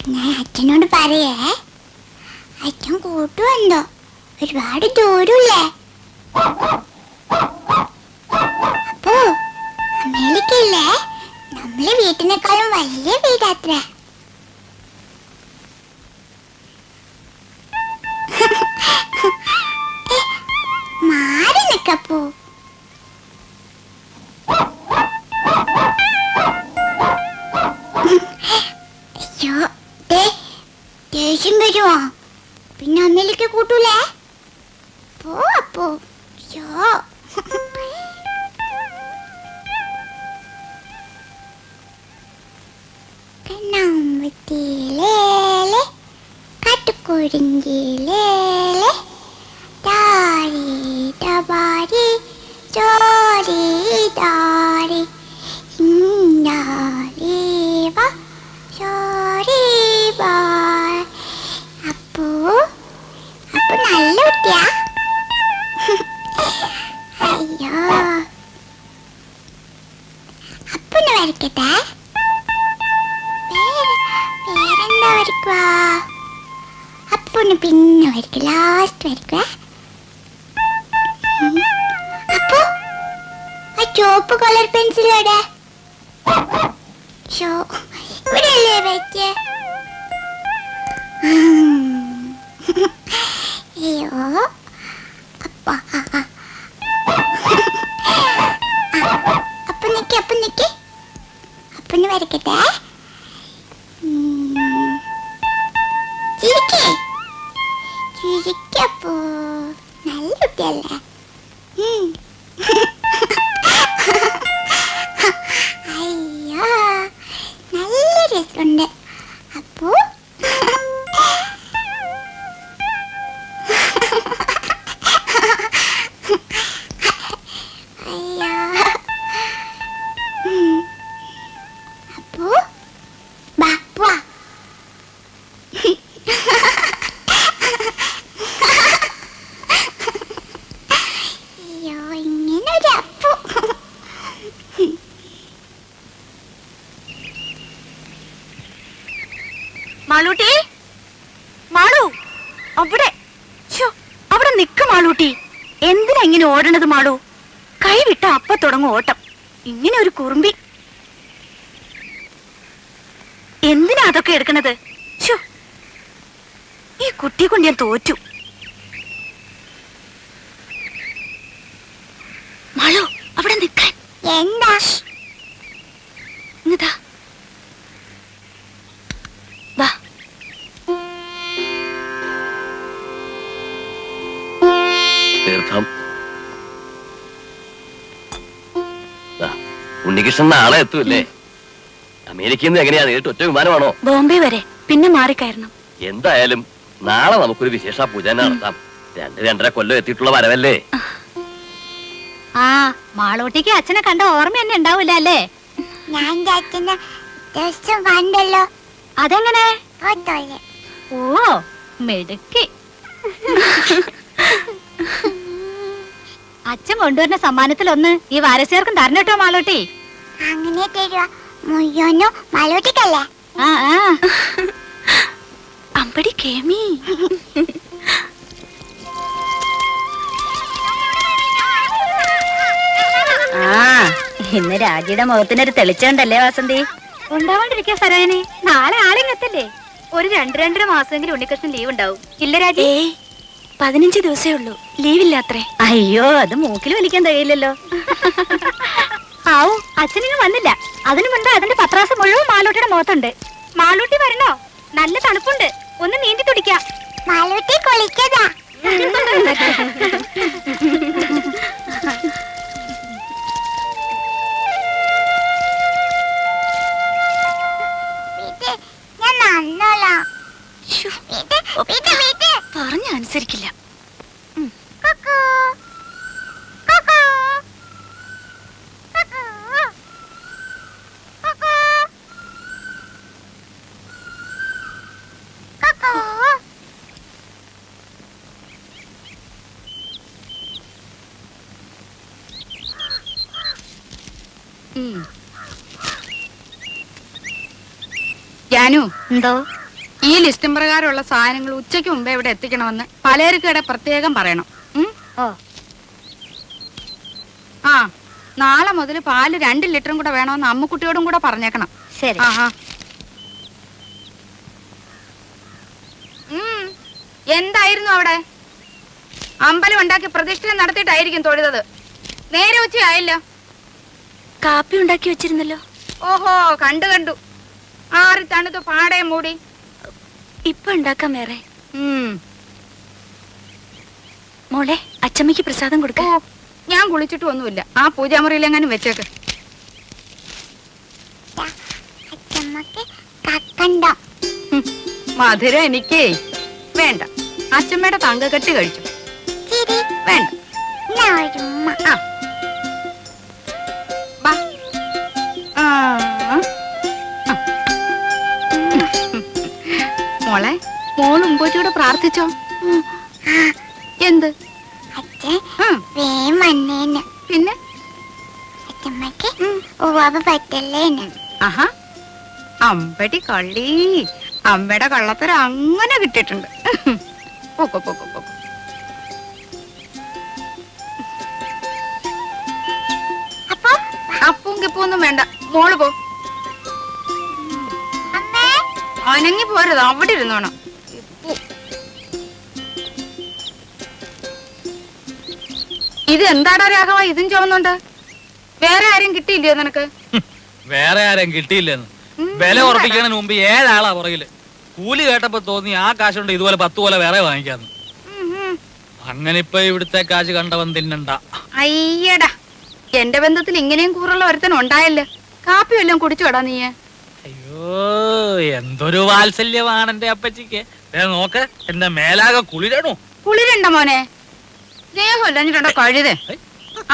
ഞാൻ അച്ഛനോട് പറയേ, അച്ഛൻ കൂട്ടുവെന്തോ, ഒരുപാട് ദൂരമില്ലേ. അപ്പോ അമേരിക്കയില്ലേ നമ്മളെ വീട്ടിനേക്കാളും വലിയ വീടാത്ര. മാറി നിക്കപ്പോ. അയ്യോ, ദേഷ്യം വരുമോ? പിന്നെ അമ്മയിലേക്ക് കൂട്ടൂലേ? പോ അപ്പോ. അയ്യോ, കണ്ണാമ്പത്തിയിലേലെ കാട്ടുകുരുഞ്ചിയിലേലെ താരി തവാരി ചോരി താരി ഇന്നാലിവ ചോരി ബാ. അപ്പോ നല്ല കുട്ടിയാ. അയ്യോ, അപ്പൊന്ന് വരയ്ക്കട്ടെ. പേരെന്താ വരയ്ക്കുക? അപ്പൊന്ന് പിന്നെ വരയ്ക്കുക, ലാസ്റ്റ് വരയ്ക്കുക. അപ്പൊ ആ ചുവപ്പ് കളർ പെൻസിലോടെ ഇവിടെയല്ലേ വരയ്ക്ക്? അയ്യോ, അപ്പൊ നിക്ക് അപ്പൊന്ന് വരയ്ക്കട്ടെ. ചിരിക്കപ്പോ നല്ല കുട്ടിയല്ലേ. അയ്യോ, നല്ല രസമുണ്ട്. അപ്പോ മാളൂട്ടി, മാളു, അവിടെ നിക്ക മാളൂട്ടി. എന്തിനാ ഇങ്ങനെ ഓടണത് മാളു? കൈ വിട്ട അപ്പ തുടങ്ങും ഓട്ടം. ഇങ്ങനെ ഒരു കുറുമ്പി. എന്തിനാ അതൊക്കെ എടുക്കണത്? ഈ കുട്ടിയെ കൊണ്ട് ഞാൻ തോറ്റു. മാളു, അവിടെ നിൽക്കാൻ. എന്താ? ഇങ്ങതാ വാ. തീർത്ഥം. ഉണ്ണികൃഷ്ണൻ നാളെ എത്തൂല്ലേ? അമേരിക്കയിൽ നിന്ന് എങ്ങനെയാ? നേരിട്ട് ഒറ്റ വിമാനമാണോ? ബോംബെ വരെ, പിന്നെ മാറിക്കയറണം. എന്തായാലും നാളെ നമുക്കൊരു വിശേഷ പൂജ നടത്താം. 2-2.5 കൊല്ലം എത്തിയിട്ടുള്ള വരവല്ലേ. ആ, മാളൂട്ടിക്ക് അച്ഛനെ കണ്ട ഓർമ്മ തന്നെ ഉണ്ടാവൂല അല്ലേ? ഞാൻ അച്ഛനെ ദിവസം കണ്ടല്ലോ. അതെങ്ങനെ? ഓ, മിടുക്കി. അച്ഛൻ കൊണ്ടുവരുന്ന സമ്മാനത്തിലൊന്ന് ഈ വാരസ്യർക്കും തരണട്ടോ മാളൂട്ടി. അങ്ങനെ തരുവാ? മുയ്യോനോ മാളൂട്ടിക്കല്ലേ? അമ്പടി കേമി. ഇന്ന് രാജിയുടെ മുഖത്തിനൊരു തെളിച്ചുണ്ടല്ലേ വാസന്തി? ഉണ്ടാവാണ്ടിരിക്കാ സരോജിനി. നാളെ ആളിങ്ങത്തല്ലേ? ഒരു 2-2.5 മാസമെങ്കിലും ഉണ്ണികൃഷ്ണൻ ലീവ് ഉണ്ടാവും. ഇല്ല രാജി? 15 ദിവസമേ ഉള്ളൂ ലീവില്ലാത്രേ. അയ്യോ, അത് മൂക്കിൽ വലിക്കാൻ കഴിയില്ലല്ലോ. ആവൂ, അച്ഛനിങ്ങ് വന്നില്ല. അതിനു മുൻപ് അതിന്റെ പത്രാസം മുഴുവൻ മാളൂട്ടിയുടെ മുഖത്തുണ്ട്. മാളൂട്ടി വരണോ? നല്ല തണുപ്പുണ്ട്, ഒന്ന് നീന്തി തുടിക്കാം. മാളൂട്ടി കുളിക്കതാ. പറഞ്ഞ അനുസരിക്കില്ല. ജാനു, എന്തോ ഈ ലിസ്റ്റും പ്രകാരമുള്ള സാധനങ്ങൾ ഉച്ചയ്ക്ക് മുമ്പേ ഇവിടെ എത്തിക്കണമെന്ന് പലചരക്കടെ പ്രത്യേകം പറയണം. ഓ ആ, നാളെ മുതൽ പാല് 2 ലിറ്ററും കൂടെ വേണമെന്ന് അമ്മുക്കുട്ടിയോടും കൂടെ പറഞ്ഞേക്കണം. ശരി. ആഹാ. എന്തായിരുന്നു അവിടെ? അമ്പലം ഉണ്ടാക്കി പ്രതിഷ്ഠ നടത്തിയിട്ടായിരിക്കും തൊഴുതത്. നേരെ ഉച്ചയായില്ല. കാപ്പി ഉണ്ടാക്കി വെച്ചിരുന്നല്ലോ. ഓഹോ, കണ്ടു. ആറി തണുത്ത് പാടയെ മൂടി. ഇപ്പൊ ഉണ്ടാക്കാം വേറെ. മോളെ, അച്ചമ്മയ്ക്ക് പ്രസാദം കൊടുക്ക. ഓ, ഞാൻ കുളിച്ചിട്ടും ഒന്നുമില്ല. ആ പൂജാമുറിയിലെങ്ങാനും വെച്ചേക്ക്. അച്ഛമ്മക്ക് കക്കണ്ട. മധുരം എനിക്കേ വേണ്ട. അച്ഛമ്മയുടെ തങ്കക്കെട്ട് കഴിച്ചു. ശരി, വേണ്ട. ഞാൻ ഒരു ഉമ്മ. ആ, ബാ. ആ, ആ. മോളെ, മോൾ ഉമ്പോച്ചൂടെ പ്രാർത്ഥിച്ചോ? എന്ത്? അച്ഛൻ ഉം. വേം വന്നേന്. പിന്നെ അച്ഛമ്മക്ക് ഉവാബ പറ്റല്ലേന്. ആഹാ, അമ്പടി കള്ളി. അമ്മയുടെ കള്ളത്തരം അങ്ങനെ കിട്ടിയിട്ടുണ്ട്. പോക്കോ പോക്കോ പോക്കോ. അപ്പൊ അപ്പവും കിപ്പൊന്നും വേണ്ട. മോള് പോ. അമ്മേ, അനങ്ങി പോരുത്, അവിടെ ഇരുന്നോണം. ഇത് എന്താടാ രാഘവ, ഇതും ചുവന്നുണ്ട്? വേറെ ആരും കിട്ടിയില്ലയോ നിനക്ക്? വേറെ ആരും കിട്ടിയില്ലെന്ന്. വില ഉറപ്പിക്കുന്നതിന് മുമ്പ് 7 ആളാ പുറകില്. കൂലി കേട്ടപ്പോ തോന്നി ആ കാശുണ്ട് ഇതുപോലെ 10 പോലെ വേറെ വാങ്ങിക്കാന്ന്. അങ്ങനെ ഇപ്പൊ ഇവിടുത്തെ കാശ് കണ്ടവൻ തിന്നണ്ട. അയ്യടാ, എന്റെ ബന്ധത്തിൽ ഇങ്ങനെയും കൂറുള്ള ഒരുത്തൻ ഉണ്ടായല്ലോ. കാപ്പി വല്ലതും കുടിച്ചു കേടാ നീ? അയ്യോ, എന്തൊരു വാത്സല്യമാണ് എന്റെ അപ്പച്ചിക്ക്. നോക്ക്, എന്റെ മേലാകെ കുളിരണു. കുളിരണ്ട മോനെ, സ്നേഹമില്ലഞ്ഞിട്ടുണ്ടോ കഴുതേ.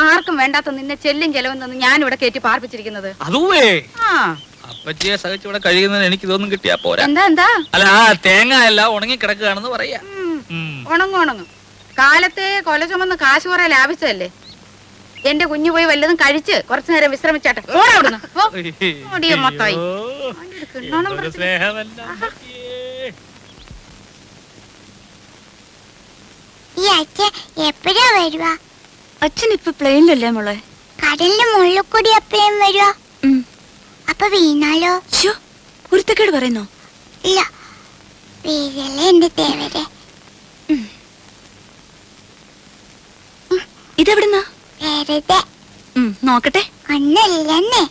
ആർക്കും വേണ്ടാത്ത നിന്നെ ചെല്ലും ചെലവും തന്ന് ഞാൻ ഇവിടെ കയറ്റി പാർപ്പിച്ചിരിക്കുന്നത്. അതുവേ ആ, അപ്പച്ചിയെ സഹിച്ച് ഇവിടെ കഴിയുന്നതിന് എനിക്ക് ഇതൊന്നും കിട്ടിയാ പോരാ. എന്താ അല്ല, ആ തേങ്ങ എല്ലാം ഉണങ്ങി കിടക്കുകയാണെന്ന് പറയാ. ഉണങ്ങും. കാലത്തെ കൊല ചുമന്ന് കാശ് കുറെ ലാഭിച്ചതല്ലേ. എന്റെ കുഞ്ഞു പോയി വല്ലതും കഴിച്ച് കുറച്ചു നേരം വിശ്രമിച്ചാട്ടെ. മൊത്തമായി ഈ അച്ഛൻ എപ്പോഴാ വരുവാ? അച്ഛൻ ഇപ്പൊ പ്ലെയിനിലല്ലേ മോളെ? കടലിന്റെ മുകളിൽ കൂടി എപ്പോഴും വരുവാ? അപ്പൊ വീണാലോ? കുരുത്തക്കേട് പറയുന്നോ? ഇല്ല, വീരല്ലേ എന്റെ തേവരെ. ഇതെവിടുന്നാ? വെറുതെ നോക്കട്ടെ. ഒന്നല്ലെന്നേ.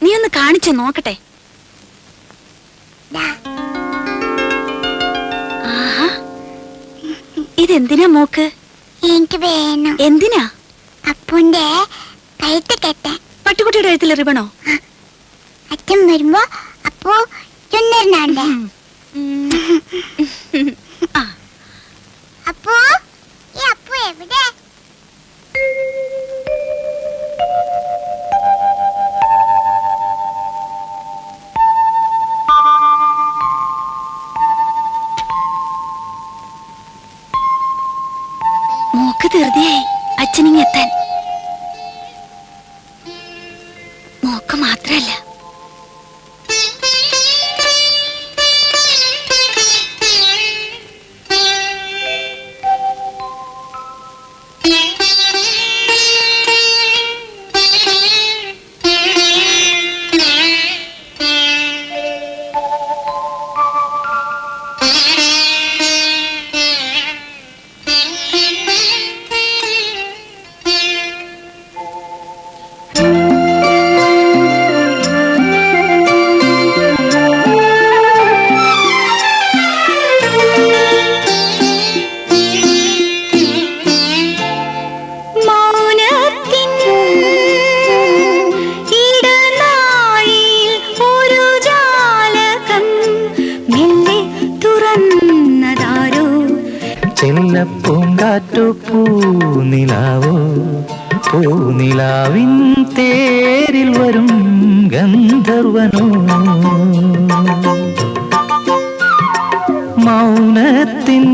നീ ഒന്ന് കാണിച്ചു നോക്കട്ടെ. ദാ, ആഹാ, ഇതെന്തിനാ മോക്ക്? എനിക്ക് വേണം. എന്തിനാ? അപ്പുന്റെ കഴുത്ത് കെട്ടാൻ. പട്ടുകുട്ടിയുടെ കഴുത്തിലെ റിബണോ? അച്ഛൻ വരുമ്പോ അപ്പു ചുന്നറിനാണ്ടേ. അപ്പു, ഈ അപ്പു എവിടെ? മോക്ക് ധൃതിയായി അച്ഛനിങ്ങെത്താൻ. മോക്ക് മാത്രല്ല, ചെല്ലപ്പൂങ്കാറ്റു പൂനിലാവോ, പൂനിലാവിൻ തേരിൽ വരും ഗന്ധർവനോ, മൗനത്തിൻ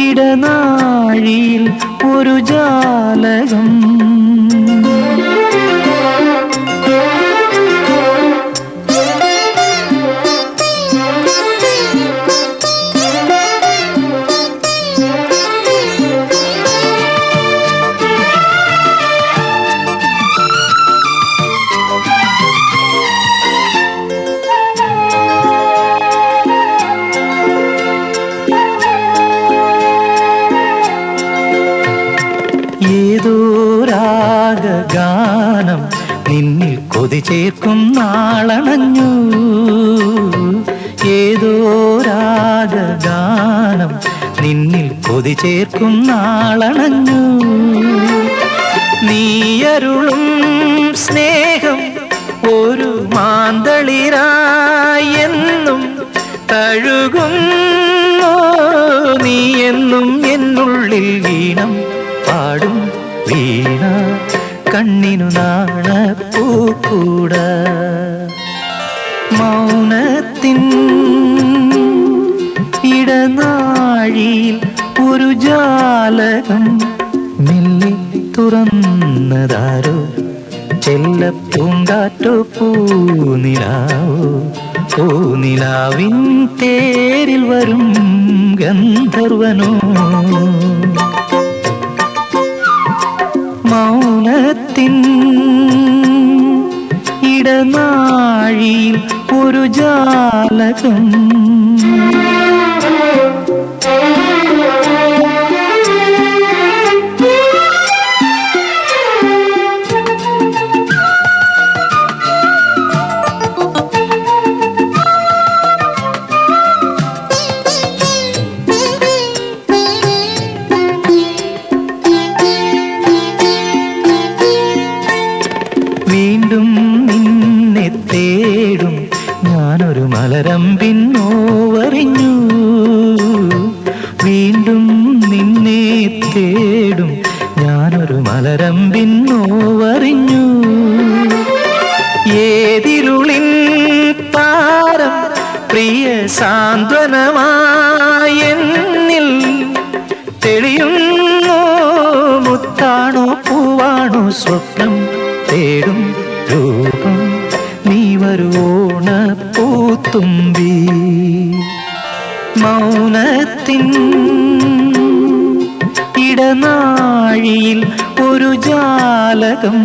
ഇടനാഴിയിൽ ഒരു ജാലകം, ഗാനം നിന്നിൽ കൊതി ചേർക്കും നാളണഞ്ഞു. ഏതോ രാഗഗാനം നിന്നിൽ കൊതി ചേർക്കും നാളണഞ്ഞു. നീയരുളും സ്നേഹം ഒരു മാന്തളിരായി എന്നും തഴുകുന്നു. നീ എന്നും എന്നുള്ളിൽ വീണം പാടും വീണ കണ്ണിനു നാണപ്പൂക്കൂട. മൗനത്തിൻ ഇടനാഴിയിൽ ഒരു ജാലകം മെല്ലെ തുറന്നതാരോ. ചെല്ലപ്പൂങ്കാറ്റോ പൂനിലാവോ. പൂനിലാവിൻ തേരിൽ വരും ഗന്ധർവനോ. മൗനത്തിൻ ഇടനാഴിയിൽ ഒരു ജാലകം. വീണ്ടും നിന്നെ തേടും ഞാനൊരു മലരമ്പിൻ നോവറിഞ്ഞു. വീണ്ടും നിന്നെ തേടും ഞാനൊരു മലരമ്പിൻ നോവറിഞ്ഞു. ഏതിരുളിൻ താരം പ്രിയ സാന്ത്വനമായെന്നിൽ തെളിയുന്നു. മുത്താണോ പൂവാണോ സ്വപ്നം തേടും രൂപം നീ വരുവോണ പൂത്തുമ്പി. മൗനത്തിൻ ഇടനാഴിയിൽ ഒരു ജാലകം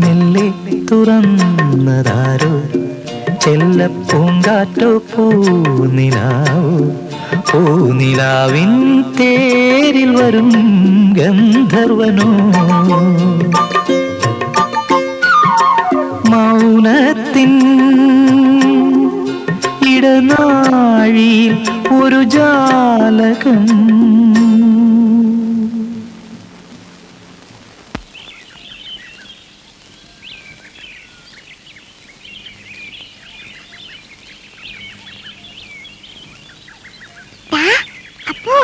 മെല്ലെ തുറന്നതാരോ. ചെല്ലപ്പൂങ്കാറ്റോ പൂനിലാവോ. പൂനിലാവിൻ തേരിൽ വരും ഗന്ധർവനോ. മൗനത്തിൻ ഇടനാഴിയിൽ ഒരു ജാലകം. അപ്പു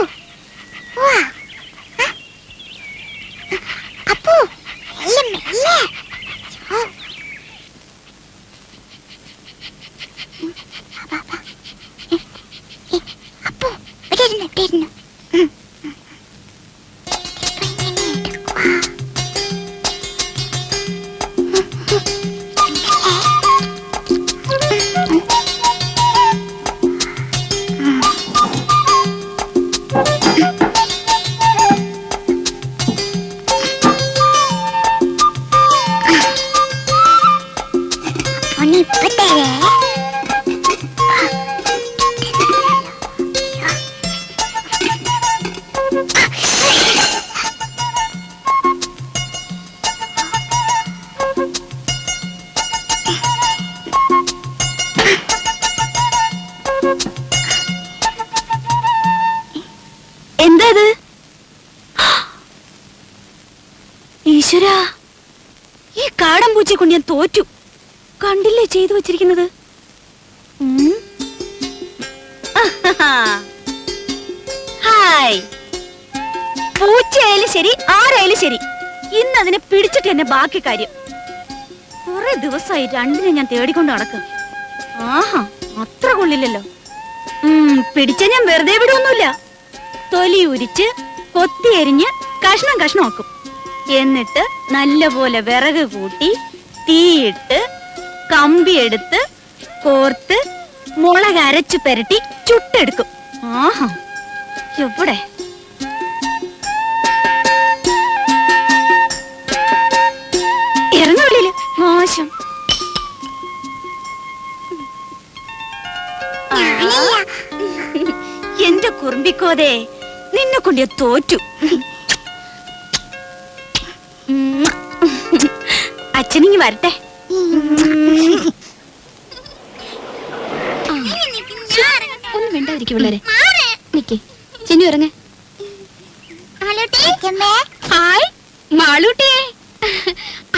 വാ. അപ്പു മെല്ലെ മെല്ലെ. അപ്പു ഇവിടെ ഇരുന്നു ഇവിടെ ഇരുന്നു. ഇപ്പൊ തരേ. എന്താ ഇത്? ഈശ്വരാ, ഈ കാടൻ പൂച്ചയെ കൊണ്ട് ഞാൻ തോറ്റു. കണ്ടില്ലേ ചെയ്തു വച്ചിരിക്കുന്നത്? ഹായ്. പൂച്ചയായാലും ശരി ആരായാലും ശരി, ഇന്ന് അതിനെ പിടിച്ചിട്ട് തന്നെ ബാക്കി കാര്യം. കുറെ ദിവസമായി രണ്ടിനെ ഞാൻ തേടിക്കൊണ്ട് നടക്കും. ആഹാ, അത്ര കൊള്ളില്ലല്ലോ. പിടിച്ച ഞാൻ വെറുതെ വിടുവൊന്നുമില്ല. തൊലി ഉരിച്ച് കൊത്തി എരിഞ്ഞ് കഷ്ണം കഷ്ണമാക്കും. എന്നിട്ട് നല്ലപോലെ വിറക് കൂട്ടി തീയിട്ട് കമ്പിയെടുത്ത് കോർത്ത് മുളക് അരച്ചു പെരട്ടി ചുട്ടെടുക്കും. ആഹാ, എവിടെ ഇറങ്ങ വെളിയില്. മോശം. എന്റെ കുറുമ്പിക്കോതേ, നിന്നെ കൊണ്ട് തോറ്റു. അച്ഛനിങ്ങി വരട്ടെ. ഒന്നും മിണ്ടാതിരിക്കും പിള്ളേരെ. നിക്ക് ചിന്നു ഇറങ്ങ. ഹായ് മാളൂട്ടിയെ,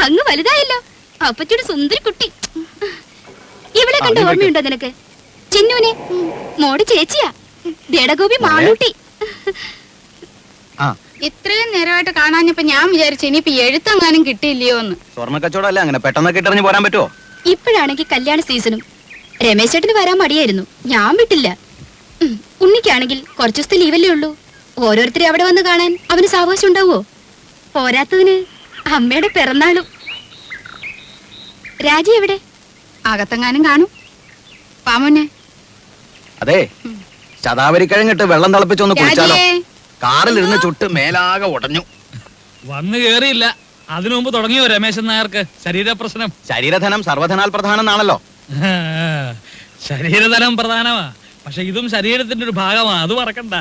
അങ്ങ് വലുതായല്ലോ. അപ്പച്ചിയുടെ സുന്ദരി കുട്ടി. ഇവിടെ കണ്ട ഓർമ്മയുണ്ടോ നിനക്ക്? ചിന്നുവിനെ മോടെ ചേച്ചിയാ, ദേടഗോപി മാളൂട്ടി. ഇത്രയും നേരമായിട്ട് കാണാഞ്ഞപ്പോ ഞാൻ വിചാരിച്ചു ഇനിയിപ്പോ എഴുത്തെങ്ങാനും കിട്ടിയില്ലയോ എന്ന്. സ്വർണ്ണ കച്ചവടം അല്ലേ, അങ്ങനെ പെട്ടെന്നൊക്കെ ഇട്ടെറിഞ്ഞ് പോരാൻ പറ്റുമോ? ഇപ്പോഴാണെങ്കിൽ കല്യാണ സീസണും. രമേശ് ചേട്ടന് വരാൻ മടിയായിരുന്നു, ഞാൻ വിട്ടില്ല. ഉണ്ണിക്കാണെങ്കിൽ കുറച്ചു ദിവസത്തെ ലീവല്ലേ ഉള്ളൂ. ഓരോരുത്തരെ അവിടെ വന്ന് കാണാൻ അവന് സാവകാശം ഉണ്ടാവോ? പോരാത്തതിന് അമ്മയുടെ പിറന്നാളും. രാജി എവിടെ? അകത്തെങ്ങാനും കാണും. പാമോനെ അതെ, ശതാവരി കിഴങ്ങിട്ട് വെള്ളം തിളപ്പിച്ചൊന്ന് കുടിച്ചാലോ? രാജിയേ, കാറിലിരുന്ന് ചുട്ട് മേലാകെ ഉടഞ്ഞു. വന്നു കേറിയില്ല, അതിനു മുമ്പ് തുടങ്ങിയോ രമേശൻ നായർക്ക് ശരീരപ്രശ്നം? ശരീരധനം സർവധനാൽ പ്രധാനം എന്നാണല്ലോ. ശരീരധനം പ്രധാനമാ, പക്ഷെ ഇതും ശരീരത്തിന്റെ ഒരു ഭാഗമാ, അത് മറക്കണ്ട.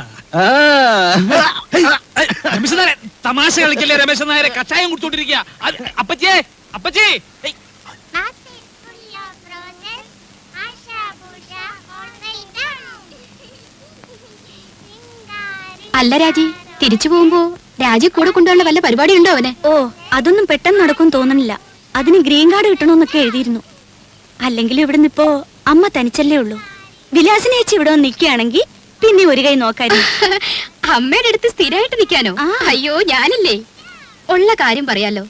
രമേശൻ നായരെ തമാശ കളിക്കല്ലേ രമേശൻ നായരെ, കഷായം കുടിച്ചോണ്ടിരിക്കുക. അപ്പച്ചേ അപ്പച്ചേ, അല്ല രാജി, തിരിച്ചു പോകുമ്പോ രാജി കൂടെ കൊണ്ടുള്ള വല്ല പരിപാടി ഉണ്ടോ അവന്? ഓ, അതൊന്നും പെട്ടെന്ന് നടക്കും തോന്നണില്ല. അതിന് ഗ്രീൻ കാർഡ് കിട്ടണമെന്നൊക്കെ എഴുതിയിരുന്നു. അല്ലെങ്കിൽ ഇവിടെ നിപ്പോ അമ്മ തനിച്ചല്ലേ ഉള്ളൂ. വിലാസിനെ വെച്ച് ഇവിടെ വന്ന് നിൽക്കുകയാണെങ്കിൽ പിന്നെ ഒരു കൈ നോക്കായിരുന്നു. അമ്മയുടെ അടുത്ത് സ്ഥിരമായിട്ട് നിൽക്കാനോ? അയ്യോ, ഞാനില്ലേ. ഉള്ള കാര്യം പറയാലോ,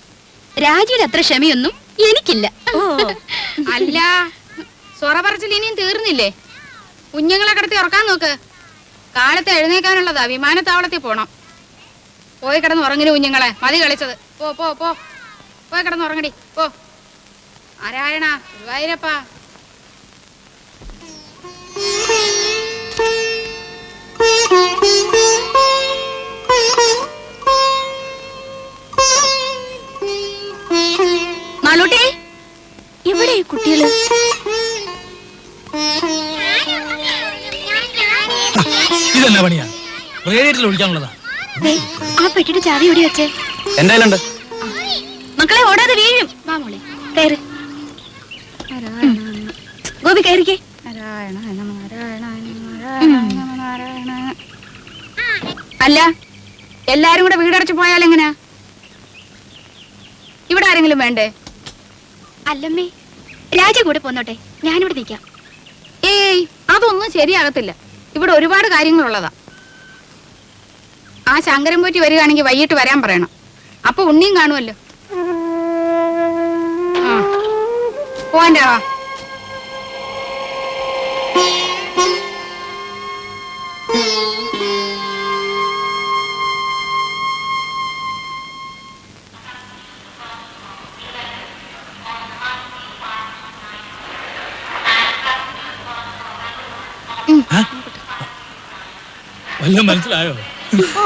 രാജിയുടെ അത്ര ക്ഷമയൊന്നും എനിക്കില്ല. അല്ല സൊറ പറച്ചിൽ ഇനിയും തീർന്നില്ലേ? കുഞ്ഞുങ്ങളെ കിടത്തി ഉറക്കാൻ നോക്ക്. കാലത്ത് എഴുന്നേക്കാനുള്ളതാ, വിമാനത്താവളത്തിൽ പോണം. പോയി കിടന്ന് ഉറങ്ങിന് കുഞ്ഞുങ്ങളെ, മതി കളിച്ചത്. പോ പോ പോ, പോയി കിടന്ന് ഉറങ്ങടി പോ. നാരായണ ഗുരുവായൂരപ്പാ. മാളൂട്ടി, ഇവിടെ ഈ കുട്ടികള് ഇതെന്നാ പണിയാ? റേഡിയേറ്ററിൽ ഒഴിക്കാനുള്ളതാ. ആ പെട്ടിയുടെ ചാവി എവിടെ വെച്ചേ? എന്റെ കയ്യിലുണ്ട്. മക്കളെ ഓടാതെ വീഴും. വാ മോളെ, കയറ്. ഗോപി കയറിക്കേ. അല്ല, എല്ലാരും കൂടെ വീടടച്ചു പോയാൽ എങ്ങനെയാ? ഇവിടെ ആരെങ്കിലും വേണ്ടേ? അല്ലമ്മേ, രാജ കൂടെ പോന്നോട്ടെ, ഞാനിവിടെ നിൽക്കാം. ഏയ്, അതൊന്നും ശരിയാകത്തില്ല. ഇവിടെ ഒരുപാട് കാര്യങ്ങളുള്ളതാ. ആ ശങ്കരൻ പോറ്റി വരികയാണെങ്കിൽ വൈകിട്ട് വരാൻ പറയണം. അപ്പൊ ഉണ്ണിയും കാണുമല്ലോ. ആ പോവാൻ്റെ വാ. വല്ലതും മനസ്സിലായോ? ഓ,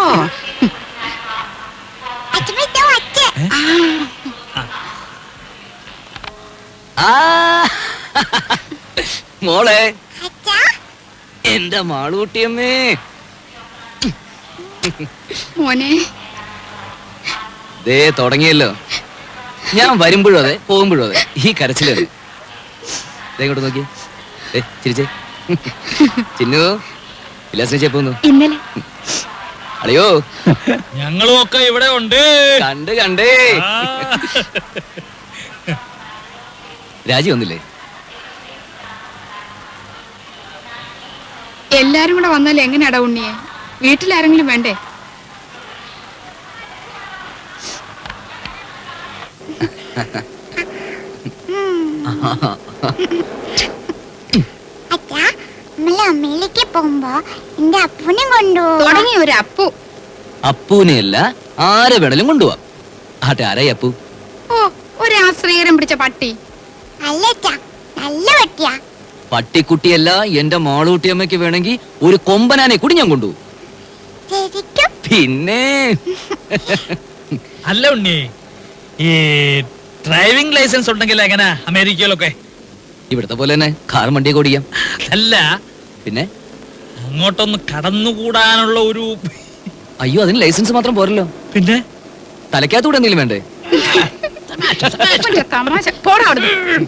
മോളെ, എന്റെ മാളൂട്ടിയമ്മേ. മോനെ ദേ തുടങ്ങിയല്ലോ. ഞാൻ വരുമ്പോഴും അതെ, പോകുമ്പോഴും അതെ, ഈ കരച്ചിലാണ്. ഇങ്ങോട്ട് നോക്കി, ചിരിച്ചേ. ചിന്നു, വിലാസിനെ പോന്നു. ഇന്നലെ അളിയോ, ഞങ്ങളും ഒക്കെ ഇവിടെ ഉണ്ട്. കണ്ടേ. രാജി വന്നില്ലേ? എല്ലാരും കൂടെ വന്നാൽ എങ്ങനെയാടാ ഉണ്ണിയെ? വീട്ടിലാരെങ്കിലും വേണ്ടേ? അമ്മയിലേക്ക് പോകുമ്പോ എന്റെ അപ്പൂനെ കൊണ്ടുപോകും. തുടങ്ങി ഒരു അപ്പു. അപ്പൂനെയല്ല, ആരെ വേണേലും കൊണ്ടുപോവാം. ആട്ടെ, ആരായി അപ്പു? ഓ, ഒരു ആശ്രയരം പിടിച്ച പട്ടി. അല്ല നല്ല പട്ടിയാ. പട്ടിക്കുട്ടിയല്ല, എന്റെ മാളൂട്ടിയമ്മയ്ക്ക് വേണമെങ്കിൽ ഒരു കൊമ്പനാനെ കൂടി ഞാൻ കൊണ്ടുപോകും. ശരിക്കും? പിന്നെ അല്ല ഉണ്ണി, ഈ ഡ്രൈവിംഗ് ലൈസൻസ് ഉണ്ടെങ്കിൽ എങ്ങനെ അമേരിക്കയിലൊക്കെ? ഇവിടത്തെ പോലെ തന്നെ കാർ വണ്ടിയൊക്കെ ഓടിക്കാം. അല്ല, പിന്നെ അങ്ങോട്ടൊന്ന് കടന്നുകൂടാനുള്ള ഒരു... അയ്യോ, അതിന് ലൈസൻസ് മാത്രം പോരല്ലോ. പിന്നെ തലയ്ക്കകത്തൂടെ എന്തെങ്കിലും വേണ്ടേ? ഇവന്റെ തമാശ പോടാ അവിടുന്ന്.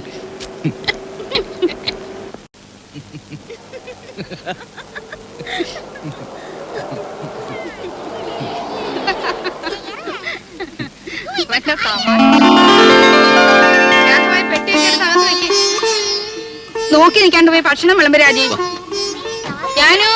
ഇവന്റെ തമാശ. രാജുവായി പെട്ടിയൊക്കെ എടുത്ത് അകത്ത് വെക്ക്. നോക്കി നിൽക്കാണ്ട് പോയി ഭക്ഷണം വിളമ്പ് രാജി. ഞാനോ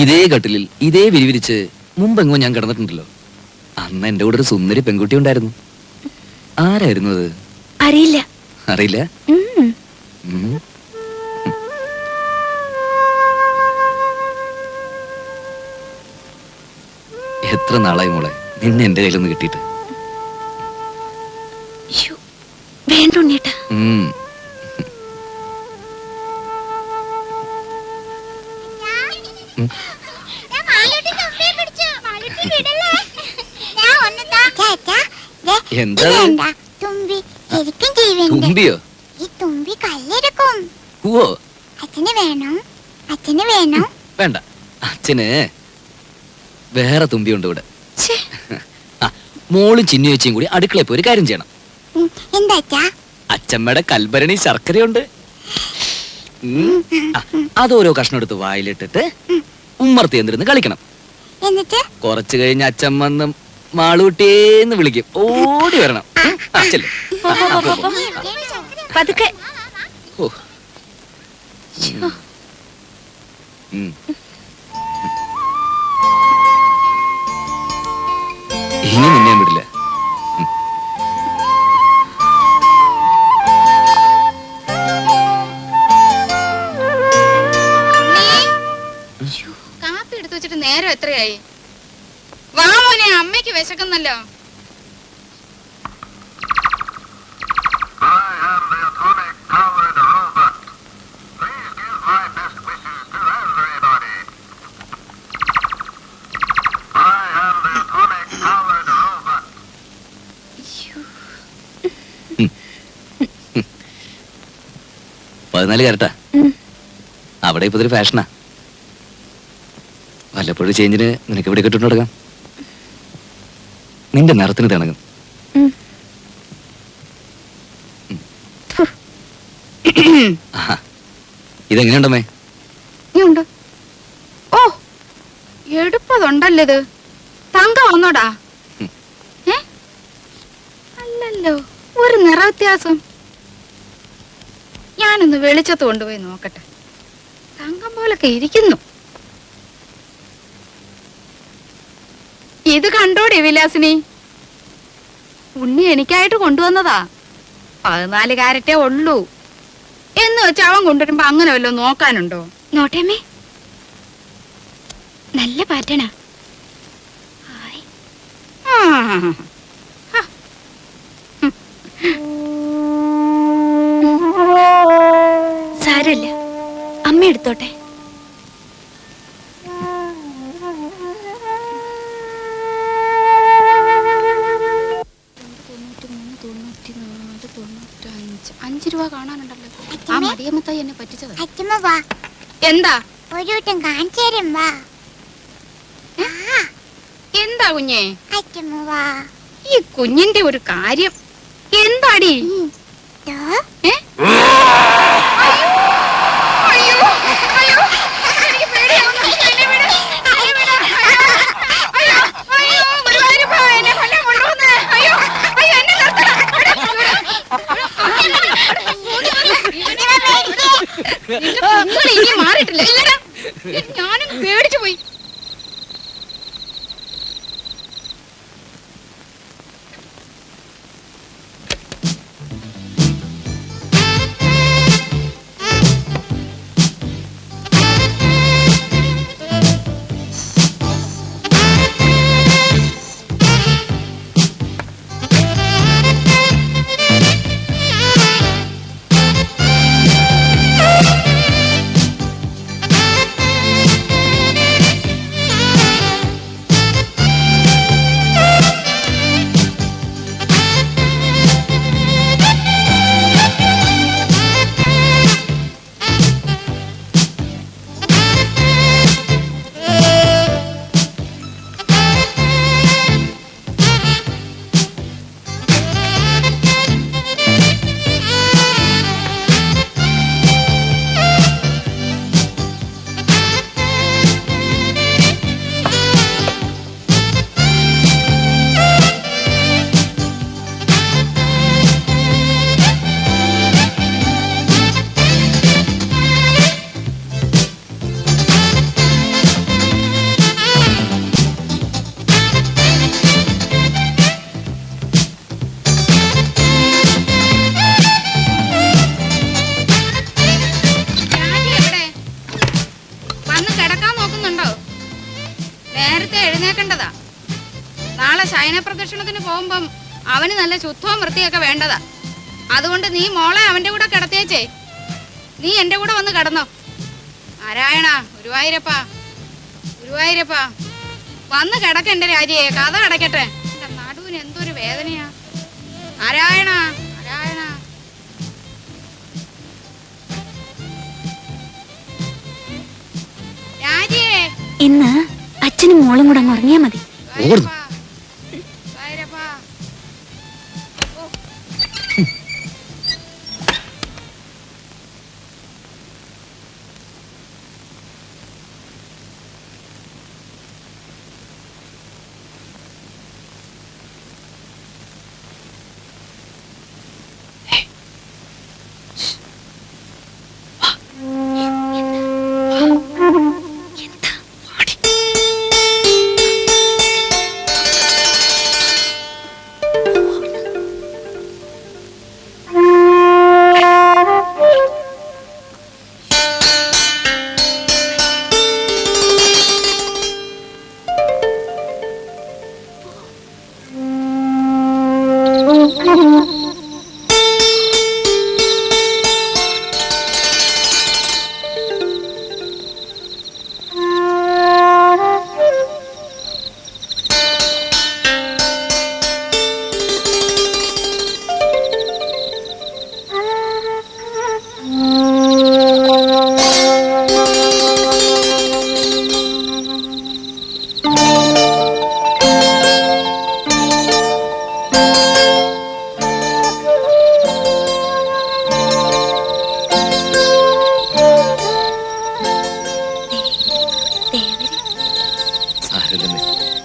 ഇതേ കട്ടിലിൽ ഇതേ വിരിവിരിച്ച് മുമ്പെങ്ങോ ഞാൻ കിടന്നിട്ടുണ്ടല്ലോ. അന്ന് എന്റെ കൂടെ ഒരു സുന്ദരി പെൺകുട്ടി ഉണ്ടായിരുന്നു. ആരായിരുന്നു അത്? അറിയില്ല. അറിയില്ല. എത്ര നാളായി മോളെ നിന്നെ എന്റെ കയ്യിലൊന്ന് കിട്ടിയിട്ട്. വേണ്ട ഉണ്ണീട്ടാ. എന്താ തുമ്പി ശരിക്കും ജീവനുണ്ട്. തുമ്പിയോ? ഈ തുമ്പി കല്ലെടുക്കും. ഓ അച്ഛന് വേണം, അച്ഛന് വേണം. വേണ്ട, അച്ഛന് വേറെ തുമ്പിയുണ്ട് ഇവിടെ. മോളും ചിന്നു വെച്ചും കൂടി അടുക്കളയിൽ പോയി ഒരു കാര്യം ചെയ്യണം. എന്താ അച്ഛാ? അച്ഛമ്മയുടെ കൽഭരണി ശർക്കരയുണ്ട്. അതോരോ കഷ്ണം എടുത്ത് വായിലിട്ടിട്ട് ഉമ്മർത്തി എന്തിരുന്ന് കളിക്കണം. എന്നിട്ട് കുറച്ചു കഴിഞ്ഞ് അച്ഛൻ വന്ന് മാളൂട്ടിയേന്ന് വിളിക്കും. ഓടി വരണം. അച്ഛല്ലേ പതുക്കെ. ഇനി നിന്നെ വിടില്ല. കാപ്പി എടുത്തു വെച്ചിട്ട് നേരം എത്രയായി? വാ മോനെ, അമ്മയ്ക്ക് വിശക്കുന്നല്ലോ. പതിനാല് കരട്ടാ. അവിടെ ഇപ്പൊ ഇതൊരു ഫാഷനാ. വല്ലപ്പോഴും ചേഞ്ചിന് നിനക്ക് ഇവിടെ കിട്ടുന്നു കൊടുക്കാം. നിന്റെ നിറത്തിന് തിണങ്ങും. ഇതെങ്ങനെയുണ്ടമ്മേ? ഉണ്ട്. ഓ എടുപ്പതുണ്ടല്ലോ ഇത്. തങ്കം ഒന്നോടാ. അല്ലല്ലോ, ഒരു നിറ വ്യത്യാസം. ഞാനൊന്ന് വെളിച്ചത്ത് കൊണ്ടുപോയി നോക്കട്ടെ. തങ്കം പോലൊക്കെ ഇരിക്കുന്നു. ഇത് കണ്ടോടെ വിലാസിനി? ഉണ്ണി എനിക്കായിട്ട് കൊണ്ടുവന്നതാ. 14 കാരറ്റേ ഉള്ളൂ എന്ന് വെച്ച് അവൻ കൊണ്ടുവരുമ്പോ അങ്ങനെ വല്ലോ നോക്കാനുണ്ടോ? നോട്ടേമ്മേ, നല്ല പാറ്റണ. സാരല്ല, അമ്മ എടുത്തോട്ടെ. $5 കാണാനുണ്ടല്ലോ. ആ മടിയമ്മത്തായി എന്നെ പറ്റിച്ചത്. അച്ഛമ്മ വാ, എന്താ? ഒരു വട്ടം കാണിച്ചു തരും. വാ. എന്താ കുഞ്ഞേ? അച്ഛമ്മ വാ. ഈ കുഞ്ഞിന്റെ ഒരു കാര്യം എന്താടി? ഇനി മാറിയിട്ടില്ല. ഞാനും പേടിച്ചു പോയി. പറഞ്ഞേക്കേണ്ടതാ. നാളെ ശയന പ്രദക്ഷിണത്തിന് പോകുമ്പം അവന് നല്ല ശുദ്ധവും വൃത്തിയൊക്കെ വേണ്ടതാ. അതുകൊണ്ട് നീ മോളെ അവന്റെ കൂടെ കിടത്തേച്ചേ. നീ എന്റെ കൂടെ വന്ന് കിടന്നോ. നാരായണ, ഗുരുവായൂരപ്പാ, ഗുരുവായൂരപ്പാ, വന്ന് കിടക്കണ്ട രാജിയെ. കഥ കിടക്കട്ടെ. എന്റെ നടുവിന് എന്തൊരു വേദനയാ. നാരായണ, നാരായണ. രാജിയെ, ഇന്ന് അച്ഛനും മോളും കൂടെ അങ്ങ് ഉറങ്ങിയാ മതി. ഗുരുവായൂരപ്പാ, ഗുരുവായൂരപ്പാ.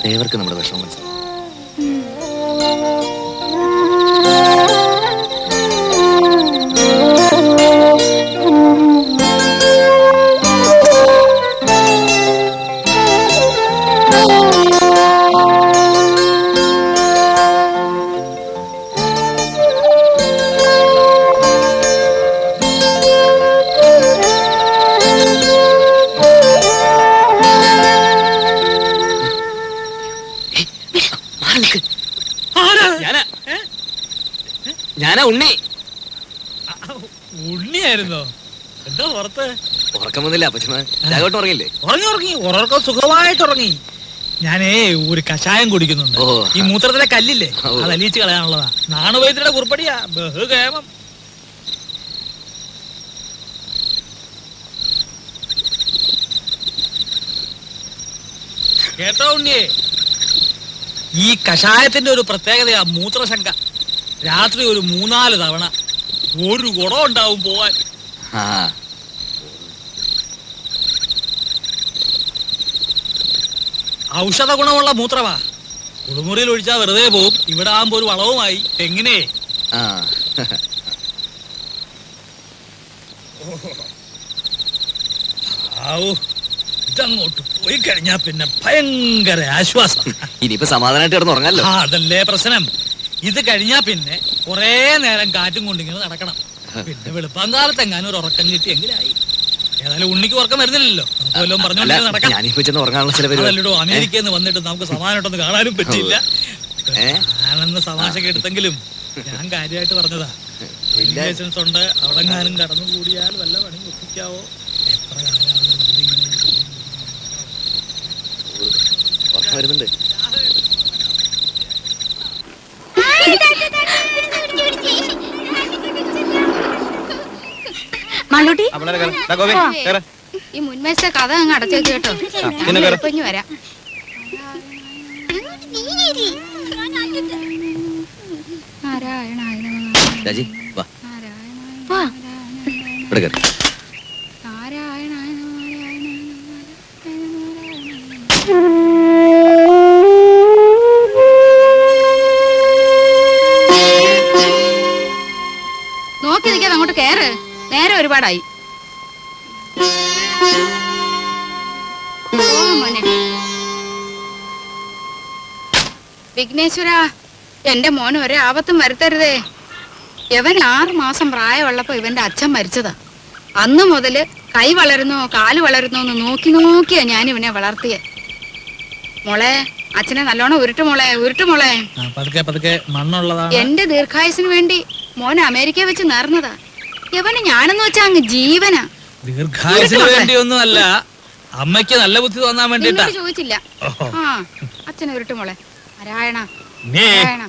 ദേവർക്ക് നമ്മുടെ വിഷമം മനസ്സിലാവും. ഞാനാ ഉണ്ണി. ഉണ്ണിയായിരുന്നോ? എന്താ പുറത്ത്? ഉറക്കമൊന്നുമില്ല. അപ്പച്ചമ്മ രാഘവട്ടം ഉറങ്ങില്ലേ? ഉറങ്ങി ഉറക്കം സുഖമായിട്ട് ഉറങ്ങി. ഞാനേ ഒരു കഷായം കുടിക്കുന്നുണ്ട്. ഈ മൂത്രത്തിലെ കല്ലില്ലേ, അത് അലിയിച്ച് കളയാനുള്ളതാ. നാണുവൈദ്യരുടെ കുറിപ്പടിയാ. ബഹുകേമം. കേട്ടോ ഉണ്ണിയെ, ഈ കഷായത്തിന്റെ ഒരു പ്രത്യേകതയാ മൂത്രശങ്ക. രാത്രി ഒരു 3-4 തവണ ഒരു കുടം ഉണ്ടാവും പോവാൻ. ഔഷധ ഗുണമുള്ള മൂത്രമാ. കുളിമുറിയിൽ ഒഴിച്ചാൽ വെറുതെ പോവും. ഇവിടെ ആകുമ്പോ ഒരു വളവുമായി. എങ്ങനെ ഇതങ്ങോട്ട് പോയി കഴിഞ്ഞാ പിന്നെ ഭയങ്കര ആശ്വാസം. ഇനിയിപ്പോ സമാധാനമായിട്ട് കിടന്ന് ഉറങ്ങാലോ. അതല്ലേ പ്രശ്നം. ഇത് കഴിഞ്ഞാ പിന്നെ കൊറേ നേരം കാറ്റും കൊണ്ടിങ്ങനെ നടക്കണം. പിന്നെ വെളുപ്പാങ്കാലത്ത് എങ്ങാനും ഒരു ഉറക്കം കിട്ടിയെങ്കിലായി. ഏതായാലും ഉണ്ണിക്ക് ഉറക്കം വരുന്നില്ലല്ലോ. നമുക്ക് വല്ലതും പറഞ്ഞോണ്ട് നടക്കാം. അതല്ലോ അമേരിക്കയിൽ നിന്ന് വന്നിട്ട് നമുക്ക് സമാധാനമായിട്ടൊന്ന് കാണാനും പറ്റിയില്ല. ഞാനെന്ന് തമാശക്ക് എടുത്തെങ്കിലും ഞാൻ കാര്യമായിട്ട് പറഞ്ഞതാ. ലൈസൻസ് ഉണ്ട്. അവിടെങ്ങാനും കടന്നു കൂടിയാൽ വല്ല പണി ഒപ്പിക്കാവോ? എത്ര കാലമാണ് വരുന്നുണ്ട്. മാളൂട്ടി, ഈ മുൻവശത്തെ കഥ അങ്ങ് അടച്ചേക്ക് കേട്ടോ. ഇനി വരാം. രാജി വാ. ഇവിടെ കയറി. നോക്കി നിൽക്കാതെ അങ്ങോട്ട് കയറ്. നേരെ ഒരുപാടായി. വിഘ്നേശ്വര, എന്റെ മോന് ഒരേ ആപത്തും വരുത്തരുതേ. ഇവൻ 6 മാസം പ്രായമുള്ളപ്പോ ഇവന്റെ അച്ഛൻ മരിച്ചതാ. അന്ന് മുതല് കൈ വളരുന്നോ കാല് വളരുന്നോ എന്ന് നോക്കി നോക്കിയാ ഞാൻ ഇവനെ വളർത്തിയെ. മോളെ അച്ഛനെ നല്ലോണം ഉരുട്ടു മോളെ, ഉരുട്ടു മോളെ. പതുക്കെ പതുക്കെ മണ്ണുള്ളതാണ്. എന്റെ ദീർഘായുസിന് വേണ്ടി മോൻ അമേരിക്ക വെച്ച് നേർന്നതാ. യവന് ഞാനെന്ന് വെച്ചാ അങ്ങ് ജീവനാ. ദീർഘായുസിന് വേണ്ടിയൊന്നും അല്ല, അമ്മയ്ക്ക് നല്ല ബുദ്ധി തോന്നാൻ വേണ്ടിട്ടാ. ചോദിച്ചില്ല. ആ അച്ഛനെ ഉരുട്ടു മോളെ. നാരായണ നീ നാരായണ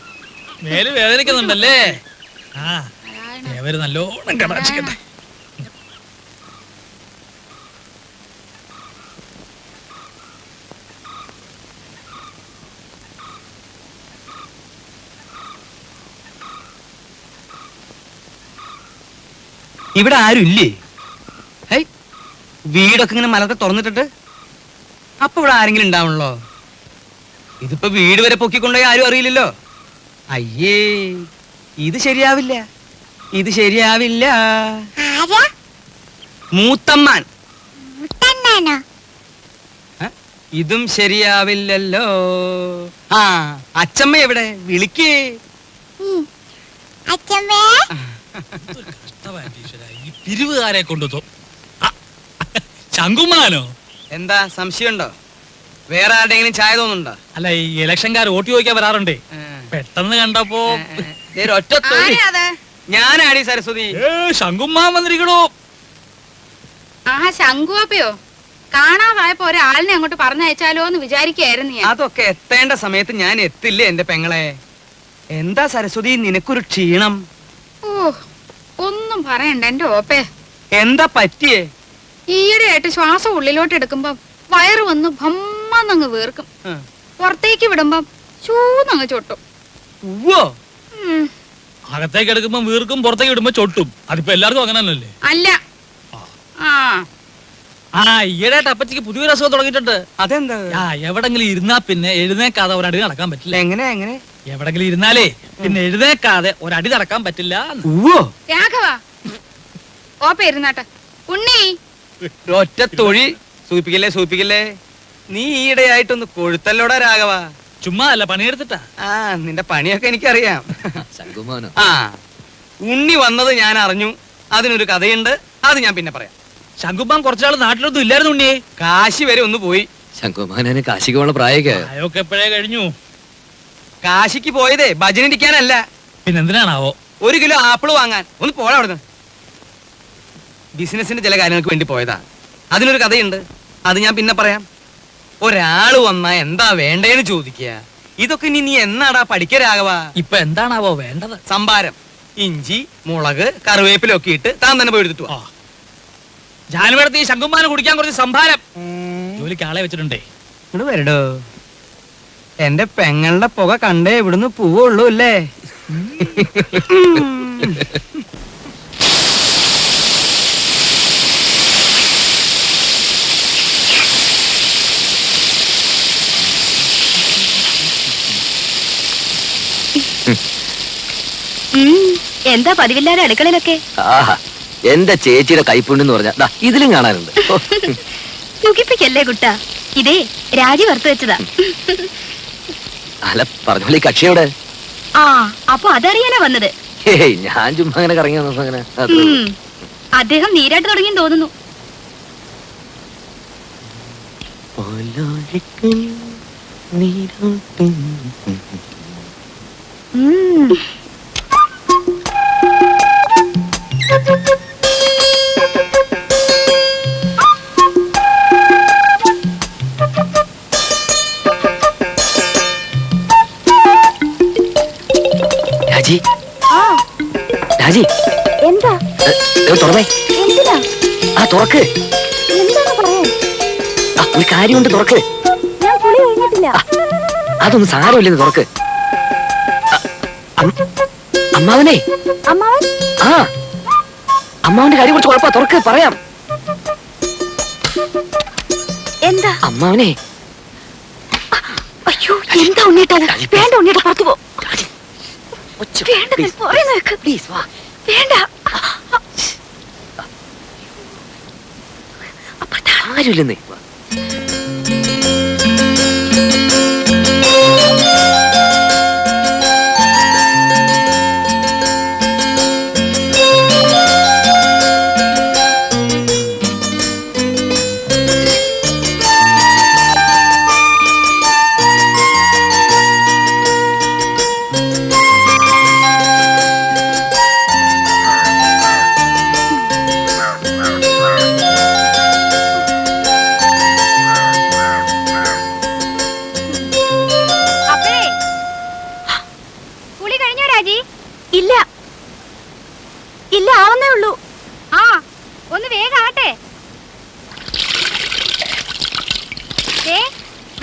മേല് വേദനിക്കുന്നുണ്ടല്ലേ? ആ നാരായണ. അവര് നല്ലോണം കടാക്ഷിക്കട്ടെ. ഇവിടെ ആരും ഇല്ലേ? വീടൊക്കെ ഇങ്ങനെ മലത്തെ തുറന്നിട്ടിട്ട് അപ്പൊ ഇവിടെ ആരെങ്കിലും ഉണ്ടാവണല്ലോ. ഇതിപ്പോ വീട് വരെ പൊക്കിക്കൊണ്ടുപോയി ആരും അറിയില്ലല്ലോ. അയ്യേ, ഇത് ശരിയാവില്ല, ഇത് ശരിയാവില്ല. ആരാ? മൂത്തമ്മാൻ. മുത്തണ്ണനോ? ഇതും ശരിയാവില്ലല്ലോ. ആ അച്ചമ്മ എവിടെ? വിളിക്കേ. അച്ഛമ്മേ. ഈ പിരിവുകാരെ കൊണ്ടു ശങ്കുമാനോ? എന്താ സംശയമുണ്ടോ? വേറെ ആരുടെങ്കിലും ചായ തോന്നുന്നുണ്ടോ? അല്ല, ഈ ഇലക്ഷൻകാർ വോട്ട് ചോദിക്കാൻ വരാറുണ്ടേ. പെട്ടെന്ന് കണ്ടപ്പോ ഒറ്റ ഞാനാടി സരസ്വതി. ശങ്കുമാൻ വന്നിരിക്കണോ? ആ ശങ്കുവാപ്പയോ? കാണാതായപ്പോ ഒരാളിനെ അങ്ങോട്ട് പറഞ്ഞയച്ചാലോ എന്ന് വിചാരിക്കായിരുന്നു ഞാൻ. അതൊക്കെ എത്തേണ്ട സമയത്ത് ഞാൻ എത്തില്ലേ എന്റെ പെങ്ങളെ. എന്താ സരസ്വതി നിനക്കൊരു ക്ഷീണം? ഓ ഒന്നും പറയണ്ട എന്റെ ഓപ്പേ. എന്താ പറ്റിയേ? ഈയിടെയായിട്ട് ശ്വാസം ഉള്ളിലോട്ട് എടുക്കുമ്പോ വയറ് വന്ന് ഭമ്മന്നങ്ങ് വീർക്കും. പുറത്തേക്ക് വിടുമ്പം ചൂന്നങ്ങ് ചൊട്ടും. അകത്തേക്ക് എടുക്കുമ്പോ വീർക്കും, പുറത്തേക്ക് ഇടുമ്പോ ചൊട്ടും. അതിപ്പോ എല്ലാവർക്കും അങ്ങനെ തന്നെയല്ലേ? അല്ല. ഈയിടെയായിട്ട് അപ്പച്ചിക്ക് പുതിയൊരു അസുഖം തുടങ്ങിയിട്ടുണ്ട്. അതെന്താ? എവിടെങ്കിലും ഇരുന്നാ പിന്നെ എഴുന്നേക്കാതെ ഒരടി നടക്കാൻ പറ്റില്ല. എങ്ങനെ എങ്ങനെ? എവിടെങ്കിലും ഇരുന്നാലേ പിന്നെ എഴുന്നേക്കാതെ ഒരടി നടക്കാൻ പറ്റില്ല. രാഘവ ഓപ്പ ഇരുന്നാട്ടെ. ഉണ്ണി ഒറ്റ തൊഴി. സൂപ്പിക്കല്ലേ സൂപ്പിക്കല്ലേ. നീ ഈയിടെയായിട്ടൊന്ന് കൊഴുത്തല്ലോടാ രാഘവ. ചുമ്മാ അല്ല, പണിയെടുത്തിട്ടാ. ആ നിന്റെ പണിയൊക്കെ എനിക്കറിയാം. ശങ്കുമാനോ? ആ ഉണ്ണി വന്നത് ഞാൻ അറിഞ്ഞു. അതിനൊരു കഥയുണ്ട്, അത് ഞാൻ പിന്നെ പറയാം. ശങ്കുമാൻ കുറച്ചാള് നാട്ടിലൊന്നും ഇല്ലായിരുന്നു ഉണ്ണിയെ. കാശി വരെ ഒന്ന് പോയി. ശങ്കുമാനെ കാശിക്ക് പോണ പ്രായമൊക്കെ അതൊക്കെ എപ്പോഴേ കഴിഞ്ഞു. കാശിക്ക് പോയതേ ഭജനിരിക്കാനല്ല. പിന്നെന്തിനാണാവോ? 1 കിലോ ആപ്പിള് വാങ്ങാൻ. ഒന്ന് പോടാ അവിടുന്ന്. ബിസിനസിന്റെ ചില കാര്യങ്ങൾക്ക് വേണ്ടി പോയതാ. അതിനൊരു കഥയുണ്ട്, അത് ഞാൻ പിന്നെ പറയാം. ഒരാള് വന്നാ എന്താ വേണ്ടേന്ന് ചോദിക്കുക. ഇതൊക്കെ നീ എന്നാടാ പഠിക്കരാകവ? ഇപ്പൊ എന്താണാവോ വേണ്ടത്? സംഭാരം. ഇഞ്ചി, മുളക്, കറിവേപ്പിലൊക്കെ ഇട്ട് താൻ തന്നെ പോയി എടുത്തിട്ട് വാ. ജാനുവരത്തി ശങ്കുമാന് കുടിക്കാൻ കുറച്ച് സംഭാരം. ജോലിക്ക് ആളെ വെച്ചിട്ടുണ്ടേ. ഇങ്ങോട്ട് വരടോ. എന്റെ പെങ്ങളുടെ പുക കണ്ടേ ഇവിടുന്ന് പോവുള്ളൂ അല്ലേ? എന്താ പതിവില്ലാതെ അടുക്കളയിലൊക്കെ? എന്റെ ചേച്ചിയുടെ കൈപ്പുണ്ടെന്ന് പറഞ്ഞാ ഇതിലും കാണാനുണ്ട്. സുഖിപ്പിക്കല്ലേ കുട്ടാ, ഇതേ രാജി വറുത്ത് വെച്ചതാ. അല്ല പറഞ്ഞോളി, കക്ഷിയോടെ? ആ അപ്പൊ അതറിയാനാ വന്നത്? ഞാൻ ചുമ്മാ അങ്ങനെ കറങ്ങി വന്നു. അങ്ങനെ അദ്ദേഹം നീരാട്ട് തുടങ്ങിയെന്ന് തോന്നുന്നു. രാജി, രാജി, എന്താ തുറന്നേ. എന്തിനാ? ആ തുറക്ക്. എന്താണ് പറയാൻ? ഒരു കാര്യമുണ്ട്, തുറക്ക്. ഞാൻ കുളി കഴിഞ്ഞിട്ടില്ല. അതൊന്നും സാരമില്ലെന്ന് തുറക്ക്. അമ്മാവനെ. അമ്മാവൻ? ആ അമ്മാവന്റെ കാര്യം കുറച്ച് കുഴപ്പ. തുറക്ക്, പറയാം. എന്താ? അമ്മാവനെ. അയ്യോ, എന്താ ഉണ്ണിട്ടത്? വേണ്ട ഉണ്ണിട്ട് പുറത്തു പോ. വേണ്ട. ആരുമില്ലെന്നേ.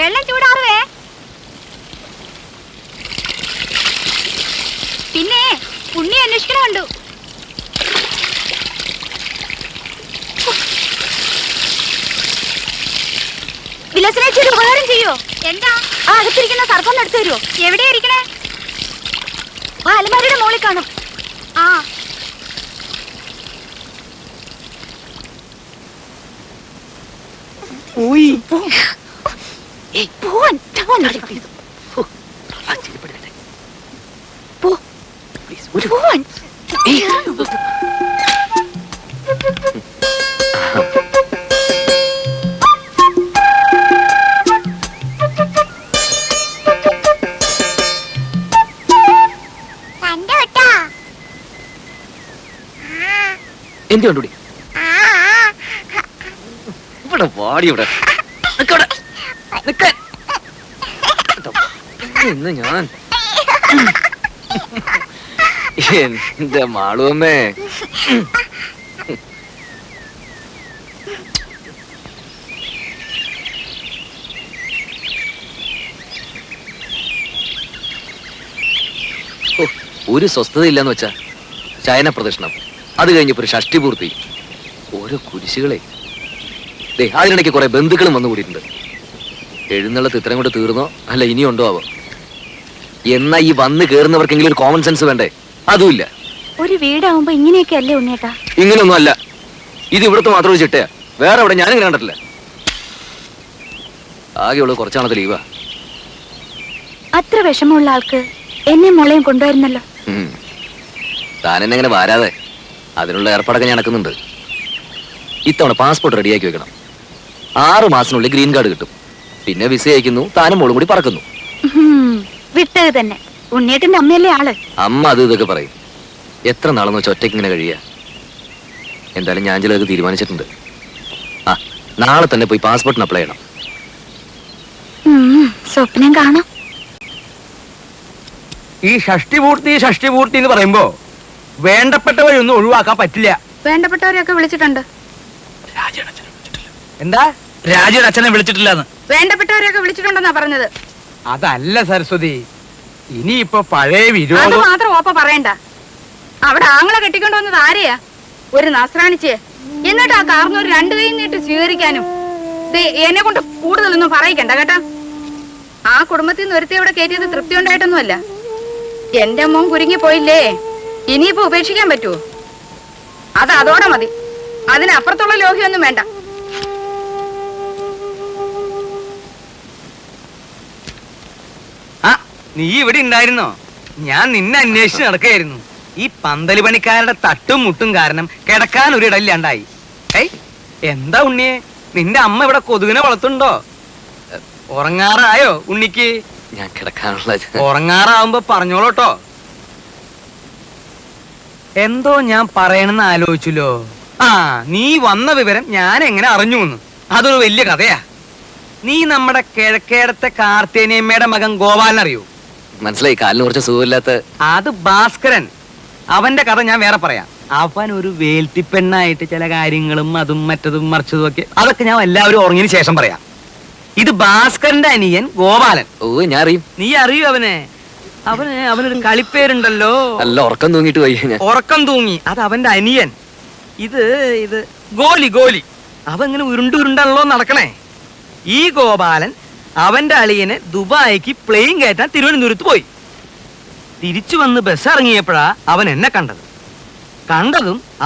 വെള്ളം ചൂടാറുവേ. പിന്നെ ഉണ്ണി അന്വേഷിക്കണമുണ്ട്. വിലാസിനേച്ചി ഒരു ഉപകാരം ചെയ്യോ? എന്താ? ആ അകത്തിരിക്കുന്ന സർപ്പം എടുത്തു തരുമോ? എവിടെയാ ഇരിക്കണേ? ആ അലമാരിയുടെ മുകളിൽ കാണും. ആ എന്ത് കണ്ടുപിടി ഇവിടെ വാടി ഇവിടെ ഇന്ന് ഞാൻ എന്റെ മാളുവമ്മേ. ഒരു സ്വസ്ഥത ഇല്ലെന്ന് വെച്ചാ ശയന പ്രദക്ഷിണം, അത് കഴിഞ്ഞപ്പോ ഒരു ഷഷ്ടി പൂർത്തി, ഓരോ കുരിശുകളെ. അതിനിടയ്ക്ക് കുറെ ബന്ധുക്കളും വന്നു കൂടിയിട്ടുണ്ട്. എഴുന്നള്ളത്ത് ഇത്രയും കൊണ്ട് തീർന്നോ അല്ല ഇനിയുണ്ടോ ആവോ? എന്നാ ഈ വന്ന് കേറുന്നവർക്കെങ്കിലും ഒരു കോമൺ സെൻസ് വേണ്ടേ? അതുമില്ല. ഒരു വീടാവുമ്പോ ഇങ്ങനെയൊക്കെ അല്ലേ ഉണ്ണേട്ടാ? ഇങ്ങനെയൊന്നും അല്ല. ഇത് ഇവിടുത്തെ മാത്രം ഒരു ചിട്ടയാ, വേറെ എവിടെ ഞാനിങ്ങനെ കണ്ടിട്ടില്ല. ആകെയുള്ളത് കുറച്ചാണത് ലീവാ. അത്ര വിഷമമുള്ള ആൾക്ക് എന്നെ മോളെയും കൊണ്ടുവരുന്നല്ലോ. താൻ എന്നെ ഇങ്ങനെ വാരാതെ അതിനുള്ള ഏർപ്പാടൊക്കെ ഞാൻ നടക്കുന്നുണ്ട്. ഇത്തവണ പാസ്പോർട്ട് റെഡിയാക്കി വെക്കണം. 6 മാസത്തിനുള്ളിൽ ഗ്രീൻ കാർഡ് കിട്ടും. പിന്നെ വിസ അയക്കുന്നു, താനും മോളും കൂടി പറക്കുന്നു. വിട്ടത് തന്നെ. ഉണ്ണിയേട്ടന്റെ അമ്മയല്ലേ ആള്. അമ്മ അത് ഇതൊക്കെ പറയും. എത്ര നാളെന്ന് വെച്ചാൽ ഒറ്റയ്ക്ക് ഇങ്ങനെ കഴിയുക? എന്തായാലും ഞാൻ ചിലതൊക്കെ തീരുമാനിച്ചിട്ടുണ്ട്. ആ നാളെ തന്നെ പോയി പാസ്പോർട്ടിന് അപ്ലൈ ചെയ്യണം. സ്വപ്നം കാണാം. ഈ ഷഷ്ടി പൂർത്തി എന്ന് പറയുമ്പോ വേണ്ടപ്പെട്ടവരൊന്നും ഒഴിവാക്കാൻ പറ്റില്ല. വേണ്ടപ്പെട്ടവരെയൊക്കെ വിളിച്ചിട്ടുണ്ട്. എന്താ? രാജയുടെ അച്ഛനെ വിളിച്ചിട്ടില്ലെന്ന്. വേണ്ടപ്പെട്ടവരെയൊക്കെ വിളിച്ചിട്ടുണ്ടെന്നാ പറഞ്ഞത്. അതല്ല സരസ്വതി, ഇനിയിപ്പോ പഴയ അത് വിരോധം മാത്രം ഓപ്പ പറയണ്ട. അവിടെ ആങ്ങളെ കെട്ടിക്കൊണ്ടു വന്നത് ആരെയാ? ഒരു നസ്രാണിച്ചേ. എന്നിട്ട് ആ കാർന്നൂർ 2 കൈ നീട്ട് സ്വീകരിക്കാനും. എന്നെ കൊണ്ട് കൂടുതലൊന്നും പറയിക്കണ്ട കേട്ടാ. ആ കുടുംബത്തിൽ നിന്ന് ഒരുത്തി അവിടെ കയറ്റിയത് തൃപ്തി ഉണ്ടായിട്ടൊന്നുമല്ല. എന്റെ മോൻ കുരുങ്ങി പോയില്ലേ, ഇനിയിപ്പോ ഉപേക്ഷിക്കാൻ പറ്റുമോ? അത് അതോടെ മതി. അതിനപ്പുറത്തുള്ള ലോഹ്യൊന്നും വേണ്ട. ആ നീ ഇവിടെ ഉണ്ടായിരുന്നോ? ഞാൻ നിന്നെ അന്വേഷിച്ച് നടക്കുകയായിരുന്നു. ഈ പന്തല് പണിക്കാരുടെ തട്ടും മുട്ടും കാരണം കിടക്കാൻ ഒരു ഇടയില്ലാണ്ടായി. എന്താ ഉണ്ണിയെ, നിന്റെ അമ്മ ഇവിടെ കൊതുകിനെ വളർത്തുണ്ടോ? ഉറങ്ങാറായോ ഉണ്ണിക്ക്? ഞാൻ കിടക്കാനുള്ള ഉറങ്ങാറാവുമ്പോ പറഞ്ഞോളൂട്ടോ. എന്തോ ഞാൻ പറയണെന്ന് ആലോചിച്ചല്ലോ. ആ നീ വന്ന വിവരം ഞാൻ എങ്ങനെ അറിഞ്ഞു എന്ന്, അതൊരു വലിയ കഥയാ. നീ നമ്മുടെ കിഴക്കേടത്തെ കാർത്തേനിയമ്മയുടെ മകൻ ഗോപാലൻ അറിയൂ? മനസ്സിലായി. കാലിന് കുറച്ച് സുഖമില്ലാത്ത. അത് ഭാസ്കരൻ. അവന്റെ കഥ ഞാൻ വേറെ പറയാം. അവൻ ഒരു വേൽത്തിപ്പെണ്ണായിട്ട് ചില കാര്യങ്ങളും അതും മറ്റതും മറിച്ചതും ഒക്കെ, അതൊക്കെ ഞാൻ എല്ലാവരും ഉറങ്ങിയതിന് ശേഷം പറയാം. ഇത് ഭാസ്കരന്റെ അനിയൻ ഗോപാലൻ. ഓ ഞാൻ അറിയും. നീ അറിയൂ അവനെ? അവനൊരു കളിപ്പേരുണ്ടല്ലോ. നല്ല ഉറക്കം തൂങ്ങിട്ട് പോയി. ഉറക്കം തൂങ്ങി, അത് അവന്റെ അനിയൻ. ഇത് ഗോലി. അവൻ ഇങ്ങനെ ഉരുണ്ടുണ്ടല്ലോ നടക്കണേ. ഈ ഗോപാലൻ അവന്റെ അളിയനെ ദുബായിക്ക് പ്ലെയിൻ കയറ്റാൻ തിരുവനന്തപുരത്ത് പോയി. തിരിച്ചു വന്ന് ബസ് ഇറങ്ങിയപ്പോഴാ അവൻ എന്നെ കണ്ടതും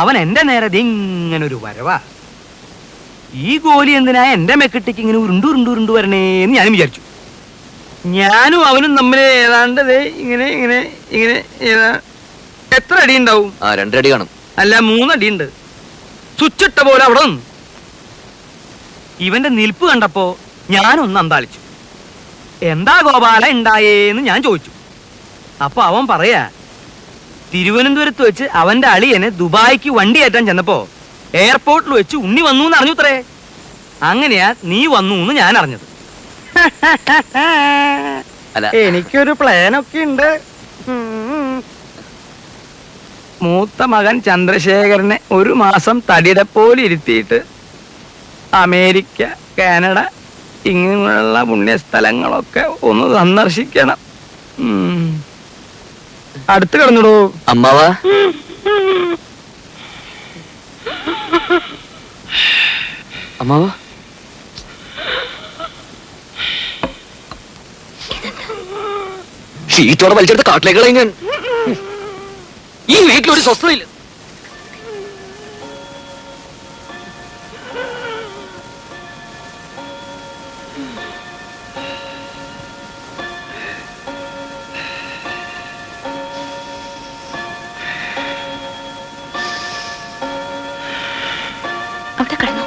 അവൻ എന്റെ നേരെ ഇങ്ങനെ ഒരു വരവാ. ഈ ഗോലി എന്തിനാ എന്റെ മെക്കിട്ടേക്ക് ഇങ്ങനെ ഉരുണ്ടു വരണേന്ന് ഞാനും വിചാരിച്ചു. ഞാനും അവനും തമ്മിൽ ഏതാണ്ട് ഇങ്ങനെ ഇങ്ങനെ ഇങ്ങനെ എത്ര അടി ഉണ്ടാവും? 2 അടി കാണും. അല്ല 3 അടിയുണ്ട്. സ്വിച്ചിട്ട പോലെ അവിടെ നിന്ന്. ഇവന്റെ നിൽപ്പ് കണ്ടപ്പോ ഞാനൊന്ന് അന്താളിച്ചു. എന്താ ഗോപാല ഉണ്ടായേന്ന് ഞാൻ ചോദിച്ചു. അപ്പൊ അവൻ പറയാ, തിരുവനന്തപുരത്ത് വെച്ച് അവന്റെ അളിയനെ ദുബായിക്ക് വണ്ടി കയറ്റാൻ ചെന്നപ്പോ എയർപോർട്ടിൽ വെച്ച് ഉണ്ണി വന്നു എന്ന് അറിഞ്ഞുത്രേ. അങ്ങനെയാ നീ വന്നു എന്ന് ഞാൻ അറിഞ്ഞത്. എനിക്കൊരു പ്ലാനൊക്കെ ഉണ്ട്. മൂത്ത മകൻ ചന്ദ്രശേഖരനെ 1 മാസം തടിയുടെ പോലെ ഇരുത്തിയിട്ട് അമേരിക്ക, കാനഡ ഇങ്ങനെയുള്ള പുണ്യസ്ഥലങ്ങളൊക്കെ ഒന്ന് സന്ദർശിക്കണം. അടുത്ത് കിടന്നിടൂ. അമ്മാവാ അമ്മാവാ ഷീറ്റോടെ വലിച്ചെടുത്ത് കാട്ടിലേക്കളെ ഞാൻ. ഈ വീട്ടിലൊരു സ്വസ്ഥതയില്ല. അവിടെ കിടന്നു.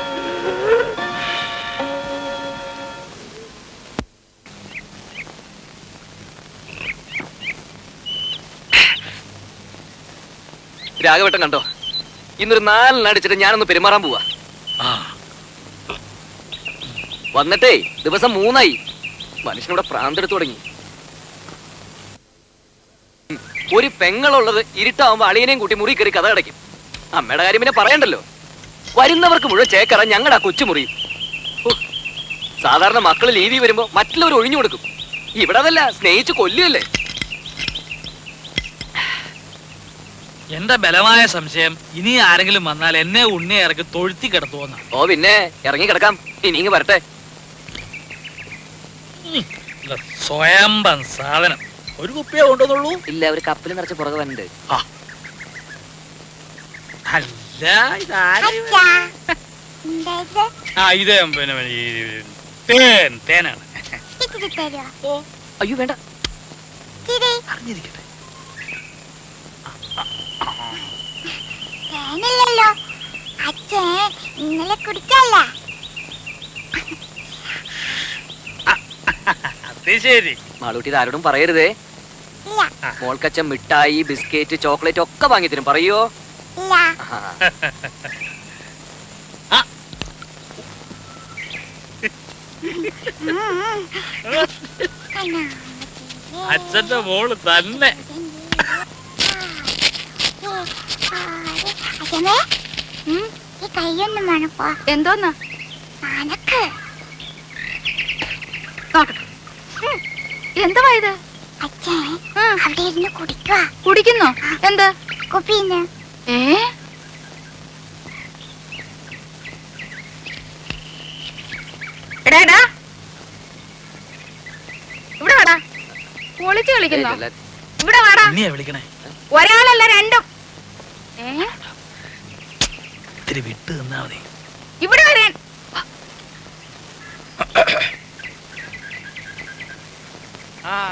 രാഘവട്ടം കണ്ടോ? ഇന്നൊരു 4 അടിച്ചിട്ട് ഞാനൊന്ന് പെരുമാറാൻ പോവാ. വന്നിട്ടേ ദിവസം 3 മനുഷ്യനിവിടെ പ്രാന്തെടുത്തു തുടങ്ങി. ഒരു പെങ്ങളുള്ളത് ഇരുട്ടാവുമ്പോ അളിയനെയും കൂട്ടി മുറി കയറി കഥ അടയ്ക്കും. അമ്മയുടെ കാര്യം പിന്നെ പറയണ്ടല്ലോ. വരുന്നവർക്ക് മുഴുവൻ ചേക്കറ ഞങ്ങളുടെ ആ കൊച്ചുമുറി. സാധാരണ മക്കള് ലീവി വരുമ്പോ മറ്റുള്ളവർ ഒഴിഞ്ഞു കൊടുക്കും. ഇവിടെ അതല്ല, സ്നേഹിച്ച് കൊല്ലുകയല്ലേ. എന്റെ ബലമായ സംശയം ഇനി ആരെങ്കിലും വന്നാൽ എന്നെ ഉണ്ണിയെ ഇറക്കി തൊഴുത്തി കിടത്തുവന്ന. ഓ പിന്നെ ഇറങ്ങി കിടക്കാം. ഇനി വരട്ടെ. സ്വയംഭം സാധനം. ഒരു കുപ്പിയെ കൊണ്ടുവന്നുള്ളൂ. ഇല്ല, ഒരു കപ്പിൽ നിറച്ച് പുറകെ വണ്ട്. അല്ല ഇതാരാ? ഇത് പിന്നെ തേനാണ്. അയ്യോ വേണ്ട, അറിഞ്ഞിരിക്കട്ടെ. തേനില്ലല്ലോ അച്ഛൻ, ഇന്നലെ കുടിക്കല്ല. അത് ശരി. മാളൂട്ടി ആരോടും പറയരുതേ. ഇല്ല മോൾക്കച്ഛൻ മിഠായി, ബിസ്ക്കറ്റ്, ചോക്ലേറ്റ് ഒക്കെ വാങ്ങി തരും. പറയോ? ഇല്ല. അച്ഛന്റെ മോള് തന്നെ. അച്ഛനെ ഈ കൈയൊന്നും വേണപ്പോ. എന്തോന്നാ അനക്ക് നോക്കട്ടെ. എന്തുവാ ഇത്? അച്ഛൻ അവിടെ ഇരുന്ന് കുടിക്കുക. കുടിക്കുന്നോ? എന്ത് കുപ്പിന്ന്? എടാ എടാ, ഇവിടെ വാടാ. പൊളിച്ച് കളിക്കുന്നോ? ഇവിടെ വാടാ. ഉണ്ണിയെ വിളിക്കണേ. ഒരാളല്ല രണ്ടും. ഇത്തിരി വിട്ട് നിന്നാ മതി. ഇവിടെ വരാൻ.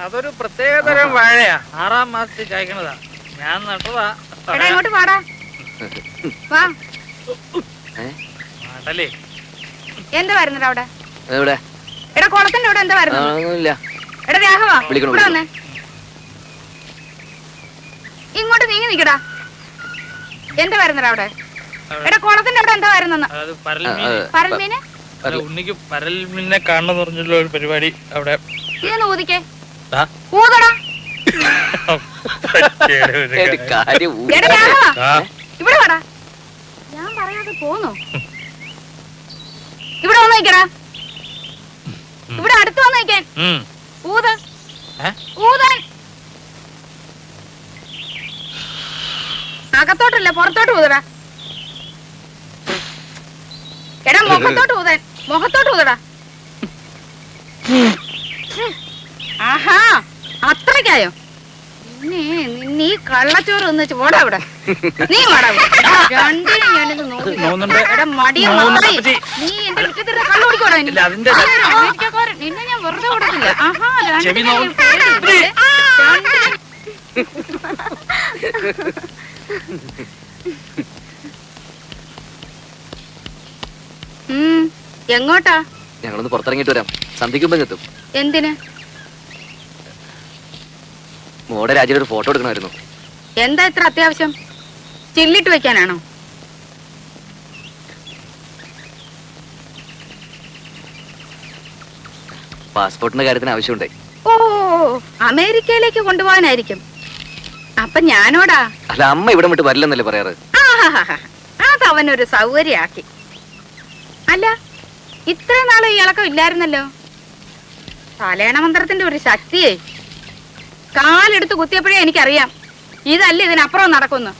അതൊരു പ്രത്യേകതരം വാഴയാ. 6ാം മാസത്തിൽ കായ്ക്കണതാ. ഞാൻ നട്ടതാ. എടാ ഇങ്ങോട്ട് വാടാ. വാ. മാട്ടല്ലേ. എന്താ വരുന്നത് അവിടെ? എവിടെ? എടാ കുളത്തിന്റെ അവിടെ എന്താ വരുന്നത്? ഇല്ല. എടാ രാഘവ, വിളിക്കണോ? ഇവിടെ വന്നേ. ഇങ്ങോട്ട് നീങ്ങി നിക്കടാ. എന്താ വരുന്നത് അവിടെ? എടാ കുളത്തിന്റെ അവിടെ എന്താ വരുന്നെന്ന്? അത് പരൽമീൻ. പരൽമീന്? ഉണ്ണിക്ക് പരൽമീനെ കാണണം പറഞ്ഞുള്ള ഒരു പരിപാടി അവിടെ. ഇതൊന്ന് ഊതിക്കേ. ഊതടാ. എടാ രാഘവ, ഇവിടെ വാടാ. ഞാൻ പറയാതെ പോന്നോ? ഇവിടെ വന്ന് നിക്കടാ. ഇവിടെ അടുത്ത് വന്ന് നിക്കാൻ. ഊത്. ഊതാൻ. അകത്തോട്ടല്ല, പുറത്തോട്ട് ഊതടാ. എടാ മുഖത്തോട്ട് ഊതാൻ. മുഖത്തോട്ട് ഊതടാ. ആഹാ, അത്രയ്ക്കായോ? നീ കള്ളച്ചോറ് ഒന്ന് വെച്ച് പോടാ ഇവിടെ. നീ വാടാ. രണ്ടിനും ഞാനിത് നോക്കി. എടാ മടിയ മടി. നീ എന്റെ മുറ്റത്തിരുന്ന് കള്ളു കുടിക്കോടാ. നിന്നെ ഞാൻ വെറുതെ കൊടുക്കില്ല. ആഹാ, എങ്ങോട്ടാ? ഞങ്ങളൊന്ന് പുറത്തിറങ്ങിട്ട് വരാം. സന്ധിക്കുമ്പോ എത്തും. എന്തിന്? മോടെ രാജ്യയുടെ ഒരു ഫോട്ടോ എടുക്കണമായിരുന്നു. എന്താ ഇത്ര അത്യാവശ്യം? ചില്ലിട്ട് വെക്കാനാണോ? പാസ്പോർട്ടിന്റെ കാര്യത്തിന് ആവശ്യമുണ്ടേ. ഓ, അമേരിക്കയിലേക്ക് കൊണ്ടുപോകാനായിരിക്കും. അപ്പൊ ഞാനോടാ? അല്ല, അമ്മ ഇവിടെ വിട്ട് വരില്ലെന്നല്ലേ പറയാറ്? അതവനൊരു സൗകര്യാക്കി. അല്ല, ഇത്രയും നാളും ഈ ഇളക്കം ഇല്ലായിരുന്നല്ലോ. തലേണ മന്ത്രത്തിന്റെ ഒരു ശക്തിയെ കാലെടുത്ത് കുത്തിയപ്പോഴേ എനിക്കറിയാം ഇതല്ല ഇതിനപ്പുറം നടക്കുന്നു.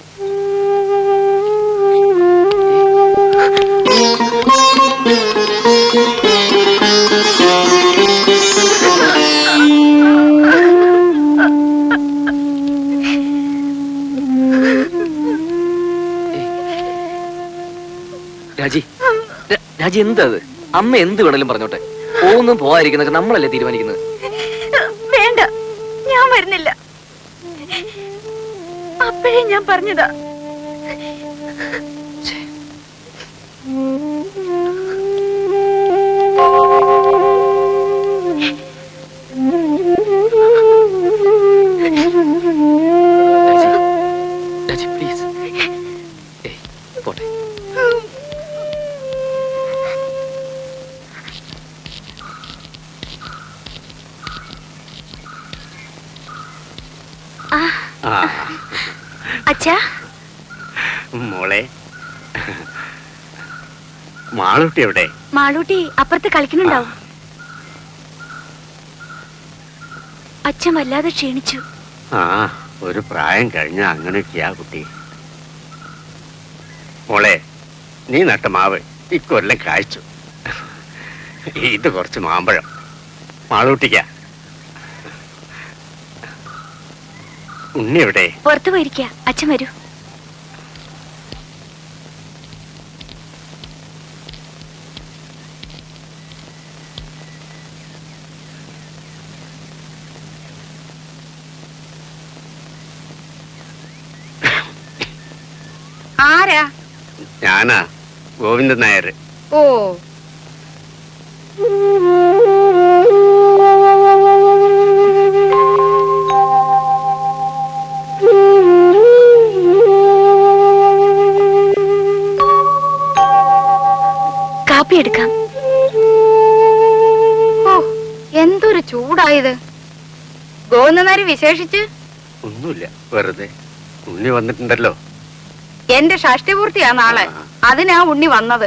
രാജി, രാജി എന്താ അത്? അമ്മ എന്ത് വേണേലും പറഞ്ഞോട്ടെ. ഒന്നും പോവാതിരിക്കുന്നൊക്കെ നമ്മളല്ലേ തീരുമാനിക്കുന്നത്. വേണ്ട, ഞാൻ വരുന്നില്ല. അപ്പോഴേ ഞാൻ പറഞ്ഞതാ. രാജി പ്ലീസ്. പോട്ടെ. അച്ഛാ, മോളെ, മാളൂട്ടി എവിടെ? മാളൂട്ടി അപ്പുറത്ത് കളിക്കുന്നുണ്ടാവും. അച്ഛൻ വല്ലാതെ ക്ഷീണിച്ചു. ആ, ഒരു പ്രായം കഴിഞ്ഞ അങ്ങനെയൊക്കെയാ കുട്ടി. മോളെ, നീ നട്ട മാവ് ഇക്കൊല്ലം കായ്ച്ചു. ഇത് കുറച്ച് മാമ്പഴം മാളൂട്ടിക്ക. ഉണ്ണി എവിടെ? പുറത്തു പോയിരിക്ക. അച്ഛൻ വരൂ. ആരാ? ഞാനാ, ഗോവിന്ദൻ നായർ. ഓ, കാപ്പി എടുക്കാം. ഓ, എന്തൊരു ചൂടായത്. ഗോവിന്ദനാരി വിശേഷിച്ച് ഒന്നുമില്ല, വെറുതെ. ഉണ്ണി വന്നിട്ടുണ്ടല്ലോ. എന്റെ ഷഷ്ടിപൂർത്തിയാ നാളെ. അതിനാ ഉണ്ണി വന്നത്.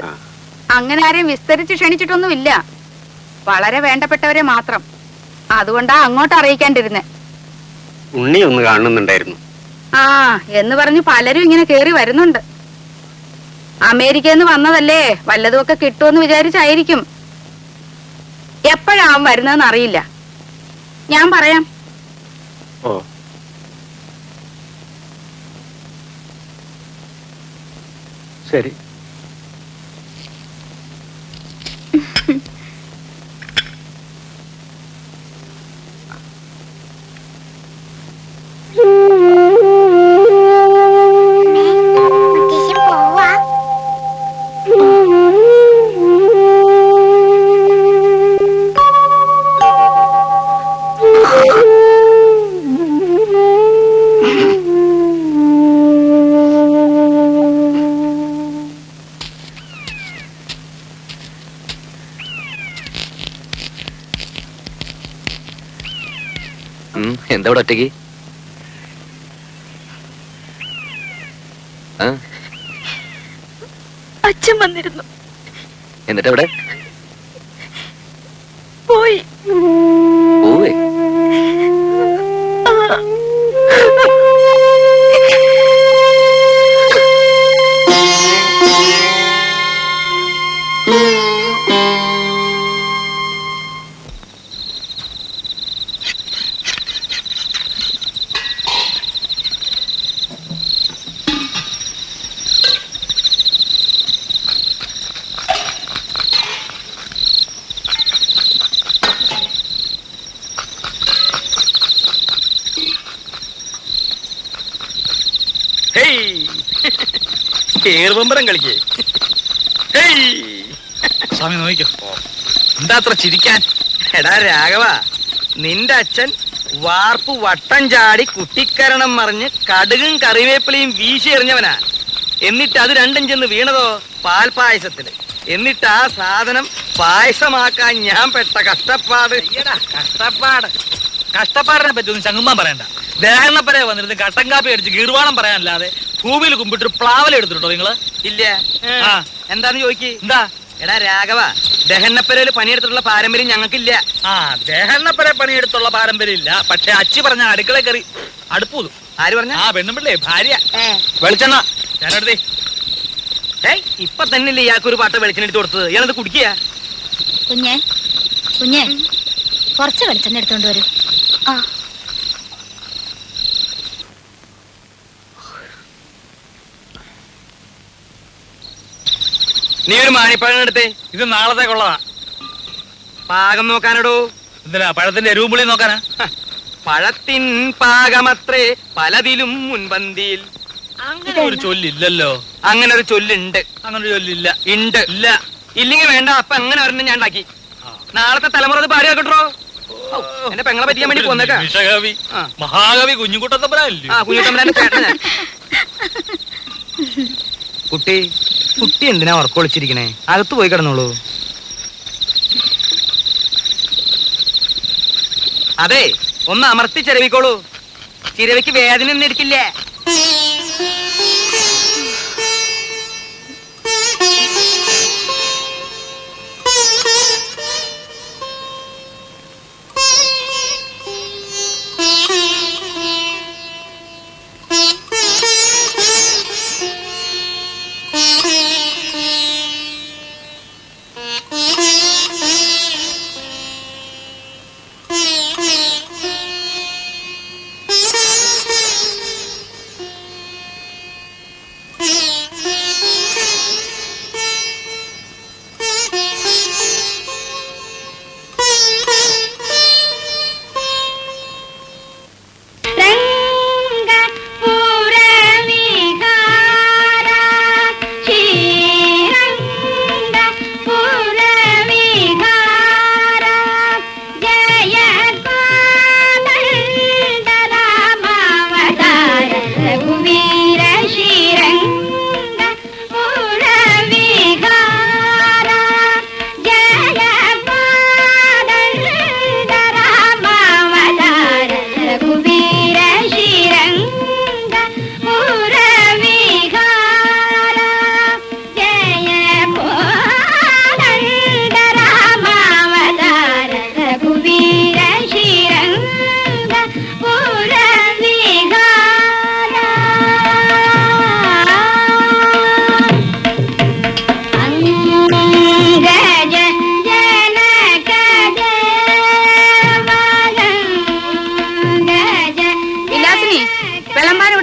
അങ്ങനെ ആരെയും വിസ്തരിച്ച് ക്ഷണിച്ചിട്ടൊന്നുമില്ല. വളരെ വേണ്ടപ്പെട്ടവരെ മാത്രം. അതുകൊണ്ടാ അങ്ങോട്ട് അറിയിക്കാണ്ടിരുന്നേ. ഉണ്ണി ഒന്ന് കാണുന്നുണ്ടായിരുന്നു. ആ എന്ന് പറഞ്ഞ് പലരും ഇങ്ങനെ കേറി വരുന്നുണ്ട്. അമേരിക്കയിൽ നിന്ന് വന്നതല്ലേ, വല്ലതുമൊക്കെ കിട്ടുമെന്ന് വിചാരിച്ചായിരിക്കും. എപ്പോഴാവും വരുന്നതെന്ന് അറിയില്ല. ഞാൻ പറയാം. ഓ, ശരി. എന്താ ഇവിടെ ഒറ്റയ്ക്ക്? അച്ഛൻ വന്നിരുന്നു. എന്നിട്ട് എവിടെ പോയി? പോവേ? ഏറുപമ്പരം കളിക്കേ. സ്വാമി നോക്കിക്കോ. എന്താ അത്ര ചിരിക്കാൻ? എടാ രാഘവ, നിന്റെ അച്ഛൻ വാർപ്പ് വട്ടം ചാടി കുട്ടിക്കരണം മറിഞ്ഞ് കടുകും കറിവേപ്പിലയും വീശി എറിഞ്ഞവനാ. എന്നിട്ട് അത് രണ്ടും ചെന്ന് വീണതോ പാൽപായസത്തില്. എന്നിട്ട് ആ സാധനം പായസമാക്കാൻ ഞാൻ പെട്ട കഷ്ടപ്പാട്. കഷ്ടപ്പാടിനെ പറ്റി ഒന്നും ചങ്ങുമ്പാൻ പറയണ്ട. ദേഹണപ്പരെ വന്നിരുന്ന് കട്ടൻ കാപ്പി അടിച്ച് ഗീർവാണം പറയാനല്ലാതെ ഭൂമിയിൽ കുമ്പിട്ട് പ്ലാവല എടുത്തിട്ടോ നിങ്ങള്? ഇല്ല. എന്താന്ന് ചോദിക്ക്. എന്താ? എടാ രാഘവ, ദഹനപ്പരയില് പണിയെടുത്തിട്ടുള്ള പാരമ്പര്യം ഞങ്ങൾക്കില്ല. ആ ദഹനപ്പര പണിയെടുത്തുള്ള പാരമ്പര്യം ഇല്ല. പക്ഷെ അച്ചി പറഞ്ഞ അടുക്കള കയറി അടുപ്പൂതും. ആര് പറഞ്ഞ? ആ പെണ്ണുമ്പിള്ളേ ഭാര്യ. വെളിച്ചെണ്ണ ഞാനെടുത്തേ. ഇപ്പൊ തന്നെയല്ലേ ഇയാൾക്കൊരു പാട്ട് വെളിച്ചെണ്ണ എടുത്ത് കൊടുത്തത്. ഇയാളത് കുടിക്കുക. കുഞ്ഞേ കുഞ്ഞേ കുറച്ച് വെളിച്ചെണ്ണ എടുത്തോണ്ട് വരും. ആ നീ ഒരു മാണിപ്പഴം എടുത്തേ. ഇത് നാളത്തേക്കുള്ളതാ. പാകം നോക്കാനടോ. എന്തിനാ? പഴത്തിന്റെ എരിവുമ്പുളി നോക്കാനാ? പഴത്തിൻ പാകമത്രേ പലതിലും മുൻപന്തിയിൽ. അങ്ങനെ ഒരു ചൊല്ലില്ലല്ലോ. അങ്ങനെ ഒരു ചൊല്ലുണ്ട്. അങ്ങനെ ഒരു ചൊല്ലില്ല. ഉണ്ട്. ഇല്ല. ഇല്ലെങ്കിൽ വേണ്ട. അപ്പൊ അങ്ങനെ ഒരെണ്ണം ഞാൻ ഉണ്ടാക്കി. നാളത്തെ തലമുറ അത് പാടി വെക്കട്ടോ. എന്റെ പെങ്ങളെ പറ്റിയാൻ വേണ്ടി പോന്നേക്കാം. നിമിഷകവി, മഹാകവി കുഞ്ഞുകുട്ടത്തമ്പലല്ലേ? ആ കുഞ്ഞുട്ടമ്പലാന്റെ ചേട്ടനാ. കുട്ടി കുട്ടി എന്തിനാ ഉറക്കൊളിച്ചിരിക്കണേ? അകത്ത് പോയി കിടന്നോളൂ. അതെ, ഒന്ന് അമർത്തി ചിരവിക്കോളൂ. ചിരവിക്ക് വേദന ഒന്നും എടുക്കില്ലേ?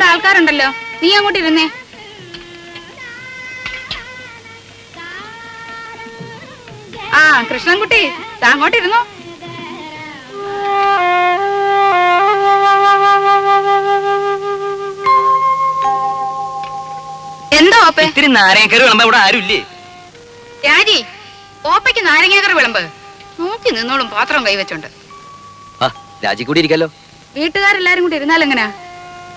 ആൾക്കാരുണ്ടല്ലോ, നീ അങ്ങോട്ട് ഇരുന്നേ. ആ കൃഷ്ണൻകുട്ടി, അങ്ങോട്ടിരുന്നോ. എന്തോ ഓപ്പേ? ഇത്തിരി നാരങ്ങക്കറി വിളമ്പ ഇവിടെ ആരുമില്ലേ? രാജി, ഓപ്പയ്ക്ക് നാരങ്ങാക്കറി വിളമ്പ്. നോക്കി നിന്നോളും പാത്രം കൈവച്ചോണ്ട്. രാജി കൂടി ഇരിക്കല്ലോ. വീട്ടുകാരെല്ലാരും കൂടി ഇരുന്നാലെങ്ങനാ?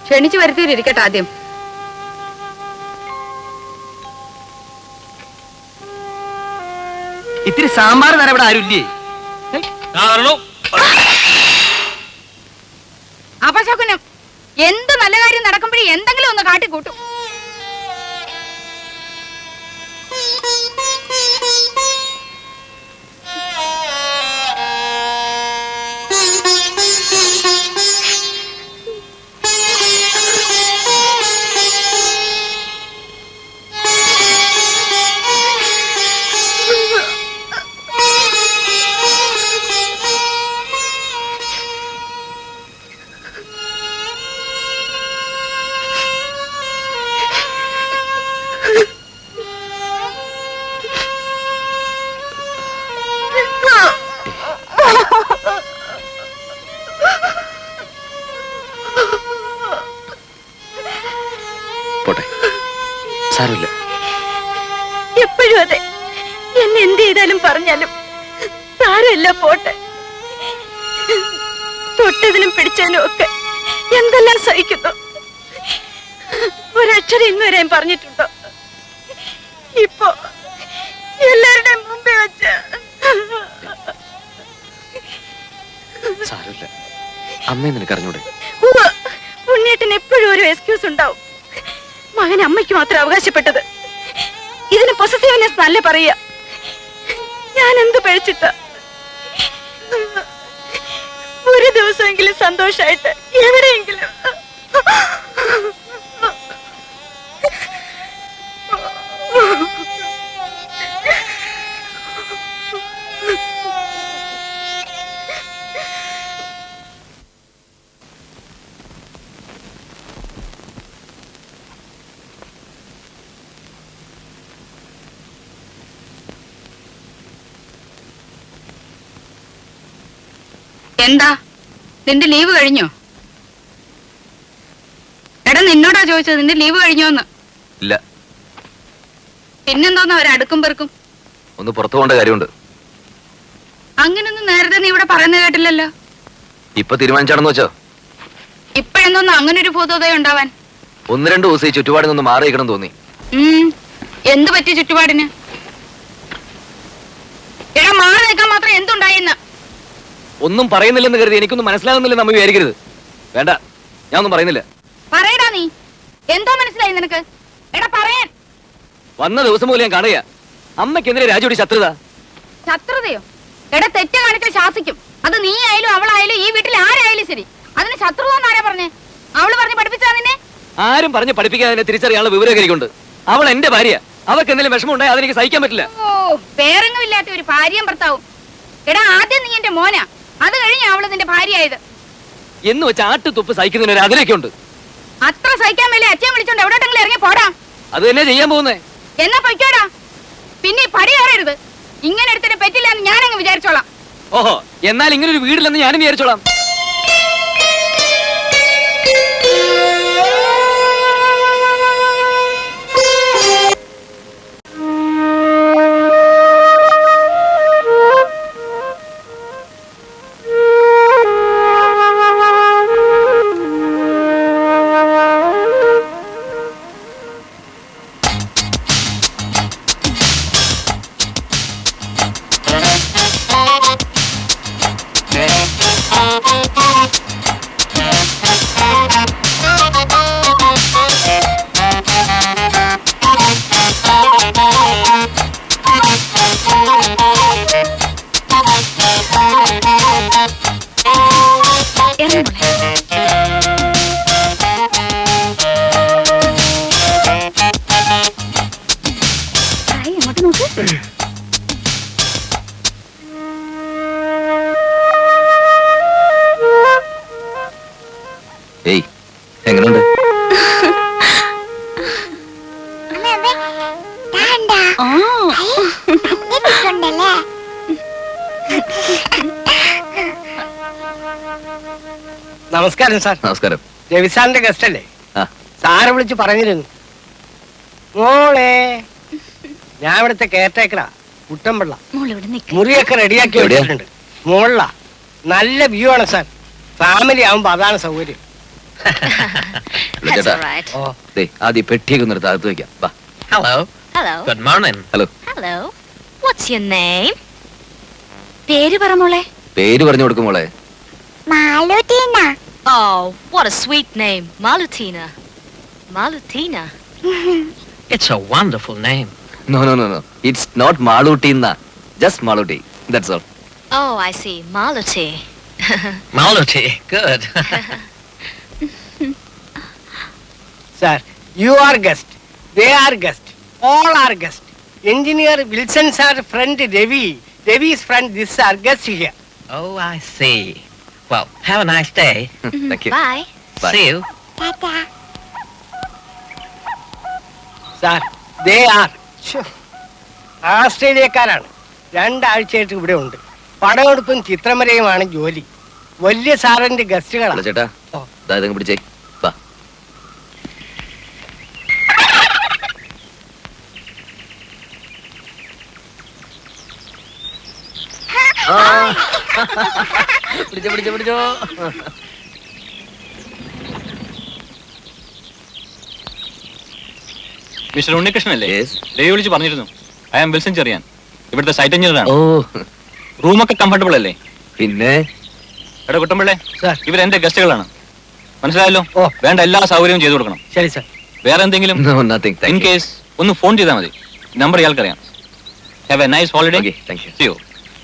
ക്ഷണിച്ചു വരുത്തിയിട്ടിരിക്കട്ടെ ആദ്യം. ഇത്തിരി സാമ്പാർ തരാൻ ഇവിടെ ആരുമില്ലേ? അപശകുനം. എന്ത് നല്ല കാര്യം നടക്കുമ്പോഴേ എന്തെങ്കിലും ഒന്ന് കാട്ടിക്കൂട്ടും. പോട്ടെ, സാരമില്ല. എപ്പോഴും അതെ, എന്നെ എന്ത് ചെയ്താലും പറഞ്ഞാലും സാരമില്ല, പോട്ടെ. തൊട്ടതിനും പിടിച്ചതിനും ഒക്കെ എന്തെല്ലാം സഹിക്കുന്നു. ഒരക്ഷരം ഇന്നുവരെ പറഞ്ഞിട്ടുണ്ടോ? ഇപ്പൊ എല്ലാവരുടെയും മുമ്പേ വെച്ച്. സാരമില്ല, അമ്മയെ നിനക്കറിഞ്ഞൂടെ? ഉണ്ണേട്ടന് എപ്പോഴും ഒരു എക്സ്ക്യൂസ് ഉണ്ടാവും. മകൻ അമ്മയ്ക്ക് മാത്രം അവകാശപ്പെട്ടത്. ഇതിന് പൊസസീവ്നെസ് നല്ല പറയുക. ഞാൻ എന്ത് പഴിച്ചിട്ട? ഒരു ദിവസമെങ്കിലും സന്തോഷായിട്ട് എവിടെയെങ്കിലും. എന്താ നിന്റെ ലീവ് കഴിഞ്ഞോ? എടാ നിന്നോടാ ചോദിച്ചത്, നിന്റെ ലീവ് കഴിഞ്ഞോന്ന്. ഇല്ല. പിന്നെന്തോന്ന് അവരടുക്കും പെറുക്കും? ഒന്ന് പുറത്തു പോകേണ്ട കാര്യമുണ്ട്. അങ്ങനൊന്നും നേരത്തെ നീ ഇവിടെ പറയുന്നത് കേട്ടില്ലല്ലോ. ഇപ്പൊ തീരുമാനിച്ചാണെന്ന് വെച്ചോ? ഇപ്പഴെന്തോന്ന് അങ്ങനെ ഒരു ഭൂതോദയം ഉണ്ടാവാൻ? 1-2 ദിവസം ഈ ചുറ്റുപാടിൽ നിന്ന് മാറി നിൽക്കണം തോന്നി. എന്ത് പറ്റി ചുറ്റുപാടിന്? എടാ മാറി നിൽക്കാൻ മാത്രം എന്തുണ്ടായിന്ന്? ഒന്നും പറയുന്നില്ലെന്ന് കരുതി എനിക്കൊന്നും മനസ്സിലാകുന്നില്ലെന്ന് അമ്മ വിചാരിക്കരുത്. വേണ്ട, ഞാൻ ഒന്നും പറയുന്നില്ല. പറയടാ നീ. എന്തോ മനസ്സിലായി നിനക്ക്? എടാ പറയാൻ. വന്ന ദിവസം പോലും ഞാൻ കാണുക അമ്മയ്ക്കെതിരെ രാജുവിടെ ശത്രുത. ശത്രുതയോ? എടാ തെറ്റ് കാണിച്ചാൽ ശാസിക്കും. അത് നീ ആയാലും അവളായാലും ഈ വീട്ടിൽ ആരായാലും ശരി. അതിന് ശത്രുത ആരാ പറഞ്ഞേ? അവള് പറഞ്ഞ് പഠിപ്പിച്ചാ നിന്നെ? ആരും പറഞ്ഞ് പഠിപ്പിക്കാതെ തിരിച്ചറിയാനുള്ള വിവരകരിക്കുണ്ട്. അവൾ എന്റെ ഭാര്യ. അവൾക്ക് എന്തെങ്കിലും വിഷമം ഉണ്ടായി അതെനിക്ക് സഹിക്കാൻ പറ്റില്ല. ഓ, പേരെങ്ങുമില്ലാത്ത ഒരു ഭാര്യയും ഭർത്താവും. എടാ ആദ്യം നീ എന്റെ മോനാ, അത് കഴിഞ്ഞ അവള് നിന്റെ ഭാര്യയായത്. എന്ന് വെച്ച് ആട്ടുതുപ്പ് സഹിക്കുന്നതിന് ഒരു അതിരൊക്കെ ഉണ്ട്. അത്ര സഹിക്കാൻ മേലെ അച്ഛൻ വിളിച്ചോണ്ട് എവിടോട്ടെങ്കിലും ഇറങ്ങി പോടാ. അത് തന്നെ ചെയ്യാൻ പോകുന്നേ. എന്നാ പൊയ്ക്കോടാ. പിന്നെ പടി കയറരുത്. ഇങ്ങനെ എടുത്തിട്ട് പറ്റില്ല എന്ന് ഞാനങ്ങ് വിചാരിച്ചോളാം. ഓഹോ, എന്നാൽ ഇങ്ങനെ ഒരു വീടില്ലെന്ന് ഞാനും വിചാരിച്ചോളാം. ഏയ്, എങ്ങനെയുണ്ട്? നമസ്കാരം സാർ. നമസ്കാരം. രവിസാറിന്റെ ഗസ്റ്റ് അല്ലേ? ആ. സാറ് വിളിച്ച് പറഞ്ഞിരുന്നു. മോളെ, ഞാൻ ഇവിടുത്തെ കെയർടേക്കറാ, കുട്ടമ്പിള്ള. മുറിയൊക്കെ റെഡിയാക്കി വെച്ചിട്ടുണ്ട്. മോളിലാ. നല്ല വ്യൂ ആണ് സാർ. ഫാമിലി ആവുമ്പോ അതാണ് സൗകര്യം. ആദ്യം പെട്ടിയൊക്കെ നിർത്തി അകത്ത് വെക്കാം. Hello. Hello. Good morning. Hello. Hello. What's your name? പേര് പറ മോളെ. പേര് പറഞ്ഞു കൊടുക്കും മോളെ. മാലുട്ടീന. Oh, what a sweet name. Malutina. Malutina. It's a wonderful name. No. It's not Malutina. Just Maluti. That's all. Oh, I see. Maluti. Maluti. Good. Sir, you are guest. They are guest. All are guest. Engineer Wilson's our friend Devi. Devi's friend, this are guest here. Oh, I see. Well, have a nice day. Thank you. Bye. Bye. See you. Tata. Sir, they are. ആസ്ട്രേലിയക്കാരാണ്. 2 ആഴ്ചയായിട്ട് ഇവിടെ ഉണ്ട്. പടമെടുപ്പും ചിത്രമരയുമാണ് ജോലി. വലിയ സാറിന്റെ ഗസ്റ്റുകളാണ്. ചേട്ടാ, ഇതങ്ങ് പിടിച്ചേ. വാ. പിടിച്ചോ. മിസ്റ്റർ ഉണ്ണികൃഷ്ണനല്ലേ? Yes. രവി വിളിച്ച് പറഞ്ഞിരുന്നു. ഐ ആം വിൽസൺ ചെറിയാൻ, ഇവിടുത്തെ സൈറ്റ് എഞ്ചിനീയറാണ്. ഓ, റൂമൊക്കെ കംഫർട്ടബിൾ അല്ലേ? പിന്നെ എടാ കുട്ടമ്പിള്ളേ, Sir. ഇവരെന്റെ ഗസ്റ്റുകളാണ്, മനസ്സിലായല്ലോ? ഓ. വേണ്ട എല്ലാ സൗകര്യവും ചെയ്തു കൊടുക്കണം. ശരി സാർ. വേറെ എന്തെങ്കിലും No, nothing. Thank in you. Case ഒന്ന് ഫോൺ ചെയ്താൽ മതി. Number ഇയാൾക്കറിയാം. Have a nice holiday. Okay, thank you. See you.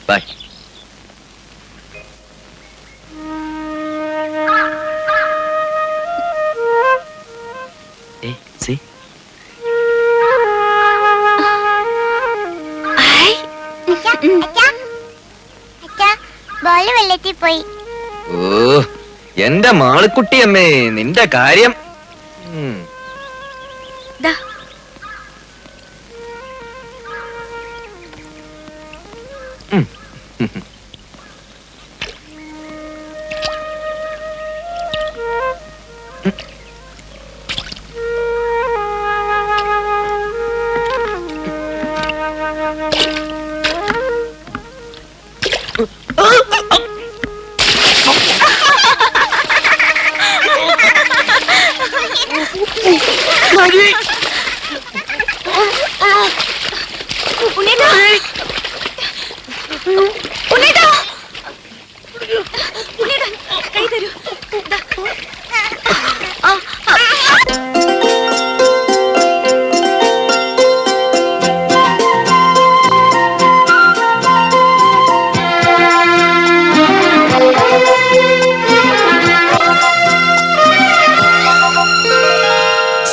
Bye. Hey, see? Ball വെള്ളത്തിൽ പോയി. ഓ എന്റെ മാളിക്കുട്ടിയമ്മേ, നിന്റെ കാര്യം. ദാ.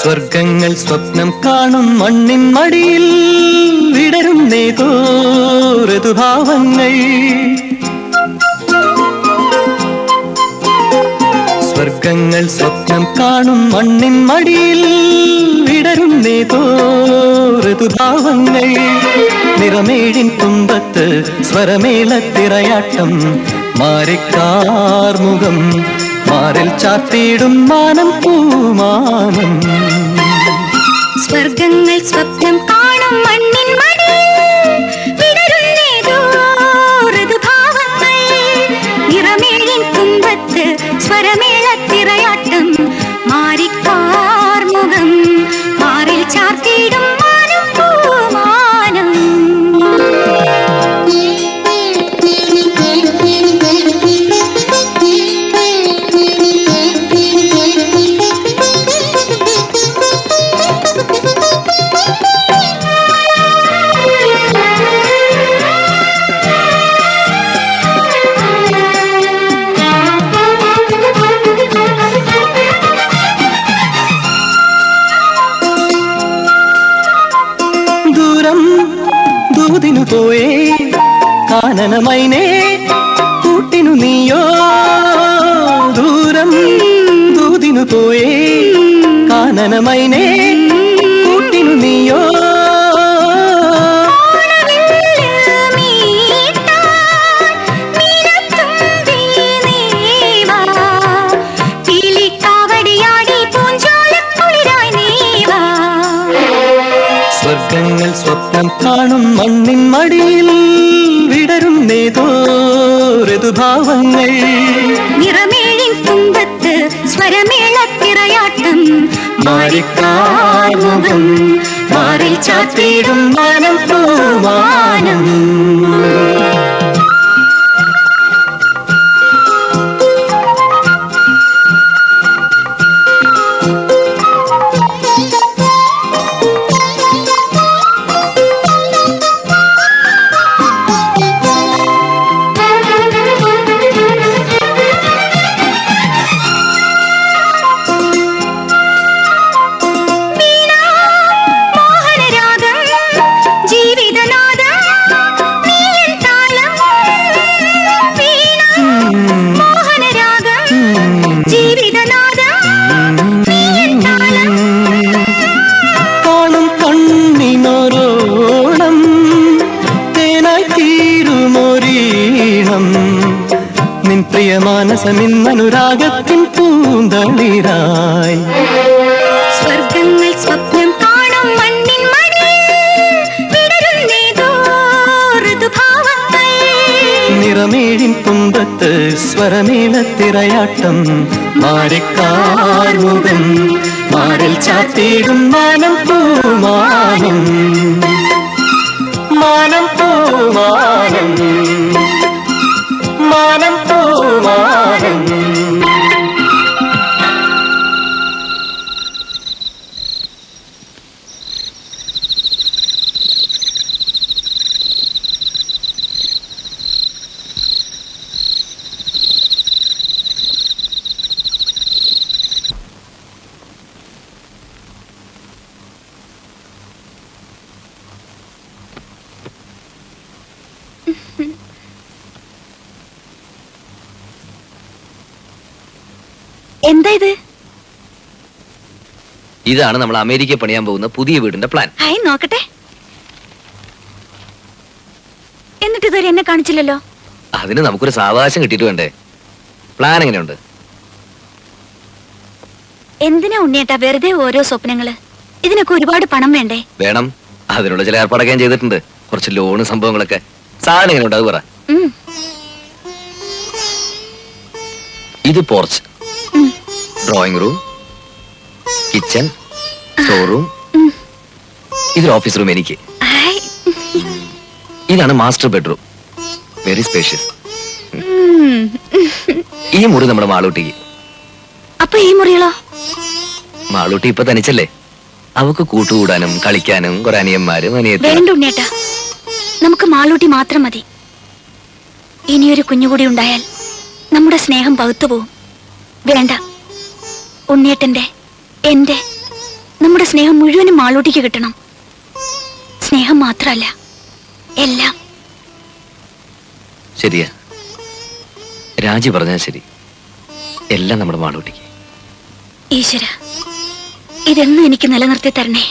സ്വർഗങ്ങൾ സ്വപ്നം കാണും മണ്ണിൻ മടിയിൽ വിടരുന്നേതോ ഋതുഭാവങ്ങൾ. സ്വർഗങ്ങൾ സ്വപ്നം കാണും മണ്ണിൻ മടിയിൽ വിടരുന്നേതോ ഋതുഭാവങ്ങൾ. നിറമേഴിൻ തുമ്പത്ത് സ്വരമേളത്തിറയാട്ടം, മാറിക്കാർമുഖം മാറിൽ ചാത്തിയിടും മാനം പൂമാനം. സ്വർഗങ്ങൾ സ്വപ്നം കാണും മണ്ണിൻ മടിയിൽ വിടരുന്നേതോ ഋതുഭാവങ്ങൾ. നിറമേഴിൻ തുമ്പത്ത് സ്വരമേളത്തിറയാട്ടം, മാറിക്കാർമുഖം മാറിൽ ചാർത്തിയിടും മാനം പൂമാനം. ദൂതിനു പോയേ കാനനമൈനേ, കൂട്ടിനു നീയോ. ദൂരം ദൂതിനു പോയേ കാനനമൈനേ, കൂട്ടിനു നീയോ. സ്വർഗങ്ങൾ സ്വപ്നം കാണും മണ്ണിൻ മടിയിൽ വിടരുന്നേതോ ഋതുഭാവങ്ങൾ. നിറമേഴിൻ തുമ്പത്ത് സ്വരമേളത്തിറയാട്ടം, മാറിക്കാർമുഖം മാറിൽ ചാത്തിയിടും മാനം പൂമാനം. മനസമിന്നനുരാഗത്തിൻ പൂന്തളിരായി. സ്വർഗങ്ങൾ സ്വപ്നം കാണും മണ്ണിൻ മടിയിൽ വിടരുന്നേതോ ഋതുഭാവങ്ങൾ. നിറമേഴിൻ തുമ്പത്ത് സ്വരമേളത്തിറയാട്ടം, മാറിക്കാർമുഖം മാറിൽ ചാത്തിയിടും മാനം പൂമാനം. മാനം പൂമാനം, മാനം പൂമാനം. എന്താ ഇത്? ഇതാണ് നമ്മൾ അമേരിക്ക പണിയാൻ പോകുന്ന പുതിയ വീടിന്റെ പ്ലാൻ. ഹായ് നോക്കട്ടെ. എന്നിട്ട് ഇതുവരെ എന്നെ കാണിച്ചില്ലല്ലോ. അതിന് നമുക്കൊരു സാവകാശം കിട്ടിയിട്ട് വേണ്ടേ? പ്ലാൻ എങ്ങനെയുണ്ട്? എന്തിനാ ഉണ്ണിയേട്ടാ വെറുതെ ഓരോ സ്വപ്നങ്ങള്? ഇതിനൊക്കെ ഒരുപാട് പണം വേണ്ടേ? വേണം. അതിനുള്ള ചില ഏർപ്പാടൊക്കെ ഞാൻ ചെയ്തിട്ടുണ്ട്. കുറച്ച് ലോണ് സംഭവങ്ങളൊക്കെ. സാധനം എങ്ങനെയുണ്ട് അത് പറ. ഇത് porch, drawing room, kitchen, storeroom, ഇതൊരു ഓഫീസ് റൂം എനിക്ക്. ഇതാണ് മാസ്റ്റർ ബെഡ്റൂം, വെരി സ്പേഷ്യസ്. ഈ മുറി നമ്മുടെ മാളൂട്ടിക്ക്. അപ്പൊ ഈ മുറികളോ? മാളൂട്ടി ഇപ്പൊ തനിച്ചല്ലേ, അവക്ക് കൂട്ടുകൂടാനും കളിക്കാനും കുറെ അനിയന്മാരും വേണ്ട ഉണ്ണിയേട്ടാ, നമുക്ക് മാളൂട്ടി മാത്രം മതി. ഇനിയൊരു കുഞ്ഞുകൂടി ഉണ്ടായാൽ നമ്മുടെ സ്നേഹം പകുത്തു പോവും. വേണ്ട, ഉണ്ണിയേട്ടന്റെ എന്റെ നമ്മുടെ സ്നേഹം മുഴുവനും മാളൂട്ടിക്ക് കിട്ടണം. സ്നേഹം മാത്രമല്ല, എല്ലാം. ശരിയാ, രാജി പറഞ്ഞാൽ ശരി. എല്ലാം നമ്മുടെ മാളൂട്ടിക്ക്. ഈശ്വര, ഇതെന്നും എനിക്ക് നിലനിർത്തി തരണേ.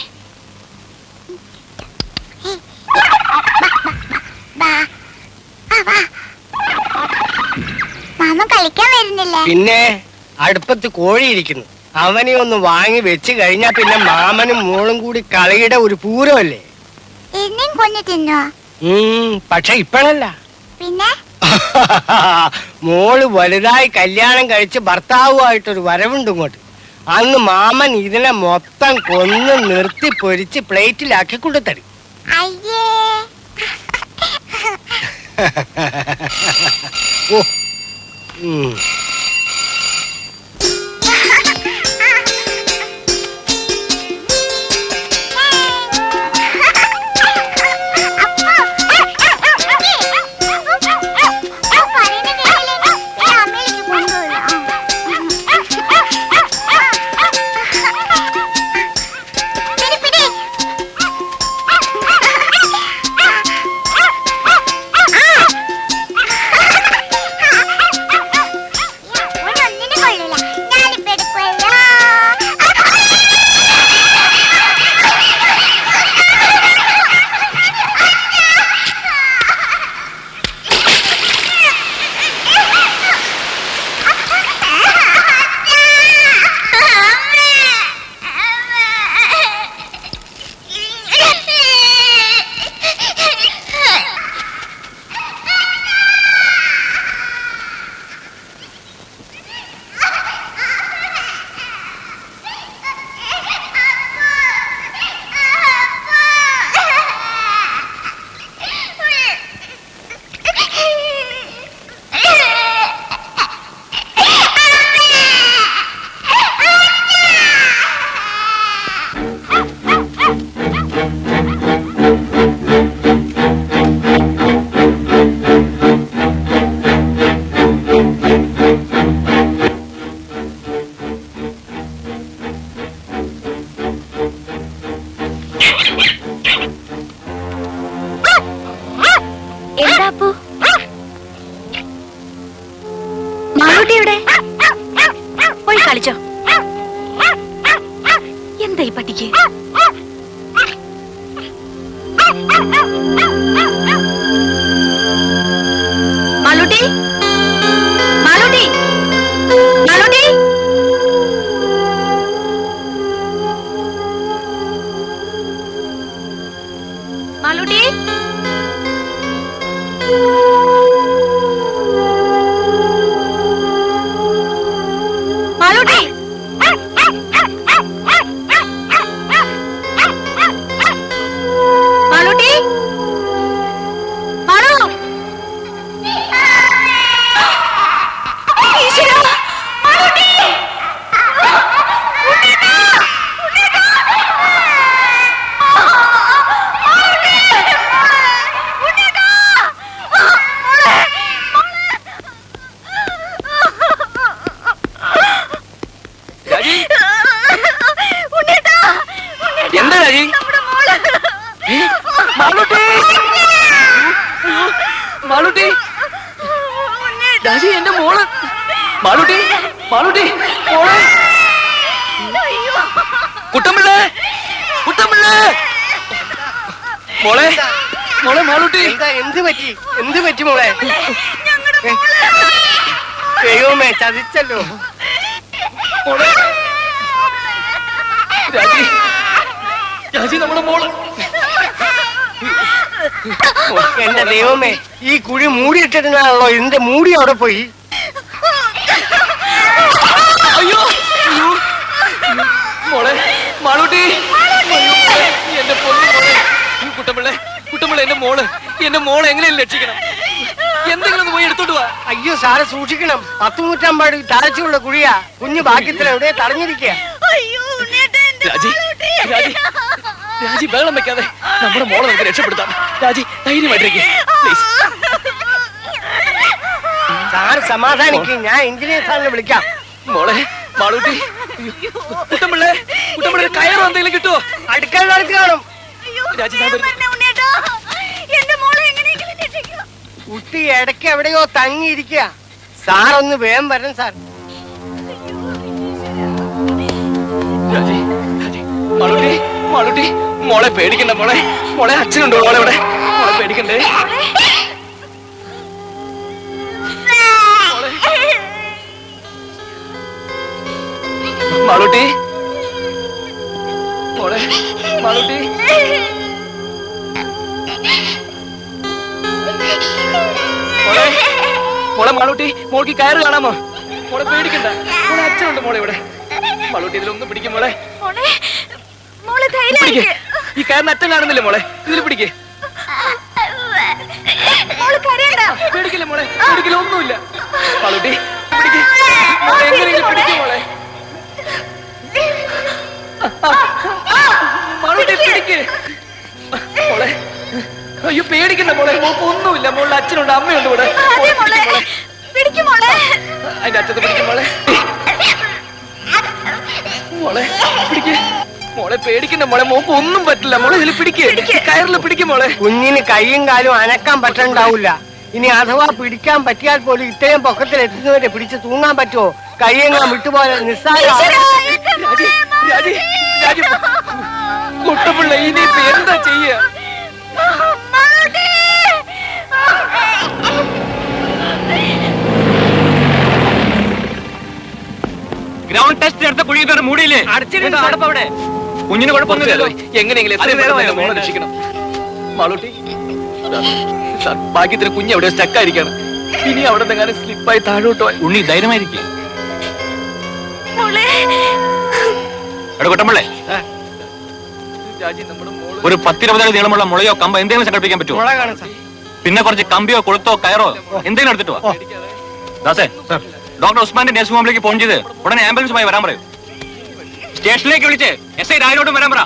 മാമ കളിക്കാൻ വരുന്നില്ലേ? പിന്നെ അടുപ്പത്ത് കോഴി ഇരിക്കുന്നു. അവനെ ഒന്ന് വാങ്ങി വെച്ച് കഴിഞ്ഞാ പിന്നെ മാമനും മോളും കൂടി കളിയുടെ ഒരു പൂരമല്ലേ. എന്നെയും കൊഞ്ഞു തിന്നോ? പക്ഷെ ഇപ്പഴല്ല. പിന്നെ മോള് വലുതായി കല്യാണം കഴിച്ച് ഭർത്താവുമായിട്ടൊരു വരവുണ്ട് ഇങ്ങോട്ട്. അന്ന് മാമൻ ഇതിനെ മൊത്തം കൊന്ന് നിർത്തി പൊരിച്ച് പ്ലേറ്റിലാക്കി കൊണ്ടുതരും. അയ്യേ. ഓ പോയി കളിച്ചോ. എന്താ ഈ പട്ടിക്ക്? മാളൂട്ടി, മാളൂട്ടി, മാളൂട്ടി. മാളൂട്ടി, മാളൂട്ടി. മാളൂട്ടി, മാളൂ. ഈശ്വരാ, മാളൂട്ടി. ഉണ്ണേട്ടാ, ഉണ്ണേട്ടാ. മാളൂട്ടി, ഉണ്ണേട്ടാ. മോളെ, ഉണ്ണേട്ടാ, എന്താ രാജി? മാളൂട്ടി, മാളൂട്ടി, രാജി എന്റെ മോള്. മാളൂട്ടി, മാളൂട്ടി മോളെ കുട്ടമ്പിള്ളേ കുട്ടമ്പിള്ളേ മോളെ മോളെ മാളൂട്ടി എന്ത് പറ്റി മോളെ? ദൈവമേ ചതിച്ചല്ലോ. മോളെ രാജി രാജി നമ്മുടെ മോള്. എന്റെ ദൈവമേ, ഈ കുഴി മൂടിയിട്ടിരുന്നാണല്ലോ, ഇതിന്റെ മൂടി അവിടെ പോയി. അയ്യോ അയ്യോ മോളെ മാളൂട്ടി എന്റെ പൊന്നു മോളെ. കുട്ടമ്പിള്ളേ കുട്ടമ്പിള്ളേ എന്റെ മോളെ എങ്ങനെയും രക്ഷിക്കണം. എന്തെങ്കിലും ഒന്ന് പോയി എടുത്തോട്ട് വാ. അയ്യോ സാറ് സൂക്ഷിക്കണം, 10 നൂറ്റാമ്പാട് താഴ്ചയുള്ള കുഴിയാ. കുഞ്ഞു ഭാഗ്യത്തിൽ എവിടെ തടഞ്ഞിരിക്കുക. രാജി രാജി രാജി ബഹളം വെക്കാതെ നമ്മുടെ മോളെ നമുക്ക് രക്ഷപ്പെടുത്താം. രാജി ധൈര്യമായിട്ടിരിക്കുക പ്ലീസ്. സാറ് സമാധാനിക്കും, ഞാൻ എഞ്ചിനീയർ സാറിനെ വിളിക്കാം. മോളെ മാളൂട്ടി കുട്ടമ്പിള്ളേ കുട്ടമ്പിള്ളേ കയറും എന്തെങ്കിലും കിട്ടുമോ? അടുക്കളത്ത് കാണും. രാജി ഞാൻ വരുന്നു. കുട്ടി ഇടയ്ക്ക് എവിടെയോ തങ്ങിയിരിക്കുക. സാറൊന്ന് വേഗം വരണം സാർ. രാജി രാജി മാളൂട്ടി മാളൂട്ടി മോളെ പേടിക്കണ്ട മോളെ. മോളെ അച്ഛനുണ്ടോ മോളെ ഇവിടെ? മോളെ പേടിക്കണ്ടേ? മാളൂട്ടി മോളെ മാളൂട്ടി മോളെ മോളെ മാളൂട്ടി മോൾക്ക് കയറ് കാണാമോ? മോളെ പേടിക്കണ്ട, മോളെ അച്ഛനുണ്ട് മോളെ ഇവിടെ. മാളൂട്ടി ഇതിലൊന്ന് പിടിക്കും മോളെ. പിടിക്ക്. ഈ കയറിന് അച്ഛൻ കാണുന്നില്ലേ മോളെ? ഇതിൽ പിടിക്കേ. പേടിക്കില്ല മോളെ, പേടിക്കില്ല, ഒന്നുമില്ല. മാളൂട്ടി പിടിക്ക് മോളെ, എങ്ങനെയെങ്കിലും പിടിക്കും മോളെ. മാളൂട്ടി പിടിക്ക് മോളെ. അയ്യോ പേടിക്കണ്ട മോളെ, മോൾക്ക് ഒന്നുമില്ല. മോളുടെ അച്ഛനുണ്ട്, അമ്മയുണ്ട് ഇവിടെ. അതിന്റെ അച്ഛത്ത് പിടിക്കും മോളെ. മോളെ പിടിക്ക് മോളെ, പേടിക്കണ്ട മോളെ, മോക്ക് ഒന്നും പറ്റില്ല മോളെ. ഇതിൽ പിടിക്ക്, കയറിൽ പിടിക്കും മോളെ. കുഞ്ഞിന് കൈയും കാലും അനക്കാൻ പറ്റണ്ടാവില്ല. ഇനി അഥവാ പിടിക്കാൻ പറ്റിയാൽ പോലും ഇത്രയും പൊക്കത്തിൽ എത്തുന്നവരെ പിടിച്ച് തൂങ്ങാൻ പറ്റുമോ? കൈയെങ്ങാൻ വിട്ടുപോലെ നിസ്സാര. കുട്ടപ്പിള്ള ഇനിയിപ്പോ എന്താ ചെയ്യ? ഗ്രൗണ്ട് ടെസ്റ്റ് എടുത്ത കുഴി കയറി മൂടിയില്ലേ? അവിടെ കുഞ്ഞിന് കുഴപ്പമൊന്നുമില്ലല്ലോ. എങ്ങനെയെങ്കിലും മോളെ രക്ഷിക്കണം. മാളൂട്ടി ഭാഗ്യത്തിന് കുഞ്ഞ് എവിടെ സ്റ്റക്കായിരിക്കാണ്. ഇനി അവിടെ നിന്നെങ്ങാനും സ്ലിപ്പായി താഴോട്ടോ. ഉണ്ണി ധൈര്യമായിരിക്കും. കുട്ടമ്പിള്ളേ ഒരു 10-20 അടി നീളമുള്ള മുളയോ കമ്പോ എന്തെങ്കിലും സംഘടിപ്പിക്കാൻ പറ്റുമോ? പിന്നെ കുറച്ച് കമ്പിയോ കൊളുത്തോ കയറോ എന്തെങ്കിലും എടുത്തിട്ട് വാ. ദാസേ ഡോക്ടർ ഉസ്മാന്റെ നഴ്സിംഗ് ഹോമിലേക്ക് ഫോൺ ചെയ്ത് ഉടനെ ആംബുലൻസുമായി വരാൻ പറയൂ. സ്റ്റേഷനിലേക്ക് വിളിച്ച് SI രാജനോടും വരാൻ പറ.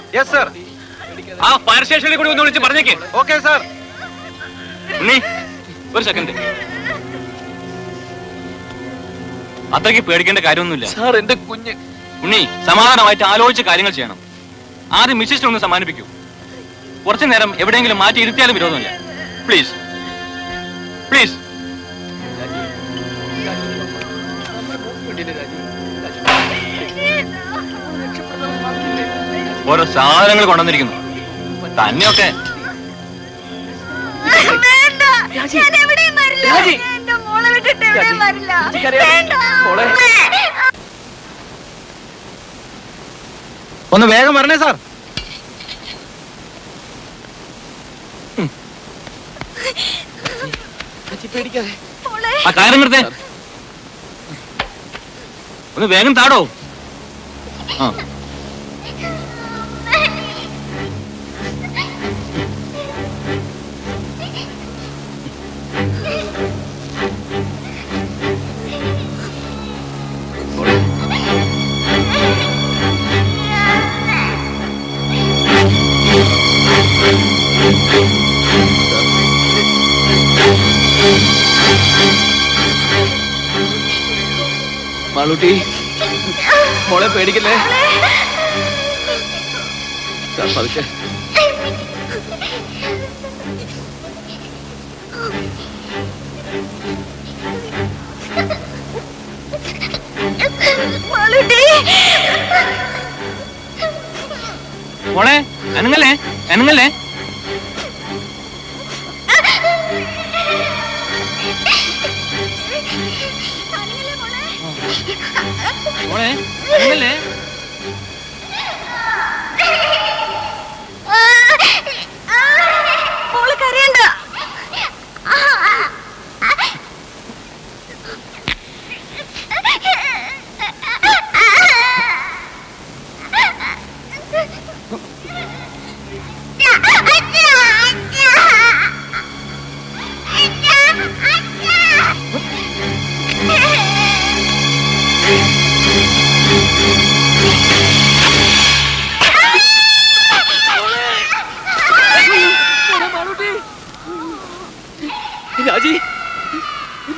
ആ ഫയർ സ്റ്റേഷനിലേക്ക് കൂടി ഒന്ന് വിളിച്ച് പറഞ്ഞേക്ക്. Okay sir. ഉണ്ണി ഒരു സെക്കൻഡ്. അത്രയ്ക്ക് പേടിക്കേണ്ട കാര്യമൊന്നുമില്ല സാർ. എന്റെ കുഞ്ഞ് ഉണ്ണി സമാധാനമായിട്ട് ആലോചിച്ച് കാര്യങ്ങൾ ചെയ്യണം. ആദ്യം മിസ്സിനെ ഒന്ന് സമ്മാനിപ്പിക്കൂ. കുറച്ചു നേരം എവിടെയെങ്കിലും മാറ്റി ഇരുത്തിയാലും വിരോധമില്ല. Please please. ഓരോ സാധനങ്ങൾ കൊണ്ടുവന്നിരിക്കുന്നു. തന്നെയൊക്കെ ഒന്ന് വേഗം വരണേ സാർ. ആ കാര്യം നിർത്തേ. ഒന്ന് വേഗം താടോ. ആ മാളൂട്ടി മോളെ പേടിക്കല്ലേ. പതുക്കെ മോളെ അനങ്ങല്ലേ അനങ്ങല്ലേ. മോളെ അനങ്ങല്ലേ. മോള് കരയണ്ട. രാജി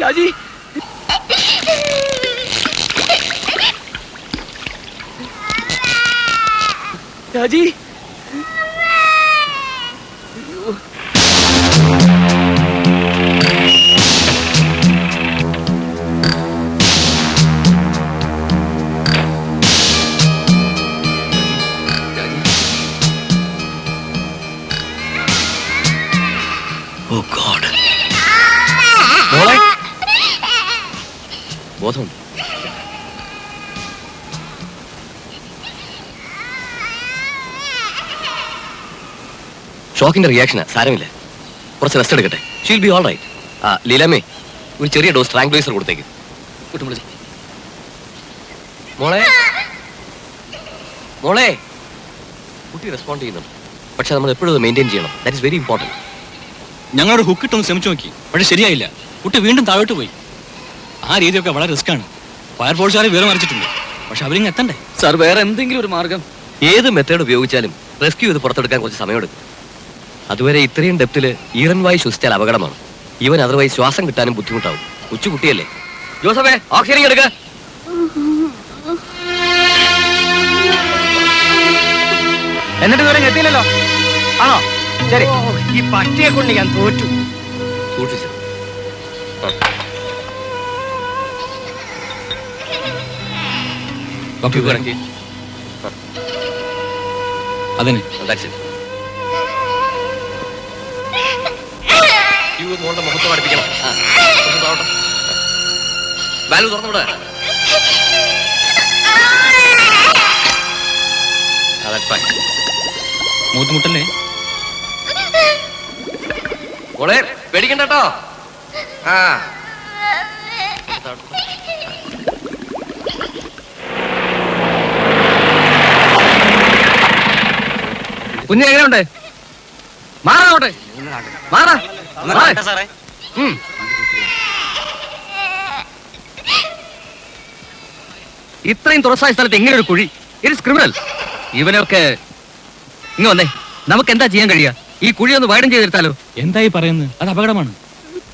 രാജി രാജി ഓ ഗോഡ്. മോളെ ബോധമുണ്ട്. ഷോക്കിന്റെ റിയാക്ഷനാ, സാരമില്ല. കുറച്ച് റെസ്റ്റ് എടുക്കട്ടെ. She'll be all right. ആ ലീലാമ്മേ, ഒരു ചെറിയ ഡോസ് ട്രാങ്ക്ലൈസർ കൊടുത്തേക്ക്. മോളെ മോളെ കുട്ടി റെസ്പോണ്ട് ചെയ്യുന്നുണ്ട്, പക്ഷെ നമ്മൾ എപ്പോഴും മെയിൻറ്റെയിൻ ചെയ്യണം. That is very important. ഞങ്ങളൊരു ഹുക്കിട്ടൊന്ന് ശ്രമിച്ചു നോക്കി, പക്ഷെ ശരിയായില്ല. കുട്ടി വീണ്ടും താഴോട്ട് പോയി. ആ രീതിയൊക്കെ വളരെ റിസ്ക്കാണ്. ഫയർഫോഴ്സുകാരെ വിവരം അറിയിച്ചിട്ടുണ്ട്, പക്ഷെ അവരിങ്ങ് എത്തണ്ടേ. സാർ, വേറെ എന്തെങ്കിലും ഒരു മാർഗം? ഏത് മെത്തേഡ് ഉപയോഗിച്ചാലും റെസ്ക്യൂ ചെയ്ത് പുറത്തെടുക്കാൻ കുറച്ച് സമയമെടുക്കും. അതുവരെ ഇത്രയും ഡെപ്തില് ഈറൻ വായു ശ്വസിച്ചാൽ അപകടമാണ്. ഇവൻ അതർവൈസ് ശ്വാസം കിട്ടാനും ബുദ്ധിമുട്ടാവും. കൊച്ചുകുട്ടിയല്ലേ. ജോസഫേ, ഓക്സിജൻ എടുക്ക. എന്നിട്ട് ഇതുവരെ എത്തിയില്ലല്ലോ. ആണോ? ശരി, ഈ പട്ടിയെ കൊണ്ട് ഞാൻ തോറ്റു. സൂക്ഷിച്ചു. അതിന് മോളുടെ മുഖത്ത് പഠിപ്പിക്കണം. വാൽവ് തുറന്നുവിടെ. മൂത്തുമുട്ടല്ലേ. മോളെ പേടിക്കണ്ട കേട്ടോ. ആ കുഞ്ഞ് എങ്ങനെയുണ്ട്? മാറാവട്ടെ, മാറാ. ഇത്രയും തുറസായ സ്ഥലത്ത് എങ്ങനെ ഒരു കുഴി? It is criminal. ഇവനൊക്കെ ഇങ്ങ് വന്നേ. നമുക്ക് എന്താ ചെയ്യാൻ കഴിയുക? ഈ കുഴി ഒന്ന് വൈഡൻ ചെയ്തെടുത്താലോ? എന്തായി പറയുന്നത്? അത് അപകടമാണ്.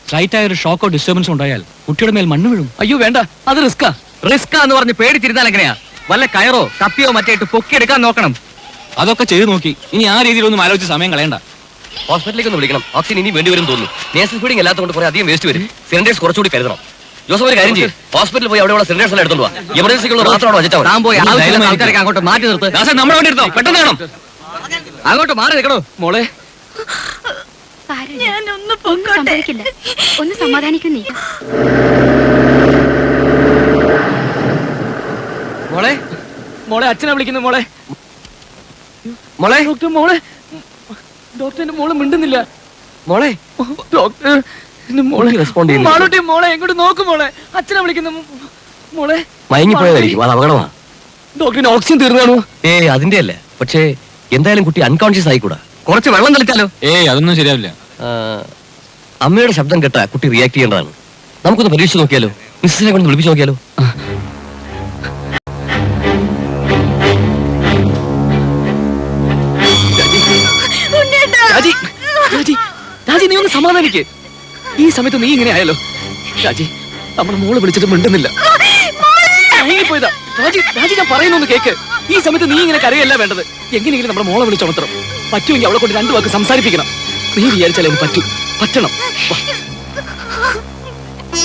സ്ലൈറ്റ് ആയ ഒരു ഷോക്കോ ഡിസ്റ്റർബൻസ് ഉണ്ടായാൽ കുട്ടിയുടെ മേൽ മണ്ണ് വീഴും. അയ്യോ വേണ്ട, അത് റിസ്കാ. റിസ്കാ എന്ന് പറഞ്ഞ് പേടിച്ചിരുന്നാൽ എങ്ങനെയാ? വല്ല കയറോ കപ്പിയോ മറ്റേട്ട് പൊക്കിയെടുക്കാൻ നോക്കണം. അതൊക്കെ ചെയ്തു നോക്കി. ഇനി ആ രീതിയിലൊന്നും ആലോചിച്ച് സമയം കളയണ്ട. ഹോസ്പിറ്റലിലേക്ക് ഒന്ന് വിളിക്കണം. ഓക്സിജൻ ഇനി വേണ്ടി വരും തോന്നുന്നു. നേഴ്സൽ ഫീഡിംഗ് അല്ലാത്തതുകൊണ്ട് കുറെ അധികം വേസ്റ്റ് വരും. സിലിണ്ടേഴ്സ് കുറച്ചുകൂടി കരുതണം. ജോസഫ് ഒരു കാര്യം ചെയ്യും, ഹോസ്പിറ്റലിൽ പോയി അവിടെയുള്ള സിലിണ്ടേഴ്സ് എല്ലാം എടുത്തോണ്ട് വാ. എമർജൻസിക്കുള്ള മാത്രമാണ് വെച്ചിട്ടാവും. താൻ പോയി ആവശ്യമുള്ള ആൾക്കാരൊക്കെ അങ്ങോട്ട് മാറ്റി നിർത്ത്. നമ്മുടെ വണ്ടി എടുത്തോ, പെട്ടെന്ന് വേണം. അങ്ങോട്ട് മാറി നിൽക്കണോ മോളെ? സംഭവിക്കില്ല. ഒന്ന് സമാധാനിക്കും നീ. മോളെ, മോളെ അച്ഛനെ വിളിക്കുന്നു. മോളെ, മോളെ ഡോക്ടർ, മോളെ ഡോക്ടറിന്റെ മോള് മിണ്ടുന്നില്ല. മോളെ ഡോക്ടർ, റെസ്പോണ്ട് ചെയ്യുന്നു. മാളൂട്ടി മോളെ എങ്ങോട്ട് നോക്കും. മോളെ അച്ഛനെ വിളിക്കുന്നു. മോളെ മയങ്ങിപ്പോയതായിരിക്കും, അത് അപകടമാണ്. ഡോക്ടറിന് ഓക്സിജൻ തീർന്നാണോ? അതിന്റെ അല്ല, പക്ഷേ എന്തായാലും കുട്ടി അൺകോൺഷ്യസ് ആയിക്കൂടാ. കുറച്ച് വെള്ളം തളിച്ചാലോ? അതൊന്നും ശരിയാവില്ല. അമ്മയുടെ ശബ്ദം കേട്ടാ കുട്ടി റിയാക്ട് ചെയ്യേണ്ടതാണ്. നമുക്കൊന്ന് പരീക്ഷിച്ച് നോക്കിയാലോ? മിസ്സിനെ കൊണ്ട് വിളിപ്പിച്ച് നോക്കിയാലോ? രാജി, രാജി, രാജി നീ ഒന്ന് സമാധാനിക്ക്. ഈ സമയത്ത് നീ ഇങ്ങനെ ആയല്ലോ. രാജി, നമ്മുടെ മോള് വിളിച്ചിട്ട് മിണ്ടുന്നില്ല. പോയതാ രാജി. രാജി ഞാൻ പറയുന്നൊന്ന് കേക്ക്. ഈ സമയത്ത് നീ ഇങ്ങനെ കരയല്ല വേണ്ടത്. എങ്ങനെയെങ്കിലും നമ്മുടെ മോളെ വിളിച്ചുണർത്തണം. പറ്റുമെങ്കിൽ അവളെ കൊണ്ട് 2 വാക്ക് സംസാരിപ്പിക്കണം. നീ വിചാരിച്ചാലേ എനിക്ക് പറ്റൂ. പറ്റണം.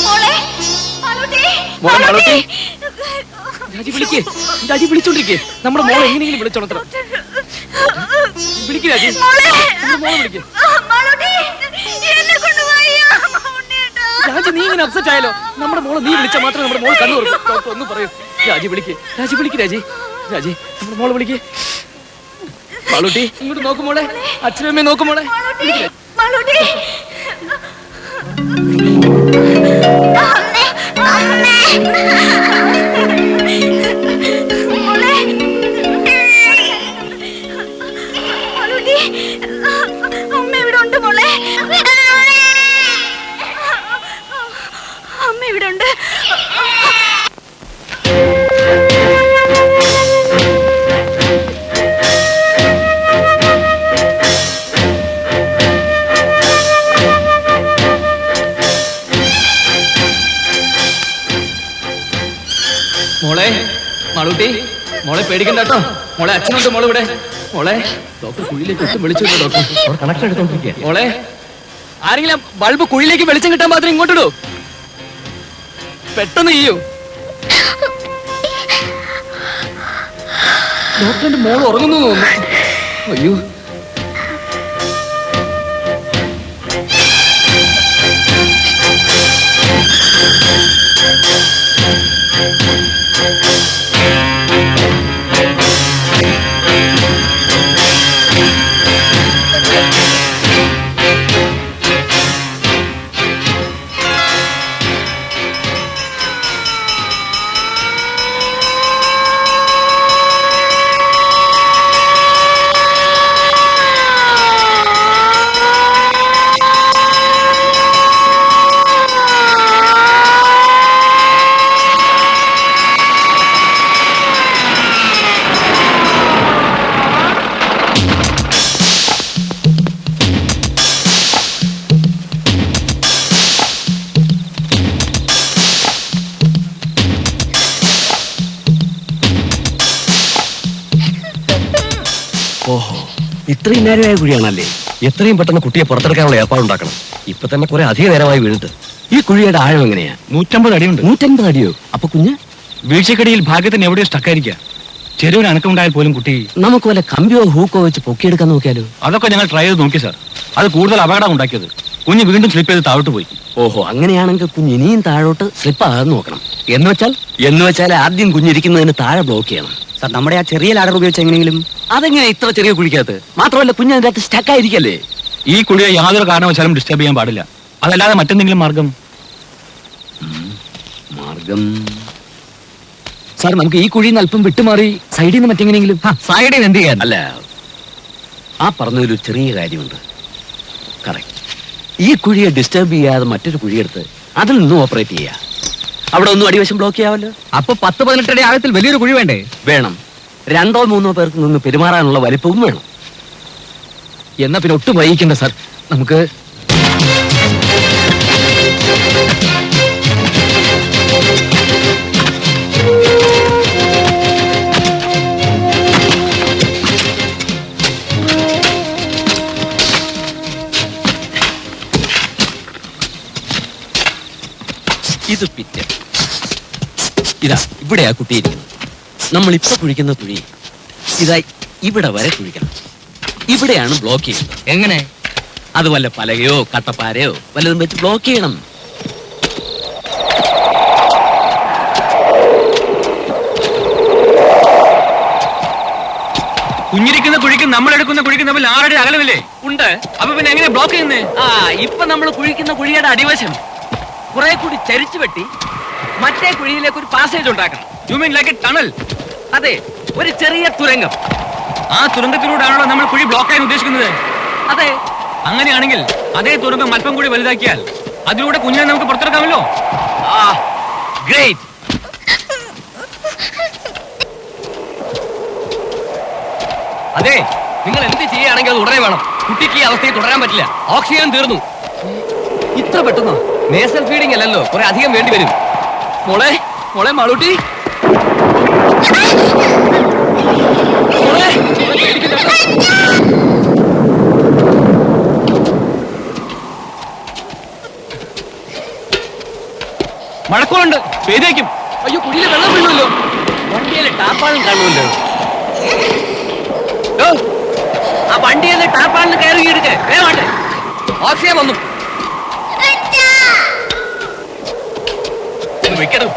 മോളെ മാളൂട്ടി, രാജി വിളിക്കേ, രാജി വിളിച്ചോണ്ടിരിക്കേ. നമ്മുടെ മോളെ എങ്ങനെയെങ്കിലും വിളിച്ചോളത്ര. വിളിക്ക് രാജി, നമ്മുടെ മോളെ വിളിക്കേ. രാജി നീ ഇങ്ങനെ അപ്സെറ്റ് ആയാലോ? നമ്മുടെ മോളെ നീ വിളിച്ചാൽ മാത്രമേ നമ്മുടെ മോളെ കണ്ണു തുറക്കൂ. ഡോക്ടർ ഒന്ന് പറയൂ. രാജി വിളിക്ക്, രാജി വിളിക്ക്. രാജി, രാജി നമ്മുടെ മോളെ വിളിക്ക്. മാളൂട്ടി ഇങ്ങോട്ട് നോക്കുമോളെ, അച്ഛനമ്മയെ നോക്കുമോളെ. അമ്മ ഇവിടെ ഉണ്ട് മോളെ, അമ്മ ഇവിടെ ഉണ്ട്. മോളെ മാളൂട്ടി, മോളെ പേടിക്കണ്ട കേട്ടോ. മോളെ അച്ഛനുണ്ട് മോളെ ഇവിടെ. മോളെ ഡോക്ടർ കുഴിയിലേക്ക് ഒട്ടും വിളിച്ചു. ഡോക്ടർ കണക്ഷൻ എടുത്തോണ്ടിരിക്കുക. മോളെ ആരെങ്കിലും ബൾബ് കുഴിയിലേക്ക് വെളിച്ചം കിട്ടാൻ മാത്രം ഇങ്ങോട്ടിടൂ. പെട്ടെന്ന് ചെയ്യൂ. ഡോക്ടറിന്റെ മോൾ ഉറങ്ങുന്നു തോന്നുന്നു. അയ്യോ ഓഹോ, ഇത്രയും നേരമായ കുഴിയാണല്ലേ? എത്രയും പെട്ടെന്ന് കുട്ടിയെ പുറത്തെടുക്കാനുള്ള ഏർപ്പാടുണ്ടാക്കണം. ഇപ്പൊ തന്നെ കുറെ അധിക നേരമായി വീണിട്ട്. ഈ കുഴിയുടെ ആഴം എങ്ങനെയാ? 150 അടിയുണ്ട്. 150 അടിയോ? അപ്പൊ കുഞ്ഞ് വീഴ്ചക്കടിയിൽ ഭാഗ്യത്തിന് എവിടെയോ സ്റ്റക്കായിരിക്കുക. ചെരുവിന് അനക്കമുണ്ടായാൽ പോലും കുട്ടി. നമുക്ക് വല്ല കമ്പിയോ ഹൂക്കോ വെച്ച് പൊക്കിയെടുക്കാൻ നോക്കിയാലോ? അതൊക്കെ ഞങ്ങൾ ട്രൈ ചെയ്ത് നോക്കി സാർ. അത് കൂടുതൽ അപകടം ഉണ്ടാക്കിയത്. കുഞ്ഞ് വീണ്ടും സ്ലിപ്പ് ചെയ്ത് താഴോട്ട് പോയി. ഓഹോ, അങ്ങനെയാണെങ്കിൽ കുഞ്ഞ് ഇനിയും താഴോട്ട് സ്ലിപ്പ് ആകാതെ നോക്കണം. എന്ന് വെച്ചാൽ ആദ്യം കുഞ്ഞിരിക്കുന്നതിന് താഴെ ബ്ലോക്ക് ചെയ്യണം. സാർ, നമ്മുടെ ആ ചെറിയ ലാഡർ ഉപയോഗിച്ച് എങ്ങനെയെങ്കിലും. അതെങ്ങനെ ഇത്ര ചെറിയ കുഴിക്കകത്ത്? മാത്രമല്ല കുഞ്ഞ് അതിന്റെ അകത്ത് സ്റ്റക്കായിരിക്കല്ലേ? ഈ കുഴിയെ യാതൊരു കാരണവശാലും ഡിസ്റ്റർബ് ചെയ്യാൻ പാടില്ല. അതല്ലാതെ മറ്റെന്തെങ്കിലും മാർഗം? സാർ, നമുക്ക് ഈ കുഴിയിൽ നിന്ന് അല്പം വിട്ടുമാറി സൈഡിൽ നിന്ന് മറ്റെങ്ങനെയെങ്കിലും. സൈഡിൽ നിന്ന് എന്ത് ചെയ്യാൻ? അല്ല, ആ പറഞ്ഞതിലൊരു ചെറിയ കാര്യമുണ്ട്. കറക്റ്റ്. ഈ കുഴിയെ ഡിസ്റ്റർബ് ചെയ്യാതെ മറ്റൊരു കുഴിയെടുത്ത് അതിൽ നിന്നും ഓപ്പറേറ്റ് ചെയ്യാം. അവിടെ ഒന്നും അടിവശം ബ്ലോക്ക് ചെയ്യാമല്ലോ. അപ്പൊ 10-18 അടി ആഴത്തിൽ വലിയൊരു കുഴി വേണ്ടേ? വേണം. 2-3 പേർക്ക് നിന്ന് പെരുമാറാനുള്ള വലിപ്പവും വേണം. എന്നാ പിന്നെ ഒട്ടും വൈകിക്കണ്ട സാർ. നമുക്ക് ഇത് പിറ്റ്. ഇതാ ഇവിടെയാ കുട്ടിയിരിക്കുന്നത്. നമ്മൾ ഇപ്പൊ കുഴിക്കുന്ന കുഴി ഇതാ ഇവിടെ വരെ കുഴിക്കണം. ഇവിടെയാണ് ബ്ലോക്ക് ചെയ്യുന്നത്. എങ്ങനെ? അത് വല്ല പലകയോ കട്ടപ്പാരയോ വല്ലതും വെച്ച് ബ്ലോക്ക് ചെയ്യണം. കുഞ്ഞിരിക്കുന്ന കുഴിക്കും നമ്മൾ എടുക്കുന്ന കുഴിക്കും തമ്മിൽ 6 അടി അകലമില്ലേ? ഉണ്ട്. അപ്പൊ പിന്നെ എങ്ങനെ ബ്ലോക്ക് ചെയ്യുന്നേ? ഇപ്പൊ നമ്മൾ കുഴിക്കുന്ന കുഴിയുടെ അടിവശം കുറെ കൂടി ചരിച്ചു വെട്ടി മറ്റേ കുഴിയിലേക്ക് ഒരു പാസേജ് ഉണ്ടാക്കണം. You mean like A tunnel? അതെ, ഒരു ചെറിയ തുരങ്കം. ആ തുരങ്കത്തിലൂടെയാണല്ലോ നമ്മൾ കുഴി ബ്ലോക്ക് ചെയ്യാൻ ഉദ്ദേശിക്കുന്നത്? അതെ. അങ്ങനെയാണെങ്കിൽ അതേ തുരങ്കം അല്പം കൂടി വലുതാക്കിയാൽ അതിലൂടെ കുഞ്ഞിനെ നമുക്ക് പുറത്തെടുക്കാമല്ലോ. ഗ്രേറ്റ്. അതെ, നിങ്ങൾ എന്ത് ചെയ്യുകയാണെങ്കിൽ അത് ഉടനെ വേണം. കുട്ടിക്ക് ഈ അവസ്ഥയിൽ തുടരാൻ പറ്റില്ല. ഓക്സിജൻ തീർന്നു. ഇത്ര പെട്ടെന്നോ? നേസൽ ഫീഡിംഗ് അല്ലല്ലോ, കുറെ അധികം വേണ്ടി വരും. മോളെ മോളെ മാളൂട്ടി, മോളെ മഴക്കോളുണ്ട്, പെയ്തേക്കും. അയ്യോ, കുഴിയിലെ വെള്ളം വീഴുമല്ലോ. ടാർപ്പാളിൽ കാണുമല്ലോ. ആ വണ്ടിയിൽ ടാർപ്പാളിൽ കയറി എടുക്കേ വേണ്ടേ. ഓക്സിജൻ വന്നു വെക്കണം.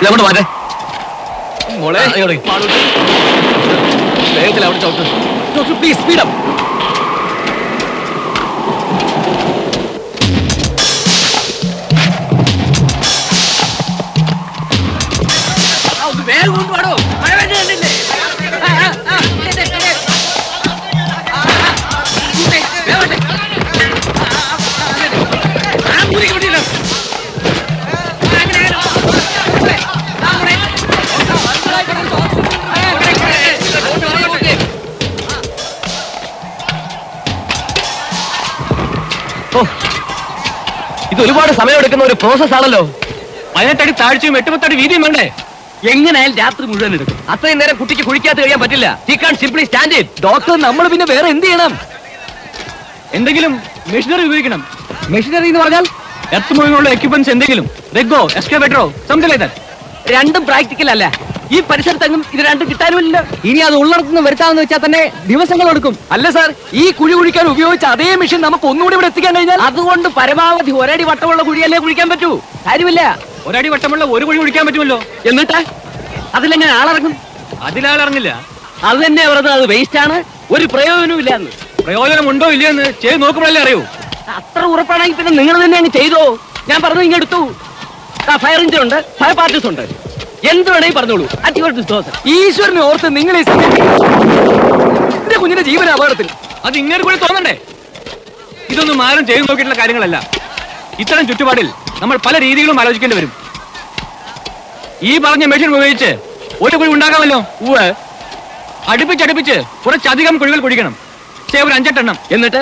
ഇതങ്ങോട്ട് മാറ്റേ മോളെ. വേഗത്തിൽ അവിടെ ചോട്ട്. Doctor please speed up. വേഗം കൊണ്ടുപോടോ. മഴ വരുന്നില്ലേ? ഇത് ഒരുപാട് സമയം എടുക്കുന്ന ഒരു പ്രോസസ് ആണല്ലോ. 18 അടി താഴ്ചയും 8 അടി വീതിയും വേണ്ടേ? എങ്ങനെയായാലും രാത്രി മുഴുവൻ എടുക്കും. അത്രയും നേരം കുട്ടിക്ക് കുഴിക്കാത്ത കഴിയാൻ പറ്റില്ല. He can simply stand it. Doctor, നമ്മൾ പിന്നെ വേറെ എന്ത് ചെയ്യണം? എന്തെങ്കിലും മെഷീനറി ഉപയോഗിക്കണം. മെഷീനറി എന്ന് പറഞ്ഞാൽ എർത്ത് മൂവിങ്ങുള്ള എക്യുപ്മെന്റ്സ് എന്തെങ്കിലും, റെഗോ, എക്സ്കവേറ്ററോ, സംതിങ് ലൈക്ക് ദാറ്റ്. രണ്ടും പ്രാക്ടിക്കൽ അല്ല. ഈ പരിസരത്തെങ്ങും ഇത് രണ്ടും കിട്ടാനുമില്ല. ഇനി അത് ഉള്ളിടത്തുനിന്ന് വരുത്താമെന്ന് വെച്ചാൽ തന്നെ ദിവസങ്ങൾ എടുക്കും. അല്ല സാർ, ഈ കുഴി കുഴിക്കാൻ ഉപയോഗിച്ച അതേ മെഷീൻ നമുക്ക് ഒന്നുകൂടി ഇവിടെ എത്തിക്കാൻ കഴിഞ്ഞാൽ അതുകൊണ്ട് പരമാവധി ഒരടി വട്ടമുള്ള കുഴിയല്ലേ കുഴിക്കാൻ പറ്റൂ. കാര്യമില്ല. ഒരടി വട്ടമുള്ള ഒരു കുഴി കുഴിക്കാൻ പറ്റുമല്ലോ. എന്നിട്ട് അതിലെങ്ങനെ ആളിറങ്ങും? അതിലാളിറങ്ങില്ല. അത് തന്നെ പറഞ്ഞത് അത് വേസ്റ്റ് ആണ്, ഒരു പ്രയോജനവും ഇല്ല എന്ന്. പ്രയോജനം ഉണ്ടോ ഇല്ലയെന്ന് ചെയ്ത് നോക്കുമ്പോഴല്ലേ അറിയൂ. അത്ര ഉറപ്പാണെങ്കിൽ പിന്നെ നിങ്ങൾ തന്നെ അങ്ങ് ചെയ്തോ. ഞാൻ പറഞ്ഞു ഇങ്ങെടുത്തു. ഫയർ എഞ്ചിൻ ഉണ്ട്, ഫയർ പാർട്ടീസ് ഉണ്ട്, എന്ത് വേണമെങ്കിൽ പറഞ്ഞോളൂ. ഈശ്വരനെ ഓർത്ത് നിങ്ങൾ എന്റെ കുഞ്ഞിന്റെ ജീവന അപകടത്തിൽ. അത് ഇങ്ങനെ കൂടി തോന്നണ്ടേ? ഇതൊന്നും ആരും ചെയ്തു നോക്കിയിട്ടുള്ള കാര്യങ്ങളല്ല. ഇത്തരം ചുറ്റുപാടിൽ നമ്മൾ പല രീതികളും ആലോചിക്കേണ്ടി വരും. ഈ പറഞ്ഞ മെഷീൻ ഉപയോഗിച്ച് ഒരു കുഴി ഉണ്ടാക്കാമല്ലോ. അടുപ്പിച്ചടുപ്പിച്ച് കുറച്ചധികം കുഴികൾ കുഴിക്കണം. ഒരു 5-8 എണ്ണം. എന്നിട്ട്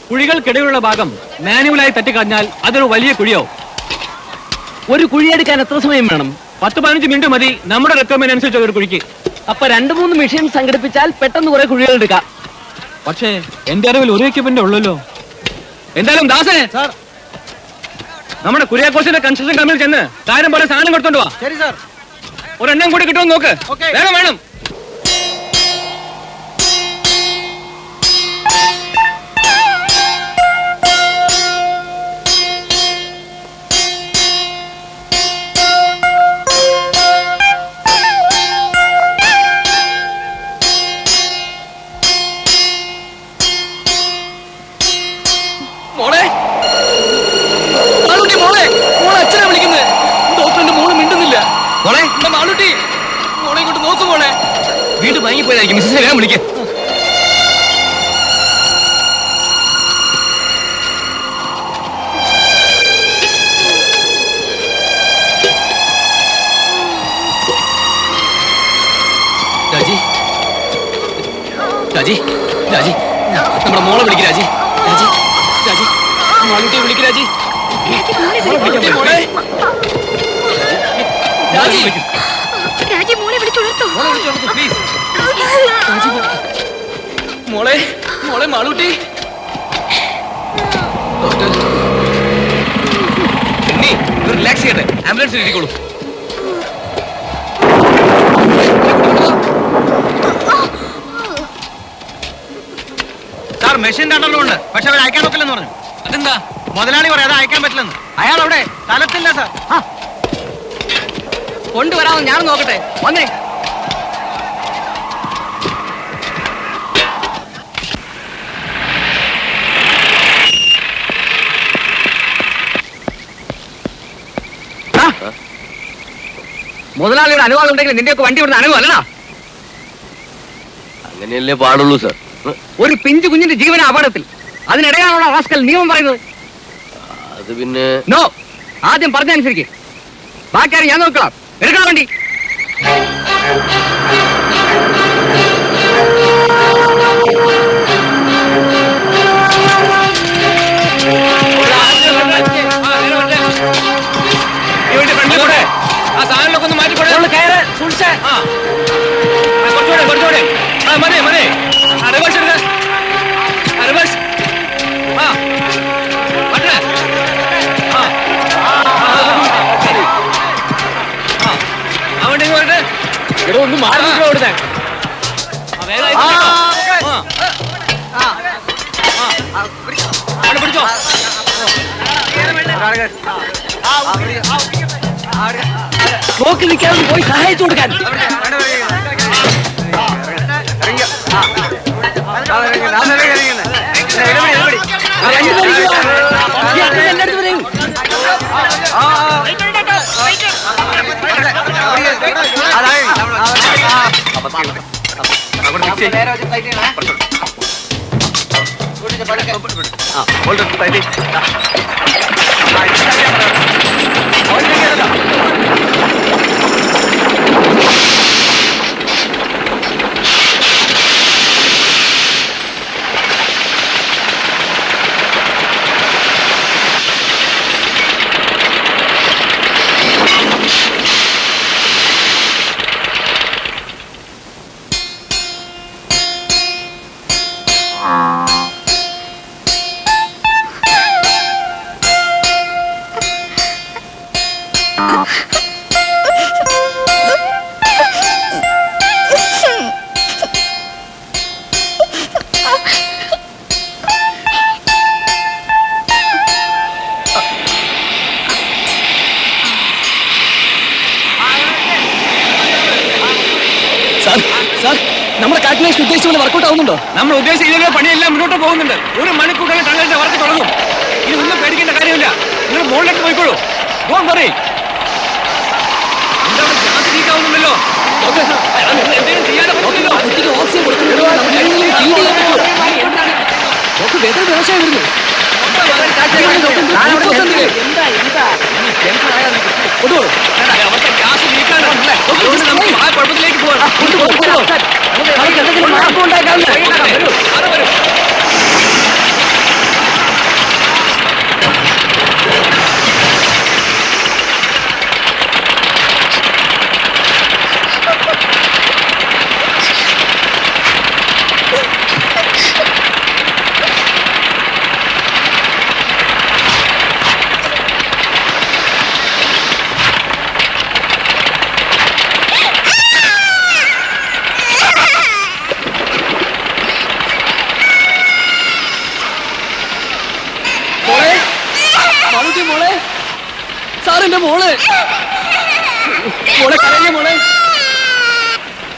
കുഴികൾക്കിടയിലുള്ള ഭാഗം മാനുവലായി തട്ടിക്കളഞ്ഞാൽ അതൊരു വലിയ കുഴിയാവും. ഒരു കുഴിയെടുക്കാൻ എത്ര സമയം വേണം? 10-15 മിനിറ്റ് മതി നമ്മുടെ റിക്വയർമെന്റ് അനുസരിച്ച് ഒരു കുഴിക്ക്. അപ്പൊ 2-3 മെഷീൻ സംഘടിപ്പിച്ചാൽ പെട്ടെന്ന് കുറെ കുഴികൾ എടുക്കാം. പക്ഷേ എന്റെ അറിവിൽ ഒരു എക്യുപ്മെന്റ് ഉള്ളല്ലോ. എന്തായാലും ദാസനെ സാർ, നമ്മുടെ കുര്യാക്കോസിന്റെ കൺസ്ട്രക്ഷൻ കമ്പനിയിൽ ചെന്ന് കാര്യം പോലെ സാധനം കൊടുത്തോണ്ട് വാ. ശരി സാർ. ഒരെണ്ണം കൂടി കിട്ടുമെന്ന് നോക്ക്. വേണം വേണം. മോളെ, മാളൂട്ടി മോളെ, മോളെ അച്ഛനെ വിളിക്കുന്നത്. ഡോക്ടറിന്റെ മോള് മിണ്ടുന്നില്ല. മോളെ, മാളൂട്ടി മോളെ ഇങ്ങോട്ട് നോക്കു. മോളെ വീണ്ടും വാങ്ങിപ്പോയതായിരിക്കും. മിസ്സിനെ വേഗം വിളിക്ക. രാജി, രാജി, രാജി, നമ്മുടെ മോളെ വിളിക്ക. രാജി, രാജി, രാജി, മാളൂട്ടിയെ വിളിക്ക. രാജി, മോളെ, രാജി, രാജി മോളെ വിളിച്ചുണർത്തോ. മോളെ വിളിച്ചോളൂ പ്ലീസ്. മോളെ, മോളെ മാളൂട്ടി. ഡോക്ടർ, ഉണ്ണി റിലാക്സ് ചെയ്യട്ടെ. ആംബുലൻസിൽ ഇരിക്കോളൂ. Sir, machine രണ്ടെണ്ണമുണ്ട്. പക്ഷെ അവർ അയക്കാൻ ഒക്കില്ലെന്ന് പറഞ്ഞു. അതെന്താ? മുതലാളി പറയാം അത് അയക്കാൻ പറ്റില്ലെന്ന്. അയാൾ അവിടെ സ്ഥലത്തില്ല സാർ. കൊണ്ടുവരാമെന്ന് ഞാൻ നോക്കട്ടെ. വന്നേ. മുതലാളിയുടെ അനുവാദം ഉണ്ടെങ്കിൽ നിന്റെയൊക്കെ വണ്ടി വിടുന്ന അനുഭവം അല്ലടാ. അങ്ങനെയല്ലേ പാടുള്ളൂ സാർ. ഒരു പിഞ്ചു കുഞ്ഞിന്റെ ജീവന അപകടത്തിൽ അതിനിടയാണുള്ള റാസ്കൽ നിയമം പറയുന്നത്. അത് പിന്നെ നോ, ആദ്യം പറഞ്ഞനുസരിക്ക്. ബാക്കി ഞാൻ നോക്കണം. എടുക്കണം വണ്ടി. ആ സാധനങ്ങളൊക്കെ ഒന്ന് മാറ്റിക്കൊടേ. കയറ് സൂക്ഷിച്ച്. കുറച്ചുകൂടെ കുറച്ചുകൂടെ. മതി മതി. റിവേഴ്സ് എടുക്ക. റിവേഴ്സ്. മറ്റേ ഇവിടെ ഒന്ന് മാറി അവിടുത്തെ പിടിച്ചോ. നോക്കി നിൽക്കാതെ പോയി സഹായിച്ചു കൊടുക്കാൻ. നമ്മുടെ കാൽക്കുലേഷൻ ഉദ്ദേശിച്ച പോലെ വർക്കൗട്ട് ആവുന്നുണ്ടോ? നമ്മൾ ഉദ്ദേശിച്ച പണിയെല്ലാം മുന്നോട്ട് പോകുന്നുണ്ട്. 1 മണിക്കൂറിൽ ടണലിന്റെ വർക്ക് തുടങ്ങും. ഇനി ഒന്നും പേടിക്കേണ്ട കാര്യമില്ല. നിങ്ങൾ മുകളിലേക്ക് പോയിക്കോളൂ. Don't worry. ഗ്യാസ് ലീക്ക് ആവുന്നുണ്ടല്ലോ. എന്തെങ്കിലും ചെയ്യാതെ പറ്റില്ലല്ലോ. ഓക്സിജൻ കൊടുക്കുന്നുണ്ടോ? വ്യവസായം വരുന്നു. അവർക്ക് ഗ്യാസ് ലീക്കാണ്. അതുകൊണ്ട് നമുക്ക് ആ കുഴപ്പത്തിലേക്ക് പോകാം. മോളെ സാറിന്റെ മോള് മോളെ കരയിലെ മോളെ.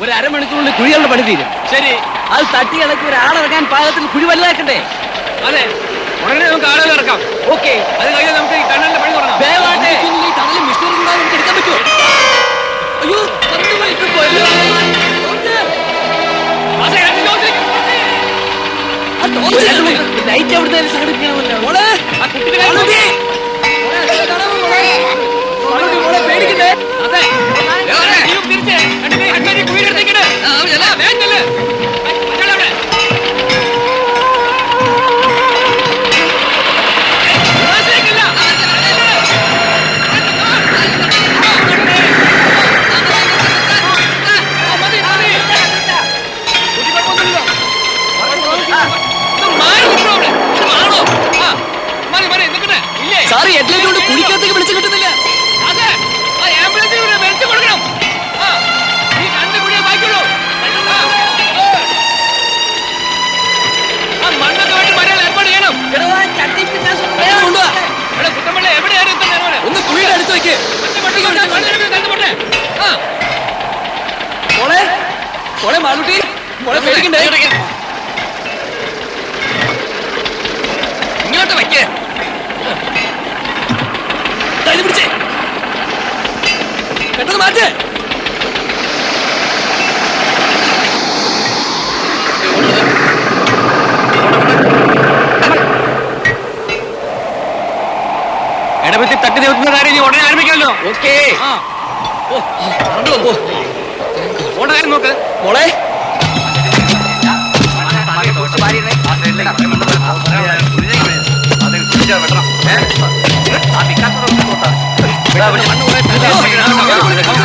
1 അരമണിക്കൂറിൽ കുഴികളുടെ പണി തീരും. ശരി, അത് തട്ടി ഇളക്കി ഒരാളിറങ്ങാൻ പാകത്തിൽ കുഴി വലുതാക്കണ്ടേ? അതെ, ഉടനെ നമുക്ക് ആളുകൾ ഇറക്കാം. ഓക്കെ, അത് കഴിഞ്ഞാൽ നമുക്ക് ഈ ടണലിന്റെ പണി തുടങ്ങാം. ദയവായിട്ട് ഈ ടണലിൽ മിഷനറി കൂടാതെ നമുക്ക് എടുക്കാൻ പറ്റുമോ? അയ്യോ, ലൈറ്റ് എവിടുത്തെ സംഘടിപ്പിക്കാമല്ലോ. മോളെ പേടിക്കണ്ടേ? അതെ, തിരിച്ച് കുഴിയിലെടുത്തേക്കിട്ട് വേണ്ടല്ലേ. സാറ് ഹെഡ്ലൈറ്റ് കൊണ്ട് കുടിക്കകത്തേക്ക് വിളിച്ചു കിട്ടുന്നില്ല. ഒന്ന് കുഴിയുടെ അടുത്ത് വെക്ക്. മോളെ മോളെ മാളുട്ടി, മോളെ പേടിക്കണ്ടേ? ഇങ്ങോട്ട് വെക്ക്. പിടിച്ചേ, പെട്ടെന്ന് മാറ്റ്. ഇടപെത്തി തട്ടി നിൽക്കുന്ന കാര്യം ഇനി ഉടനെ ആരംഭിക്കാമല്ലോ. ഓക്കേ, ഓണ കാര്യം നോക്ക്. മോളെ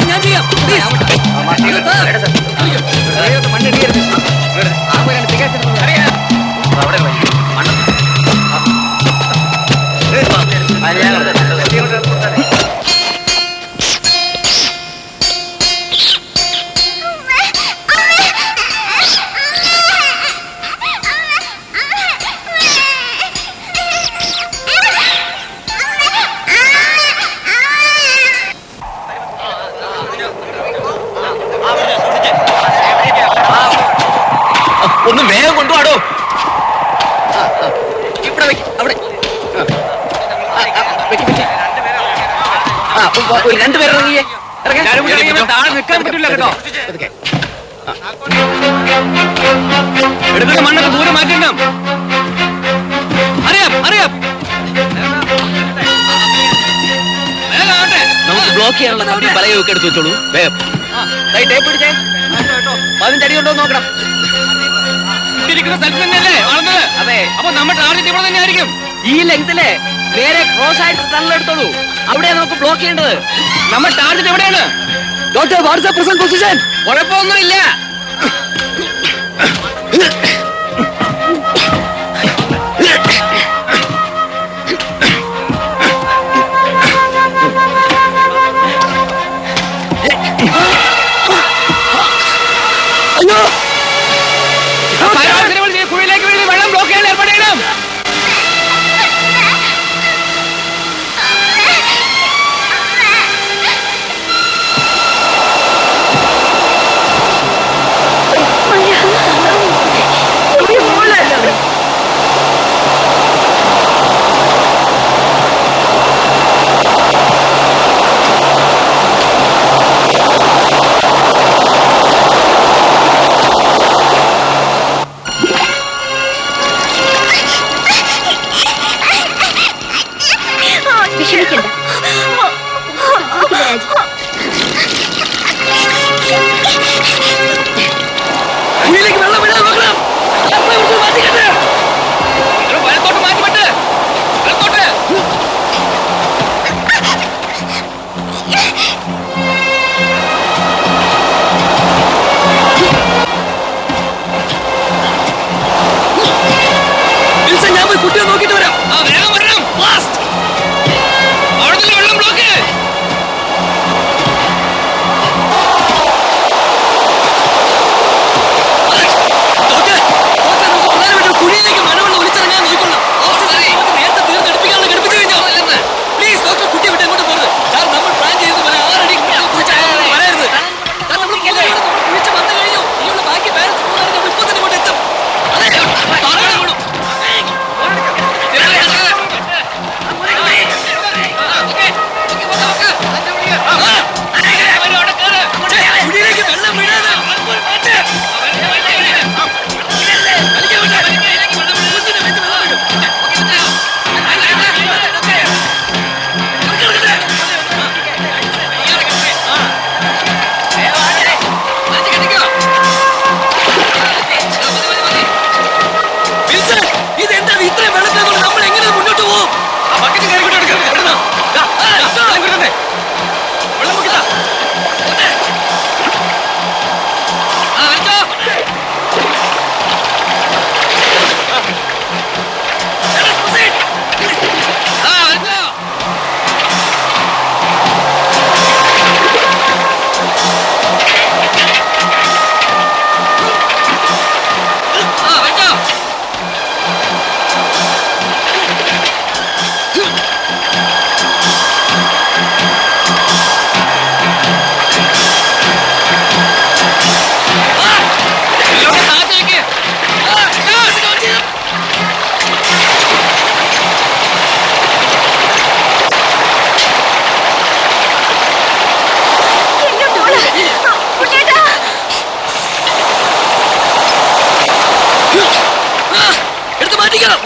ഞാൻ ചെയ്യാം. രണ്ടുപേരും ഇറങ്ങിയേ. താഴെ നിൽക്കാൻ പറ്റില്ല കേട്ടോ. എടുക്കുന്ന മണ്ണൊക്കെ ദൂരെ മാറ്റിണ്ടാം. അറിയാം അറിയാം. നമുക്ക് ബ്ലോക്ക് ചെയ്യാനുള്ള കമ്പി പലയൊക്കെ എടുത്ത് വെച്ചോളൂ. വേഗം ടേപ്പ് പിടിച്ചേ. 15 അടി ഉണ്ടോ നോക്കണം. ഇരിക്കുന്ന സ്ഥലത്ത് തന്നെയല്ലേ വളർന്നത്? അതെ. അപ്പൊ നമ്മുടെ ടാർഗറ്റ് ഇവിടെ തന്നെ ആയിരിക്കും. ഈ ലെങ്തിലെ നേരെ ക്രോസ് ആയിട്ട് തള്ളെടുത്തോളൂ. അവിടെയാണ് നമുക്ക് ബ്ലോക്ക് ചെയ്യേണ്ടത്. നമ്മുടെ ടാർഗറ്റ് എവിടെയാണ്? Doctor what's the present position? കുഴപ്പമൊന്നുമില്ല. കുഴിയിലേക്ക് വീഴുന്ന വെള്ളം ബ്ലോക്ക് ചെയ്യാൻ ഏർപ്പാട് ചെയ്യണം. വിഷമിക്കണ്ട. കുഴിയിലേക്ക് വെള്ളം വിടാൻ നോക്കണം. വലത്തോട്ട് മാറ്റിപ്പെട്ട് വലത്തോട്ട്. ഞാൻ പോയി കുട്ടിയെ നോക്കിട്ട് വരാം. വേഗം വരണം. അവിടെ നിന്ന് വെള്ളം ബ്ലോക്ക്. കുഴിയിലേക്ക് മഴവെള്ളം ഒലിച്ചിറങ്ങാൻ നോക്കണം. നേരത്തെ തീർന്നെടുപ്പിക്കാനുള്ള ഘടിപ്പിച്ചു കഴിഞ്ഞോ? പ്ലീസ് ഡോക്ടർ, കുട്ടിയെ വിട്ട് എങ്ങോട്ട് പോകരുത്. സാർ, നമ്മൾ പ്ലാൻ ചെയ്തത് പോലെ 6 അടി വരരുത്. നമ്മൾ കുഴിച്ച് വന്നു കഴിഞ്ഞു. ഇനിയുള്ള ബാക്കി പാരൻസ് പോകുന്നതിന് ഇപ്പൊ തന്നെ ഇങ്ങോട്ട് എത്തും. കുഴിയിലേക്ക് വെള്ളം വീഴാതെ ഇതെന്താ ഇത്രയും വെള്ളത്തിൽ നമ്മൾ എങ്ങനെ മുന്നോട്ട് പോകും? എടുത്ത് മാറ്റിക്കണം.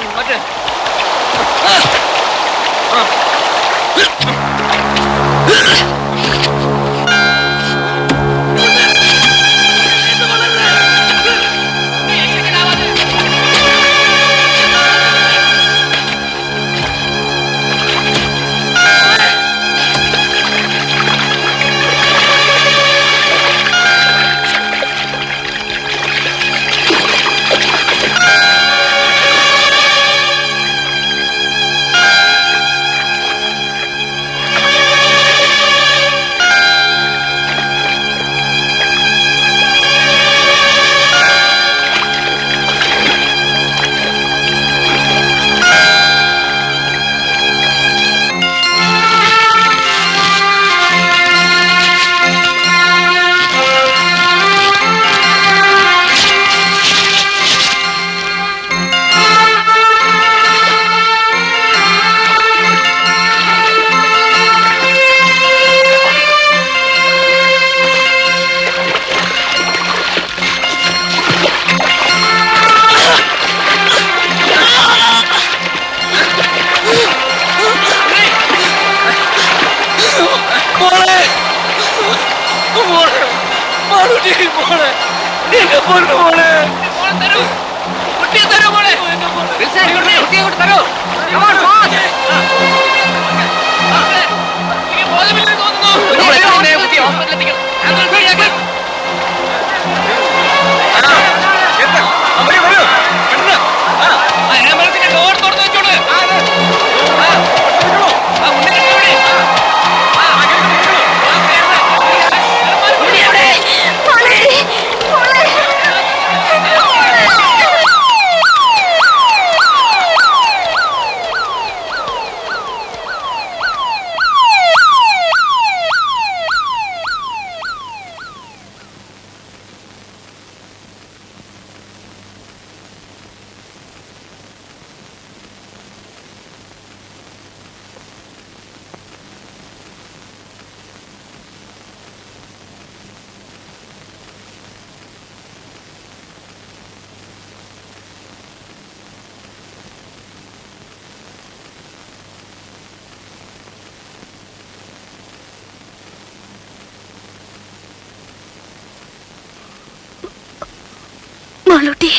മാളൂട്ടി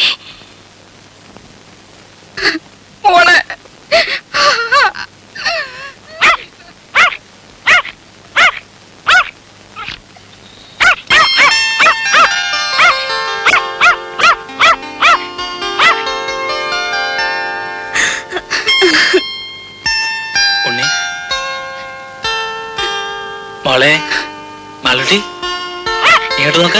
ഉണ്ണി മോളെ മാളുട്ടി ഇങ്ങോട്ട് നോക്ക